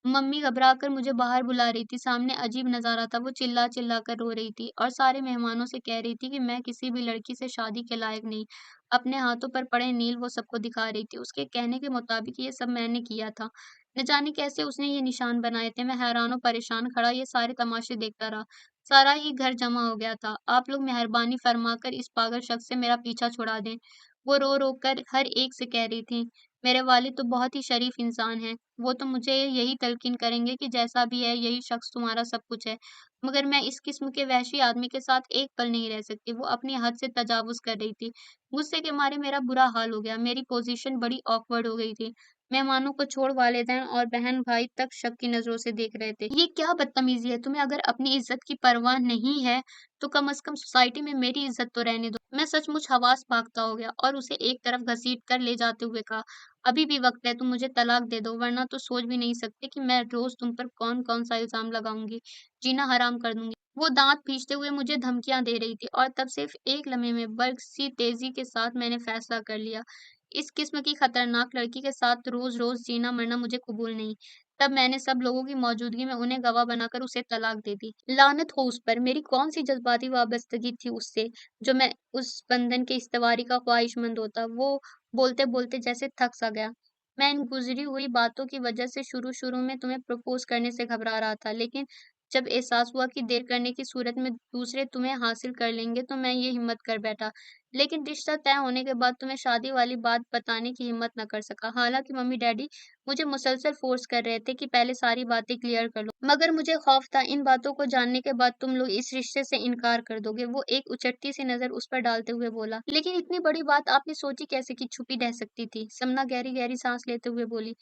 मम्मी घबराकर मुझे बाहर बुला रही थी। सामने अजीब नज़ारा था। वो चिल्ला-चिल्ला कर रो रही थी और सारे मेहमानों से कह रही थी कि मैं किसी भी लड़की से शादी के लायक नहीं। अपने हाथों पर पड़े नील वो सबको दिखा रही थी। उसके कहने के मुताबिक ये सब मैंने किया था। न जाने कैसे उसने ये निशान बनाए थे। मैं हैरान और परेशान खड़ा ये सारे तमाशे देखता रहा। सारा ही घर जमा हो गया था। आप लोग मेहरबानी फरमाकर इस पागल शख्स से मेरा पीछा छुड़ा दें। वो रो-रो कर हर एक से कह रही थी। मेरे वालिद तो बहुत ही शरीफ इंसान हैं। वो तो मुझे यही तलकीन करेंगे कि जैसा भी है यही शख्स तुम्हारा सब कुछ है। मगर मैं इस किस्म के वहशी आदमी के साथ एक पल नहीं रह सकती। वो अपनी हद से तजावुज़ कर रही थी। गुस्से के मारे मेरा बुरा हाल हो गया। मेरी पोज़ीशन बड़ी ऑकवर्ड हो गई थी। मेहमानों को छोड़ वालिदैन और बहन-भाई तक शक की नज़रों से देख रहे थे। ये क्या बदतमीज़ी है? तुम्हें अगर अपनी इज़्ज़त की परवाह नहीं है, तो कम से कम सोसाइटी में मेरी इज़्ज़त तो रहने दो। मैं सचमुच हवास भागता हो गया और उसे एक तरफ घसीट कर ले जाते हुए कहा, अभी भी वक़्त है, तुम मुझे तलाक दे दो, वरना तो सोच भी नहीं सकते कि मैं रोज़ तुम पर कौन-कौन सा इल्ज़ाम लगाऊँगी, जीना हराम कर दूँगी। वो दाँत पीसते हुए मुझे धमकियाँ दे रही थी और तब सिर्फ़ एक लम्हे में बर्क़ सी तेज़ी के साथ मैंने फ़ैसला कर लिया। इस किस्म की खतरनाक लड़की के साथ रोज़-रोज़ जीना-मरना मुझे कबूल नहीं। तब मैंने सब लोगों की मौजूदगी में उन्हें गवाह बनाकर उसे तलाक दे दी। लानत हो उस पर! मेरी कौन-सी जज़्बाती वाबस्तगी थी उससे, जो मैं उस बंधन के इस्तिवारी का ख़्वाहिशमंद होता। वो बोलते-बोलते जैसे थक-सा गया। मैं इन गुज़री हुई बातों की वजह से शुरू-शुरू में तुम्हें प्रपोज़ करने से घबरा रहा था, लेकिन जब एहसास हुआ कि देर करने की सूरत में दूसरे तुम्हें हासिल कर लेंगे, तो मैं ये हिम्मत कर बैठा। लेकिन रिश्ता तय होने के बाद तुम्हें शादी वाली बात बताने की हिम्मत ना कर सका। हालाँकि मम्मी-डैडी मुझे मुसलसल फ़ोर्स कर रहे थे कि पहले सारी बातें क्लियर कर लो। मगर मुझे खौफ था इन बातों को जानने के बाद तुम लोग इस रिश्ते से इनकार कर दोगे। वो एक उचटती सी नज़र उस पर डालते हुए बोला। लेकिन इतनी बड़ी बात आपने सोची कैसे कि छुपी रह सकती थी? सपना गहरी-गहरी साँस लेते हुए बोली।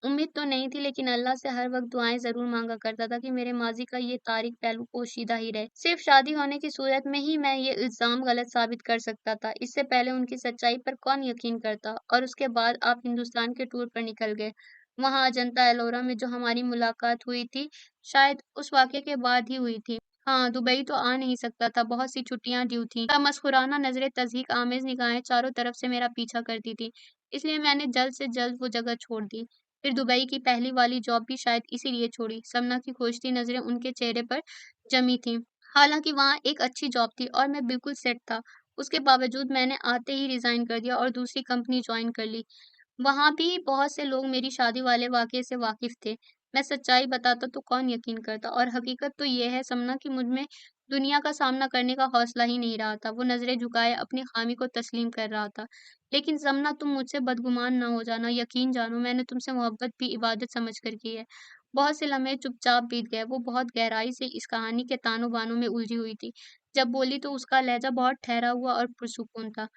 उम्मीद तो नहीं थी लेकिन अल्लाह से हर वक़्त दुआएँ ज़रूर माँगा करता था कि मेरे माज़ी का ये तारीक पहलू पोशीदा ही रहे। सिर्फ़ शादी होने की सूरत में ही मैं ये इल्ज़ाम गलत साबित कर सकता था। इससे पहले उनकी सच्चाई पर कौन यकीन करता? और उसके बाद आप हिंदुस्तान के टूर पर निकल गए। वहाँ अजंता एलोरा में जो हमारी मुलाकात हुई थी, शायद उस वाक़ये के बाद ही हुई थी। हाँ, दुबई तो आ नहीं सकता था, बहुत सी छुट्टियाँ ड्यू थीं। तमस्कुराना नज़रें तज़हीक आमेज़ निगाहें चारों तरफ से मेरा पीछा करती थीं। इसलिए मैंने जल्द से जल्द वो जगह छोड़ दी। फिर दुबई की पहली वाली जॉब भी शायद इसीलिए छोड़ी। सपना की खोजती नज़रें उनके चेहरे पर जमी थीं। हालाँकि वहाँ एक अच्छी जॉब थी और मैं बिल्कुल सेट था। उसके बावजूद मैंने आते ही रिज़ाइन कर दिया और दूसरी कंपनी जॉइन कर ली। वहाँ भी बहुत से लोग मेरी शादी वाले वाक़ये से वाक़िफ़ थे। मैं सच्चाई बताता तो कौन यकीन करता और हकीकत तो ये है सपना कि मुझ में दुनिया का सामना करने का हौसला ही नहीं रहा था। वो नज़रें झुकाए अपनी ख़ामी को तस्लीम कर रहा था। लेकिन सपना तुम मुझसे बदगुमान ना हो जाना, यकीन जानो मैंने तुमसे मोहब्बत भी इबादत समझ कर की है। बहुत से लम्हे चुपचाप बीत गए। वो बहुत गहराई से इस कहानी के तानों-बानों में उलझी हुई थी। जब बोली तो उसका लहज़ा बहुत ठहरा हुआ और पुरसुकून था।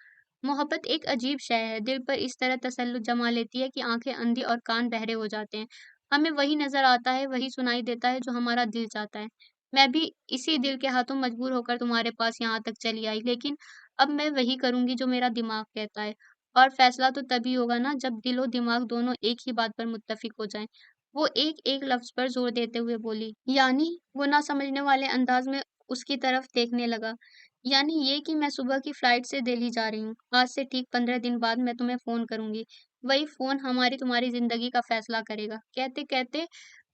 मोहब्बत एक अजीब शय है, दिल पर इस तरह तसल्लुत जमा लेती है कि आँखें अंधी और कान बहरे हो जाते हैं। हमें वही नज़र आता है, वही सुनाई देता है जो हमारा दिल चाहता है। मैं भी इसी दिल के हाथों मजबूर होकर तुम्हारे पास यहाँ तक चली आई, लेकिन अब मैं वही करूँगी जो मेरा दिमाग कहता है। और फैसला तो तभी होगा ना जब दिल और दिमाग दोनों एक ही बात पर मुत्तफ़िक हो जाएँ। वो एक-एक लफ्ज़ पर ज़ोर देते हुए बोली। यानी? वो ना समझने वाले अंदाज़ में उसकी तरफ देखने लगा। यानी ये कि मैं सुबह की फ्लाइट से दिल्ली जा रही हूँ। आज से ठीक 15 दिन बाद मैं तुम्हें फ़ोन करूँगी। वही फ़ोन हमारी तुम्हारी ज़िंदगी का फ़ैसला करेगा। कहते-कहते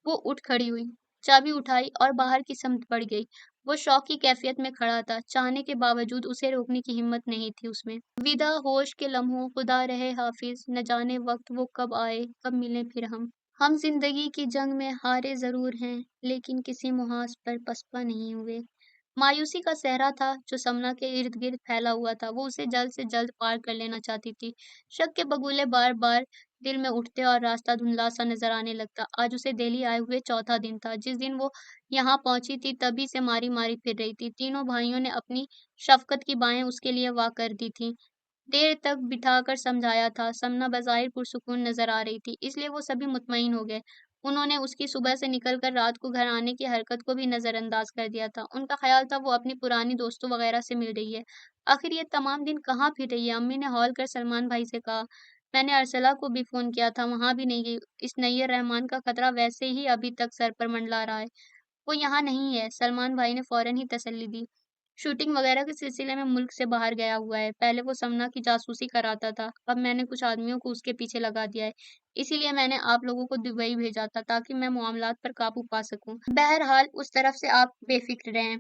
वो उठ खड़ी हुई, चाबी उठाई और बाहर की समत बढ़ गई। वो शौक की कैफ़ियत में खड़ा था, चाहने के बावजूद उसे रोकने की हिम्मत नहीं थी उसमें। विदा होश के लम्हों, खुदा रहे हाफ़िज़, न जाने वक़्त वो कब आए, कब मिलें फिर हम। हम ज़िंदगी की जंग में हारे ज़रूर हैं, लेकिन किसी मुहाज़ पर पसपा नहीं हुए। मायूसी का सहरा था जो सपना के इर्द-गिर्द फैला हुआ था, वो उसे जल्द से जल्द पार कर लेना चाहती थी। शक के बगुले बार-बार दिल में उठते और रास्ता धुंधला-सा नज़र आने लगता। आज उसे दिल्ली आए हुए चौथा दिन था। जिस दिन वो यहाँ पहुँची थी तभी से मारी-मारी फिर रही थी। तीनों भाइयों ने अपनी शफ़क़त की बाहें उसके लिए वाह कर दी थीं। देर तक बिठाकर समझाया था, सपना बज़ाहिर पुरसुकून नज़र आ रही थी, इसलिए वो सभी मुतमईन हो गए। उन्होंने उसकी सुबह से निकलकर रात को घर आने की हरकत को भी नज़रअंदाज कर दिया था। उनका ख़्याल था वो अपनी पुरानी दोस्तों वग़ैरह से मिल रही है। आखिर ये तमाम दिन कहाँ फिर रही है? अम्मी ने हौल कर सलमान भाई से कहा। मैंने अरसला को भी फ़ोन किया था, वहाँ भी नहीं गई। इस नैयर रहमान का खतरा वैसे ही अभी तक सर पर मंडला रहा है। वो यहाँ नहीं है, सलमान भाई ने फ़ौरन ही तसल्ली दी। शूटिंग वगैरह के सिलसिले में मुल्क से बाहर गया हुआ है। पहले वो समना की जासूसी कराता था, अब मैंने कुछ आदमियों को उसके पीछे लगा दिया है। इसीलिए मैंने आप लोगों को दुबई भेजा था ताकि मैं मामलात पर काबू पा सकूँ। बहरहाल उस तरफ से आप बेफ़िक्र रहें।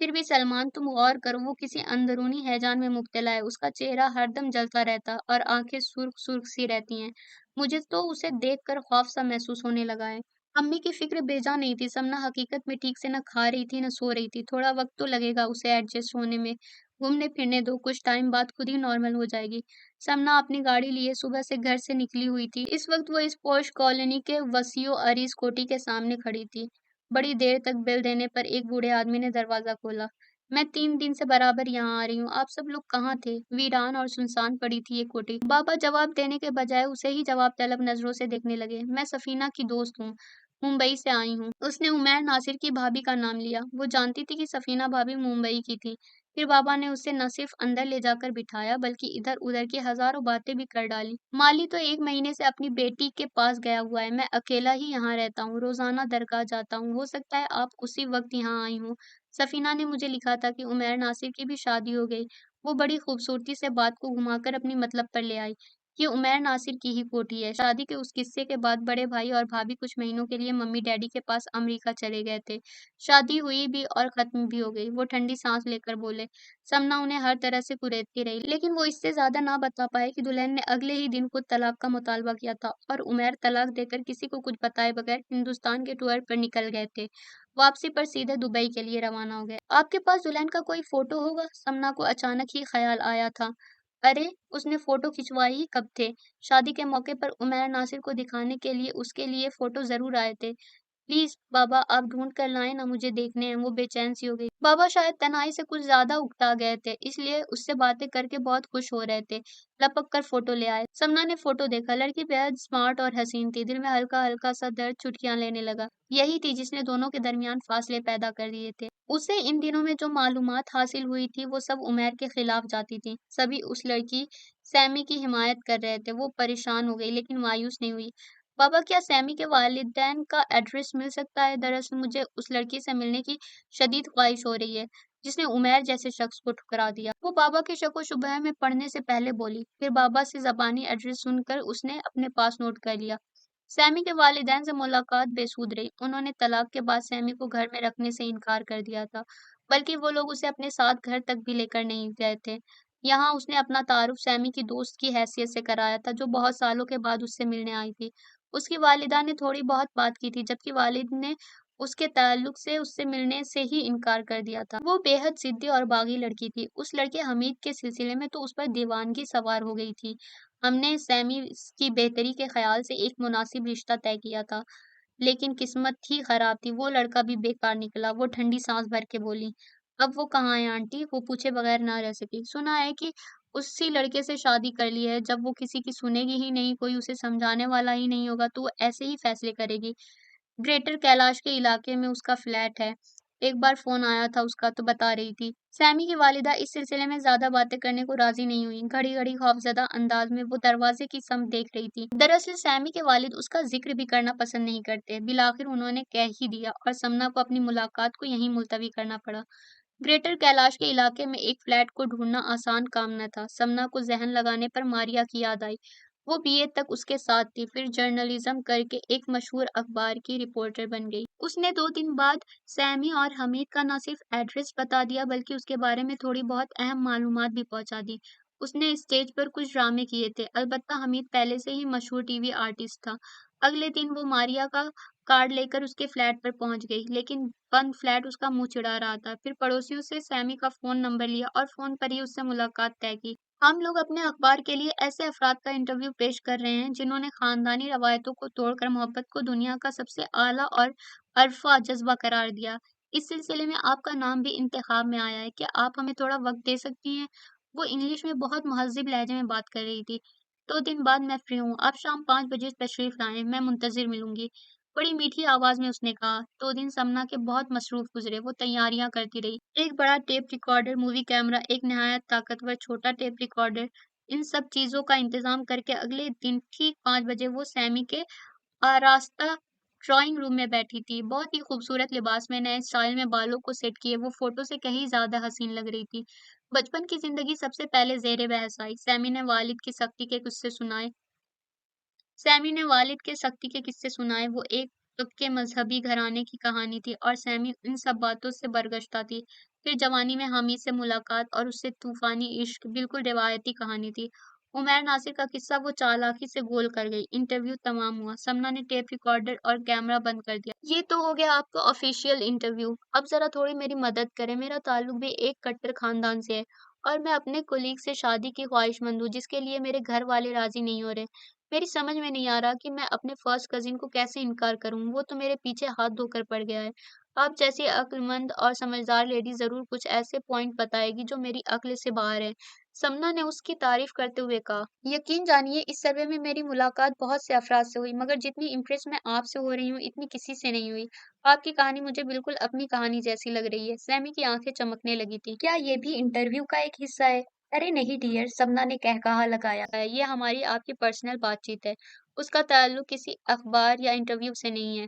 फिर भी सलमान तुम गौर करो वो किसी अंदरूनी हैजान में मुब्तला है। उसका चेहरा हरदम जलता रहता और आँखें सुर्ख़-सुर्ख़ सी रहती हैं। मुझे तो उसे देखकर खौफ़-सा महसूस होने लगा है। अम्मी की फ़िक्र बेजा नहीं थी, समना हकीकत में ठीक से न खा रही थी, न सो रही थी। थोड़ा वक़्त तो लगेगा उसे एडजस्ट होने में, घूमने-फिरने दो, कुछ टाइम बाद खुद ही नॉर्मल हो जाएगी। समना अपनी गाड़ी लिए सुबह से घर से निकली हुई थी। इस वक़्त वो इस पॉश कॉलोनी के वसीओ-अरीज़ कोठी के सामने खड़ी थी। बड़ी देर तक बेल देने पर एक बूढ़े आदमी ने दरवाज़ा खोला। मैं 3 दिन से बराबर यहाँ आ रही हूँ, आप सब लोग कहाँ थे? वीरान और सुनसान पड़ी थी ये कोठी। बाबा जवाब देने के बजाय उसे ही जवाब तलब नज़रों से देखने लगे। मैं सफ़ीना की दोस्त हूँ। मुंबई से आई हूँ। उसने उमैर नासिर की भाभी का नाम लिया। वो जानती थी कि सफ़ीना भाभी मुंबई की थी। फिर बाबा ने उसे न सिर्फ़ अंदर ले जाकर बिठाया बल्कि इधर-उधर की हज़ारों बातें भी कर डालीं। माली तो 1 महीने से अपनी बेटी के पास गया हुआ है। मैं अकेला ही यहाँ रहता हूँ। रोज़ाना दरगाह जाता हूँ। हो सकता है आप उसी वक़्त यहाँ आई हों। सफ़ीना ने मुझे लिखा था कि उमैर नासिर की भी शादी हो गई। वो बड़ी खूबसूरती से बात को घुमाकर अपनी मतलब पर ले आई। ये उमैर नासिर की ही कोठी है। शादी के उस किस्से के बाद बड़े भाई और भाभी कुछ महीनों के लिए मम्मी डैडी के पास अमेरिका चले गए थे। शादी हुई भी और खत्म भी हो गई। वो ठंडी सांस लेकर बोले। समना उन्हें हर तरह से कुरेदती रही, लेकिन वो इससे ज्यादा ना बता पाए कि दुल्हन ने अगले ही दिन खुद तलाक का मुतालबा किया था और उमैर तलाक देकर किसी को कुछ बताए बगैर हिंदुस्तान के टूर पर निकल गए थे। वापसी पर सीधे दुबई के लिए रवाना हो गए। आपके पास दुल्हन का कोई फोटो होगा? समना को अचानक ही ख्याल आया था। अरे, उसने फ़ोटो खिंचवाई ही कब थे? शादी के मौके पर उमैर नासिर को दिखाने के लिए उसके लिए फ़ोटो ज़रूर आए थे। प्लीज़ बाबा आप ढूँढ कर लाएँ ना, मुझे देखने हैं। वो बेचैन सी हो गई। बाबा शायद तन्हाई से कुछ ज़्यादा उकता गए थे, इसलिए उससे बातें करके बहुत खुश हो रहे थे। लपक कर फ़ोटो ले आए। समना ने फ़ोटो देखा। लड़की बेहद स्मार्ट और हसीन थी। दिल में हल्का-हल्का सा दर्द चुटकियाँ लेने लगा। यही थी जिसने दोनों के दरमियान फ़ासले पैदा कर दिए थे। उसे इन दिनों में जो मालूमात हासिल हुई थी, वो सब उमैर के खिलाफ जाती थी। सभी उस लड़की सैमी की हिमायत कर रहे थे। वो परेशान हो गई, लेकिन मायूस नहीं हुई। पापा क्या सैमी के वालिदैन का एड्रेस मिल सकता है? दरअसल मुझे उस लड़की से मिलने की शदीद ख्वाहिश हो रही है, जिसने उमैर जैसे शख्स को ठुकरा दिया। वो बाबा के शक-ओ-शुबह में पड़ने से पहले बोली, फिर बाबा से ज़बानी एड्रेस सुनकर उसने अपने पास नोट कर लिया। सैमी के वालिदैन से मुलाकात बेसुध रही। उन्होंने तलाक के बाद सैमी को घर में रखने से इनकार कर दिया था, बल्कि वो लोग उसे अपने साथ घर तक भी लेकर नहीं गए थे। यहाँ उसने अपना तारुफ सैमी की दोस्त की हैसियत से कराया था, जो बहुत सालों के बाद उससे मिलने आई थी। उसकी वालिदा ने थोड़ी बहुत बात की थी, जबकि वालिद ने उसके ताल्लुक से उससे मिलने से ही इनकार कर दिया था। वो बेहद ज़िद्दी और बागी लड़की थी। उस लड़के हमीद के सिलसिले में तो उस पर दीवानगी सवार हो गई थी। हमने सैमी की बेहतरी के ख़्याल से एक मुनासिब रिश्ता तय किया था, लेकिन किस्मत ही ख़राब थी। वो लड़का भी बेकार निकला। वो ठंडी साँस भर के बोली। अब वो कहाँ है आंटी? वो पूछे बगैर ना रह सकी। सुना है कि उसी लड़के से शादी कर ली है। जब वो किसी की सुनेगी ही नहीं, कोई उसे समझाने वाला ही नहीं होगा, तो वो ऐसे ही फैसले करेगी। ग्रेटर कैलाश के इलाके में उसका फ्लैट है। एक बार फ़ोन आया था उसका तो बता रही थी। सैमी की वालिदा इस सिलसिले में ज़्यादा बातें करने को राज़ी नहीं हुईं। घड़ी-घड़ी खौफ़ज़दा अंदाज़ में वो दरवाज़े की समत देख रही थी। दरअसल सैमी के वालिद उसका ज़िक्र भी करना पसंद नहीं करते। बिलाख़िर उन्होंने कह ही दिया और समना को अपनी मुलाकात को यहीं मुलतवी करना पड़ा। ग्रेटर कैलाश के इलाके में एक फ्लैट को ढूंढना आसान काम न था। समना को ज़हन लगाने पर मारिया की याद आई। वो बीए तक उसके साथ थी, फिर जर्नलिज्म करके एक मशहूर अखबार की रिपोर्टर बन गई। उसने 2 दिन बाद सैमी और हमीद का न सिर्फ एड्रेस बता दिया, बल्कि उसके बारे में थोड़ी बहुत अहम मालूमात भी पहुंचा दी। उसने स्टेज पर कुछ ड्रामे किए थे। अलबत्ता हमीद पहले से ही मशहूर टीवी आर्टिस्ट था। अगले दिन वो मारिया का कार्ड लेकर उसके फ्लैट पर पहुंच गई, लेकिन बंद फ्लैट उसका मुंह चिढ़ा रहा था। फिर पड़ोसियों से सैमी का फ़ोन नंबर लिया और फ़ोन पर ही उससे मुलाकात तय की। हम लोग अपने अखबार के लिए ऐसे अफराद का इंटरव्यू पेश कर रहे हैं, जिन्होंने ख़ानदानी रवायतों को तोड़कर मोहब्बत को दुनिया का सबसे आला और अरफ़ा जज़्बा करार दिया। इस सिलसिले में आपका नाम भी इंतखाब में आया है। क्या आप हमें थोड़ा वक़्त दे सकती हैं? वो इंग्लिश में बहुत महज़्ज़ब लहज़े में बात कर रही थी। 2 दिन बाद मैं फ्री हूँ। आप शाम 5 बजे तशरीफ़ लाएँ, मैं मुंतज़िर मिलूँगी। बड़ी मीठी आवाज़ में उसने कहा। 2 दिन समना के बहुत मसरूफ़ गुज़रे। वो तैयारियां करती रही। एक बड़ा टेप रिकॉर्डर, मूवी कैमरा, एक नहायत ताकतवर छोटा टेप रिकॉर्डर, इन सब चीज़ों का इंतज़ाम करके अगले दिन ठीक 5 बजे वो सैमी के आरास्ता ड्राइंग रूम में बैठी थी। बहुत ही खूबसूरत लिबास में, नए स्टाइल में बालों को सेट किए वो फ़ोटो से कहीं ज़्यादा हसीन लग रही थी। बचपन की ज़िंदगी सबसे पहले ज़ेर बहस आई। सैमी ने वालिद की सख्ती के किस्से सुनाए। सैमी ने वालिद के सख्ती के किस्से सुनाए। वो एक पक्के मज़हबी घराने की कहानी थी और सैमी इन सब बातों से बरगश्ता थी। फिर जवानी में हामिद से मुलाकात और उससे तूफ़ानी इश्क, बिल्कुल रिवायती कहानी थी। उमैर नासिर का किस्सा वो चालाकी से गोल कर गई। इंटरव्यू तमाम हुआ। समना ने टेप रिकॉर्डर और कैमरा बंद कर दिया। ये तो हो गया आपका ऑफ़िशियल इंटरव्यू। अब ज़रा थोड़ी मेरी मदद करें। मेरा ताल्लुक भी एक कट्टर ख़ानदान से है और मैं अपने कोलीग से शादी की ख्वाहिशमंद हूँ, जिसके लिए मेरे घर वाले राज़ी नहीं हो रहे। मेरी समझ में नहीं आ रहा कि मैं अपने फर्स्ट कज़िन को कैसे इनकार करूँ, वो तो मेरे पीछे हाथ धोकर पड़ गया है। आप जैसी अक्लमंद और समझदार लेडी ज़रूर कुछ ऐसे पॉइंट बताएगी जो मेरी अक्ल से बाहर हैं। समना ने उसकी तारीफ़ करते हुए कहा, यकीन जानिए इस सर्वे में मेरी मुलाकात बहुत से अफ़राद से हुई, मगर जितनी इम्प्रेस मैं आपसे हो रही हूँ, इतनी किसी से नहीं हुई। आपकी कहानी मुझे बिल्कुल अपनी कहानी जैसी लग रही है। सैमी की आँखें चमकने लगी थीं। क्या ये भी इंटरव्यू का एक हिस्सा है? अरे नहीं डियर, सबना ने कहकहा लगाया है, ये हमारी आपकी पर्सनल बातचीत है। उसका ताल्लुक किसी अखबार या इंटरव्यू से नहीं है।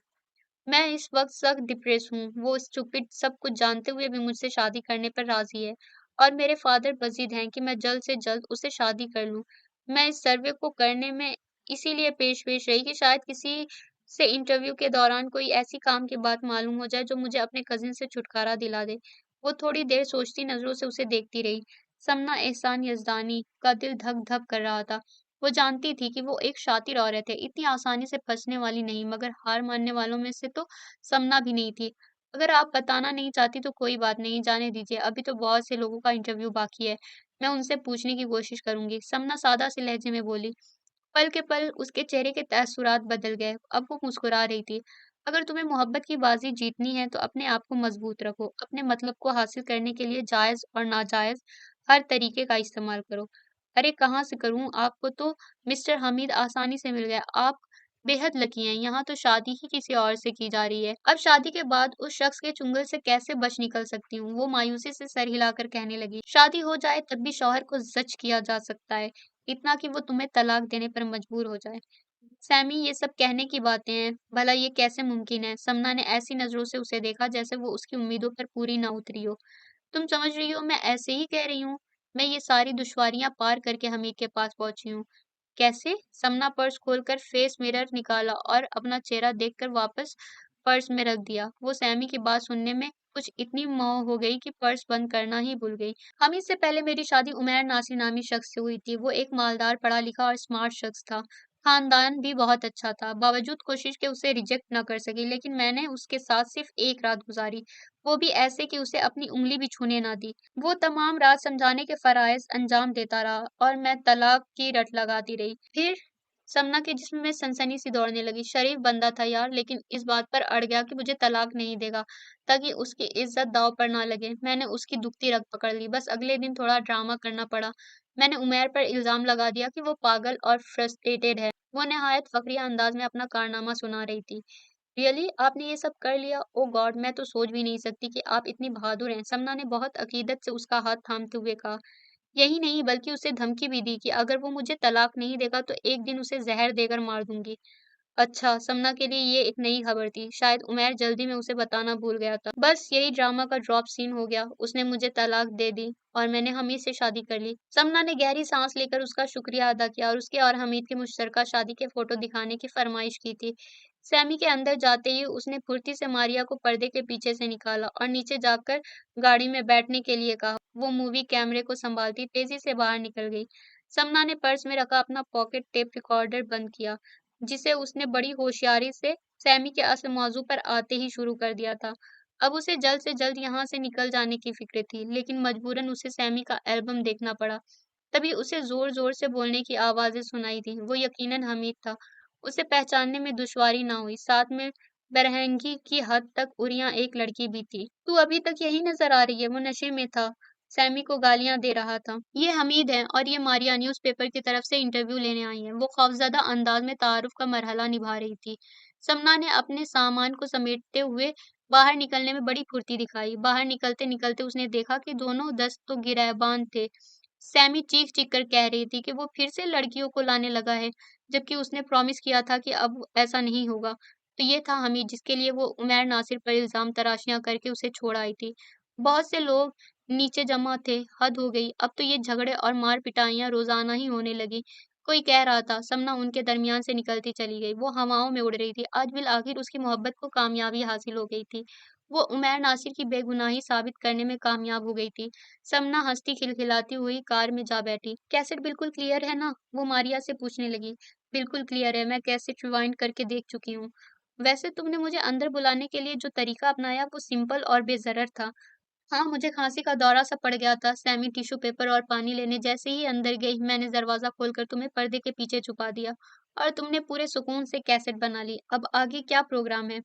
मैं इस वक्त सख्त डिप्रेस हूँ। वो स्टूपिड सब कुछ जानते हुए भी मुझसे शादी करने पर राजी है और मेरे फादर बज़िद हैं कि मैं जल्द से जल्द उससे शादी कर लूँ। मैं इस सर्वे को करने में इसीलिए पेश-पेश रही कि शायद किसी से इंटरव्यू के दौरान कोई ऐसी काम की बात मालूम हो जाए जो मुझे अपने कज़िन से छुटकारा दिला दे। वो थोड़ी देर सोचती नज़रों से उसे देखती रही। समना एहसान यज़दानी का दिल धक-धक कर रहा था। वो जानती थी कि वो एक शातिर औरत है, इतनी आसानी से फँसने वाली नहीं, मगर हार मानने वालों में से तो समना भी नहीं थी। अगर आप बताना नहीं चाहती तो कोई बात नहीं, जाने दीजिए, अभी तो बहुत से लोगों का इंटरव्यू बाकी है। मैं उनसे पूछने की कोशिश करूँगी। समना सादा से लहजे में बोली। पल के पल उसके चेहरे के तअस्सुरात बदल गए। अब वो मुस्कुरा रही थी। अगर तुम्हें मोहब्बत की बाज़ी जीतनी है तो अपने आप को मज़बूत रखो। अपने मतलब को हासिल करने के लिए जायज़ और नाजायज़ हर तरीके का इस्तेमाल करो। अरे कहाँ से करूँ? आपको तो मिस्टर हमीद आसानी से मिल गए। आप बेहद लकी हैं। यहाँ तो शादी ही किसी और से की जा रही है। अब शादी के बाद उस शख्स के चुंगल से कैसे बच निकल सकती हूँ? वो मायूसी से सर हिलाकर कहने लगी। शादी हो जाए तब भी शौहर को ज़च किया जा सकता है। इतना कि वो तुम्हें तलाक देने पर मजबूर हो जाए। सैमी ये सब कहने की बातें हैं, भला ये कैसे मुमकिन है? समना ने ऐसी नज़रों से उसे देखा जैसे वो उसकी उम्मीदों पर पूरी ना उतरी हो। तुम समझ रही हो मैं ऐसे ही कह रही हूँ। मैं ये सारी दुश्वारियाँ पार करके हमीद के पास पहुँची हूँ। कैसे? समना पर्स खोलकर फेस मिरर निकाला और अपना चेहरा देखकर वापस पर्स में रख दिया। वो सैमी की बात सुनने में कुछ इतनी मोह हो गई कि पर्स बंद करना ही भूल गई। हामिद से पहले मेरी शादी उमैर नासिर नामी शख्स से हुई थी। वो एक मालदार, पढ़ा-लिखा और स्मार्ट शख्स था। खानदान भी बहुत अच्छा था। बावजूद कोशिश के उसे रिजेक्ट ना कर सकी, लेकिन मैंने उसके साथ सिर्फ एक रात गुजारी, वो भी ऐसे कि उसे अपनी उँगली भी छूने ना दी। वो तमाम रात समझाने के फ़राइज़ अंजाम देता रहा और मैं तलाक की रट लगाती रही। फिर समना के जिस्म में सनसनी सी दौड़ने लगी। शरीफ बंदा था यार, लेकिन इस बात पर अड़ गया कि मुझे तलाक नहीं देगा, ताकि उसकी इज़्ज़त दाँव पर ना लगे। मैंने उसकी दुखती रग पकड़ ली। बस अगले दिन थोड़ा ड्रामा करना पड़ा। मैंने उमैर पर इल्ज़ाम लगा दिया कि वो पागल और फ्रस्ट्रेटेड है। वो निहायत फ़खरिया अंदाज़ में अपना कारनामा सुना रही थी। रियली आपने ये सब कर लिया? ओह गॉड! मैं तो सोच भी नहीं सकती कि आप इतनी बहादुर हैं। समना ने बहुत अकीदत से उसका हाथ थामते हुए कहा। यही नहीं बल्कि उसे धमकी भी दी कि अगर वो मुझे तलाक नहीं देगा तो एक दिन उसे ज़हर देकर मार दूँगी। अच्छा, समना के लिए ये एक नई खबर थी। शायद उमैर जल्दी में उसे बताना भूल गया था। बस यही ड्रामा का ड्रॉप सीन हो गया। उसने मुझे तलाक दे दी और मैंने हमीद से शादी कर ली। समना ने गहरी सांस लेकर उसका शुक्रिया अदा किया और उसके और हमीद की मुश्तरका शादी के फोटो दिखाने की फरमाइश की थी। सैमी के अंदर जाते ही उसने फुर्ती से मारिया को पर्दे के पीछे से निकाला और नीचे जाकर गाड़ी में बैठने के लिए कहा। वो मूवी कैमरे को संभालती तेजी से बाहर निकल गई। समना ने पर्स में रखा अपना पॉकेट टेप रिकॉर्डर बंद किया, जिसे उसने बड़ी होशियारी से सैमी के असल मौज़ू पर आते ही शुरू कर दिया था। अब उसे जल्द से जल्द यहाँ से निकल जाने की फ़िक्र थी, लेकिन मजबूरन उसे सैमी का एल्बम देखना पड़ा। तभी उसे ज़ोर-ज़ोर से बोलने की आवाज़ें सुनाई दीं। वो यकीनन हमीद था। उसे पहचानने में दुश्वारी ना हुई। साथ में बरहंगी की हद तक उरियां एक लड़की भी थी। "तू अभी तक यहीं नज़र आ रही है?" वो नशे में था। सैमी को गालियाँ दे रहा था। "ये हमीद है और ये मारिया न्यूज़पेपर की तरफ से इंटरव्यू लेने आई हैं।" वो खौफ़ज़दा अंदाज़ में तारुफ़ का मरहला निभा रही थी। समना ने अपने सामान को समेटते हुए बाहर निकलने में बड़ी फुर्ती दिखाई। बाहर निकलते-निकलते उसने देखा कि दोनों दस्त तो गिरहबान थे। सैमी चीख-चीख कर कह रही थी कि वो फिर से लड़कियों को लाने लगा है, जबकि उसने प्रॉमिस किया था कि अब ऐसा नहीं होगा। तो ये था हमीद जिसके लिए वो उमैर नासिर पर इल्ज़ाम तराशियाँ करके उसे छोड़ आई थी। बहुत से लोग नीचे जमा थे, हद हो गई, अब तो ये झगड़े और मार-पिटाइयाँ रोज़ाना ही होने लगी। कोई कह रहा था, समना उनके दरमियान से निकलती चली गई। वो हवाओं में उड़ रही थी। आज बिल-आखिर उसकी मोहब्बत को कामयाबी हासिल हो गई थी। वो उमैर नासिर की बेगुनाही साबित करने में कामयाब हो गई थी। समना हँसती खिलखिलाती हुई कार में जा बैठी। कैसेट बिल्कुल क्लियर है ना? वो मारिया से पूछने लगी। बिल्कुल क्लियर है, मैं कैसेट रिवाइंड करके देख चुकी हूँ। वैसे तुमने मुझे अंदर बुलाने के लिए जो तरीका अपनाया वो सिंपल और बेज़रर था। हाँ, मुझे खाँसी का दौरा सा पड़ गया था। सैमी टिश्यू पेपर और पानी लेने जैसे ही अंदर गई, मैंने दरवाज़ा खोलकर तुम्हें पर्दे के पीछे छुपा दिया और तुमने पूरे सुकून से कैसेट बना ली। अब आगे क्या प्रोग्राम है?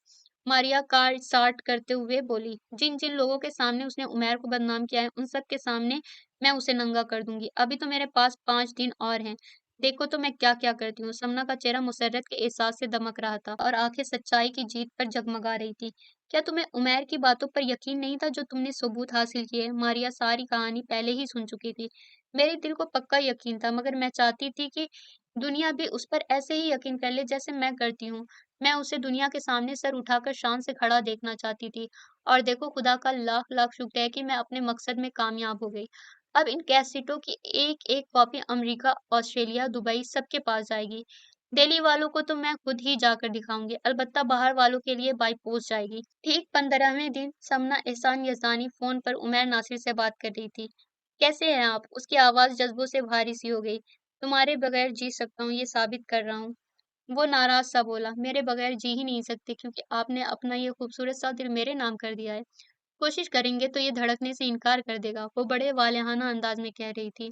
मारिया कार स्टार्ट करते हुए बोली। जिन-जिन लोगों के सामने उसने उमैर को बदनाम किया है, उन सब के सामने मैं उसे नंगा कर दूँगी। अभी तो मेरे पास 5 दिन और हैं। देखो तो मैं क्या-क्या करती हूँ। समना का चेहरा मुसर्रत के एहसास से दमक रहा था और आँखें सच्चाई की जीत पर जगमगा रही थी। क्या तुम्हें उमैर की बातों पर यकीन नहीं था जो तुमने सबूत हासिल किए? मारिया सारी कहानी पहले ही सुन चुकी थी। मेरे दिल को पक्का यकीन था मगर मैं चाहती थी कि दुनिया भी उस पर ऐसे ही यकीन कर ले जैसे मैं करती हूँ। मैं उसे दुनिया के सामने सर उठाकर शान से खड़ा देखना चाहती थी। और देखो खुदा का लाख लाख शुक्र है कि मैं अपने मकसद में कामयाब हो गई। अब इन कैसेटों की एक-एक कॉपी अमेरिका, ऑस्ट्रेलिया, दुबई सबके पास जाएगी। दिल्ली वालों को तो मैं खुद ही जाकर दिखाऊँगी, अलबत्ता बाहर वालों के लिए बाय पोस्ट जाएगी। ठीक 15वें दिन समना एहसान यज़दानी फ़ोन पर उमैर नासिर से बात कर रही थी। कैसे हैं आप? उसकी आवाज़ जज़्बों से भारी सी हो गई। तुम्हारे बगैर जी सकता हूँ, ये साबित कर रहा हूँ। वो नाराज़ सा बोला, मेरे बगैर जी ही नहीं सकते क्योंकि आपने अपना ये खूबसूरत सा दिल मेरे नाम कर दिया है। कोशिश करेंगे तो ये धड़कने से इनकार कर देगा, वो बड़े वालिहाना अंदाज में कह रही थी।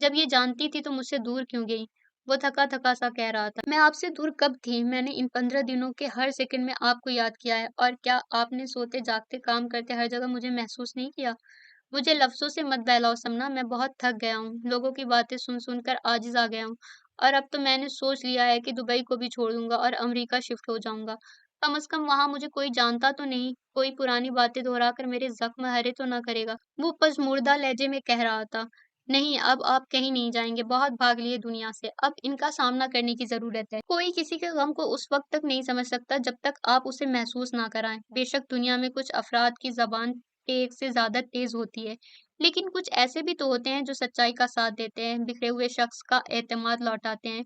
जब ये जानती थी तो मुझसे दूर क्यों गई? वो थका-थका सा कह रहा था। मैं आपसे दूर कब थी? मैंने इन 15 दिनों के हर सेकंड में आपको याद किया है और क्या आपने सोते-जागते, काम करते हर जगह मुझे महसूस नहीं किया? मुझे लफ्ज़ों से मत बहलाओ समना, मैं बहुत थक गया हूँ। लोगों की बातें सुन-सुन कर आजिज़ आ गया हूँ और अब तो मैंने सोच लिया है कि दुबई को भी छोड़ दूँगा और अमेरिका शिफ्ट हो जाऊँगा। कम से कम वहाँ मुझे कोई जानता तो नहीं, कोई पुरानी बातें दोहराकर मेरे ज़ख्म हरे तो ना करेगा। वो पज़मुर्दा लहजे में कह रहा था। नहीं, अब आप कहीं नहीं जाएँगे, बहुत भाग लिए दुनिया से, अब इनका सामना करने की ज़रूरत है। कोई किसी के गम को उस वक़्त तक नहीं समझ सकता जब तक आप उसे महसूस ना कराएँ। बेशक दुनिया में कुछ अफ़राद की ज़बान एक से ज़्यादा तेज़ होती है, लेकिन कुछ ऐसे भी तो होते हैं जो सच्चाई का साथ देते हैं, बिखरे हुए शख्स का एतमाद लौटाते हैं,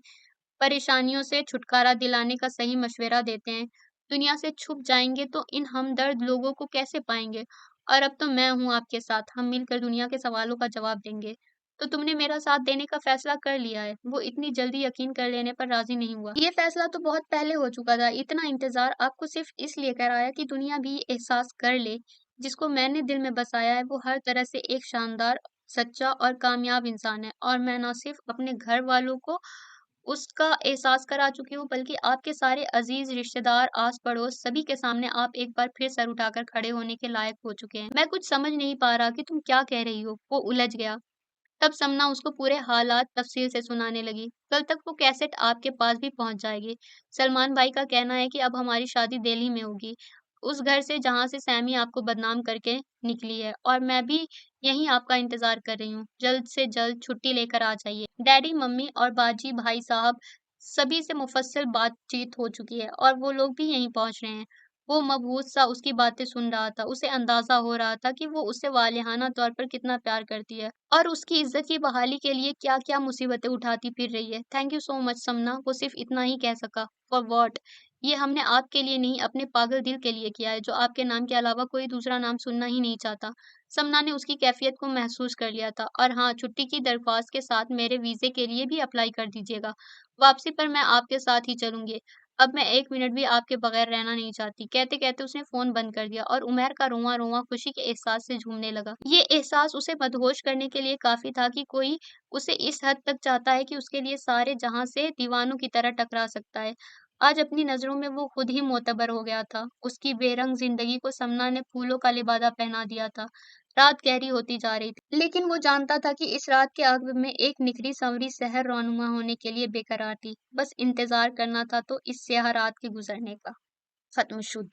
परेशानियों से छुटकारा दिलाने का सही मशवरा देते हैं। दुनिया से छुप जाएँगे तो इन हमदर्द लोगों को कैसे पाएँगे? और अब तो मैं हूँ आपके साथ, हम मिलकर दुनिया के सवालों का जवाब देंगे। तो तुमने मेरा साथ देने का फैसला कर लिया है। वो इतनी जल्दी यकीन कर लेने पर राज़ी नहीं हुआ। ये फैसला तो बहुत पहले हो चुका था। इतना इंतज़ार आपको सिर्फ़ इसलिए कराया कि दुनिया भी ये एहसास कर ले, जिसको मैंने दिल में बसाया है वो हर तरह से एक शानदार, सच्चा और कामयाब इंसान है। और मैं ना सिर्फ़ अपने घर वालों को उसका एहसास करा चुकी हूँ, बल्कि आपके सारे अज़ीज़ रिश्तेदार, आस-पड़ोस सभी के सामने आप एक बार फिर सर उठाकर खड़े होने के लायक हो चुके हैं। मैं कुछ समझ नहीं पा रहा कि तुम क्या कह रही हो? वो उलझ गया। तब समना उसको पूरे हालात तफ़सील से सुनाने लगी। कल तक वो कैसेट आपके पास भी पहुँच जाएगी। सलमान भाई का कहना है कि अब हमारी शादी दिल्ली में होगी, उस घर से जहाँ से सैमी आपको बदनाम करके निकली है और मैं भी यहीं आपका इंतज़ार कर रही हूँ। जल्द से जल्द छुट्टी लेकर आ जाइए। डैडी, मम्मी और बाजी भाई साहब सभी से मुफ़स्सल बातचीत हो चुकी है और वो लोग भी यहीं पहुँच रहे हैं। वो मबहूत सा उसकी बातें सुन रहा था। उसे अंदाज़ा हो रहा था कि वो उसे वालिहाना तौर पर कितना प्यार करती है और उसकी इज़्ज़त की बहाली के लिए क्या-क्या मुसीबतें उठाती फिर रही है। थैंक यू सो मच समना, वो सिर्फ़ इतना ही कह सका। For what? ये हमने आपके लिए नहीं, अपने पागल दिल के लिए किया है, जो आपके नाम के अलावा कोई दूसरा नाम सुनना ही नहीं चाहता। समना ने उसकी कैफ़ियत को महसूस कर लिया था। और हाँ, छुट्टी की दरख्वास्त के साथ मेरे वीज़े के लिए भी अप्लाई कर दीजिएगा। वापसी पर मैं आपके साथ ही चलूँगी। अब मैं 1 मिनट भी आपके बगैर रहना नहीं चाहती। कहते-कहते उसने फ़ोन बंद कर दिया और उमैर का रोंवा-रोंवा खुशी के एहसास से झूमने लगा। ये एहसास उसे मदहोश करने के लिए काफ़ी था कि कोई उसे इस हद तक चाहता है कि उसके लिए सारे जहाँ से दीवानों की तरह टकरा सकता है। आज अपनी नज़रों में वो खुद ही मोतबर हो गया था। उसकी बेरंग ज़िंदगी को समना ने फूलों का लिबादा पहना दिया था। रात गहरी होती जा रही थी, लेकिन वो जानता था कि इस रात के आखिर में एक निखरी संवरी सहर रौनुमा होने के लिए बेकरार थी। बस इंतज़ार करना था तो इस स्याह रात के गुज़रने का। ख़त्म शुध।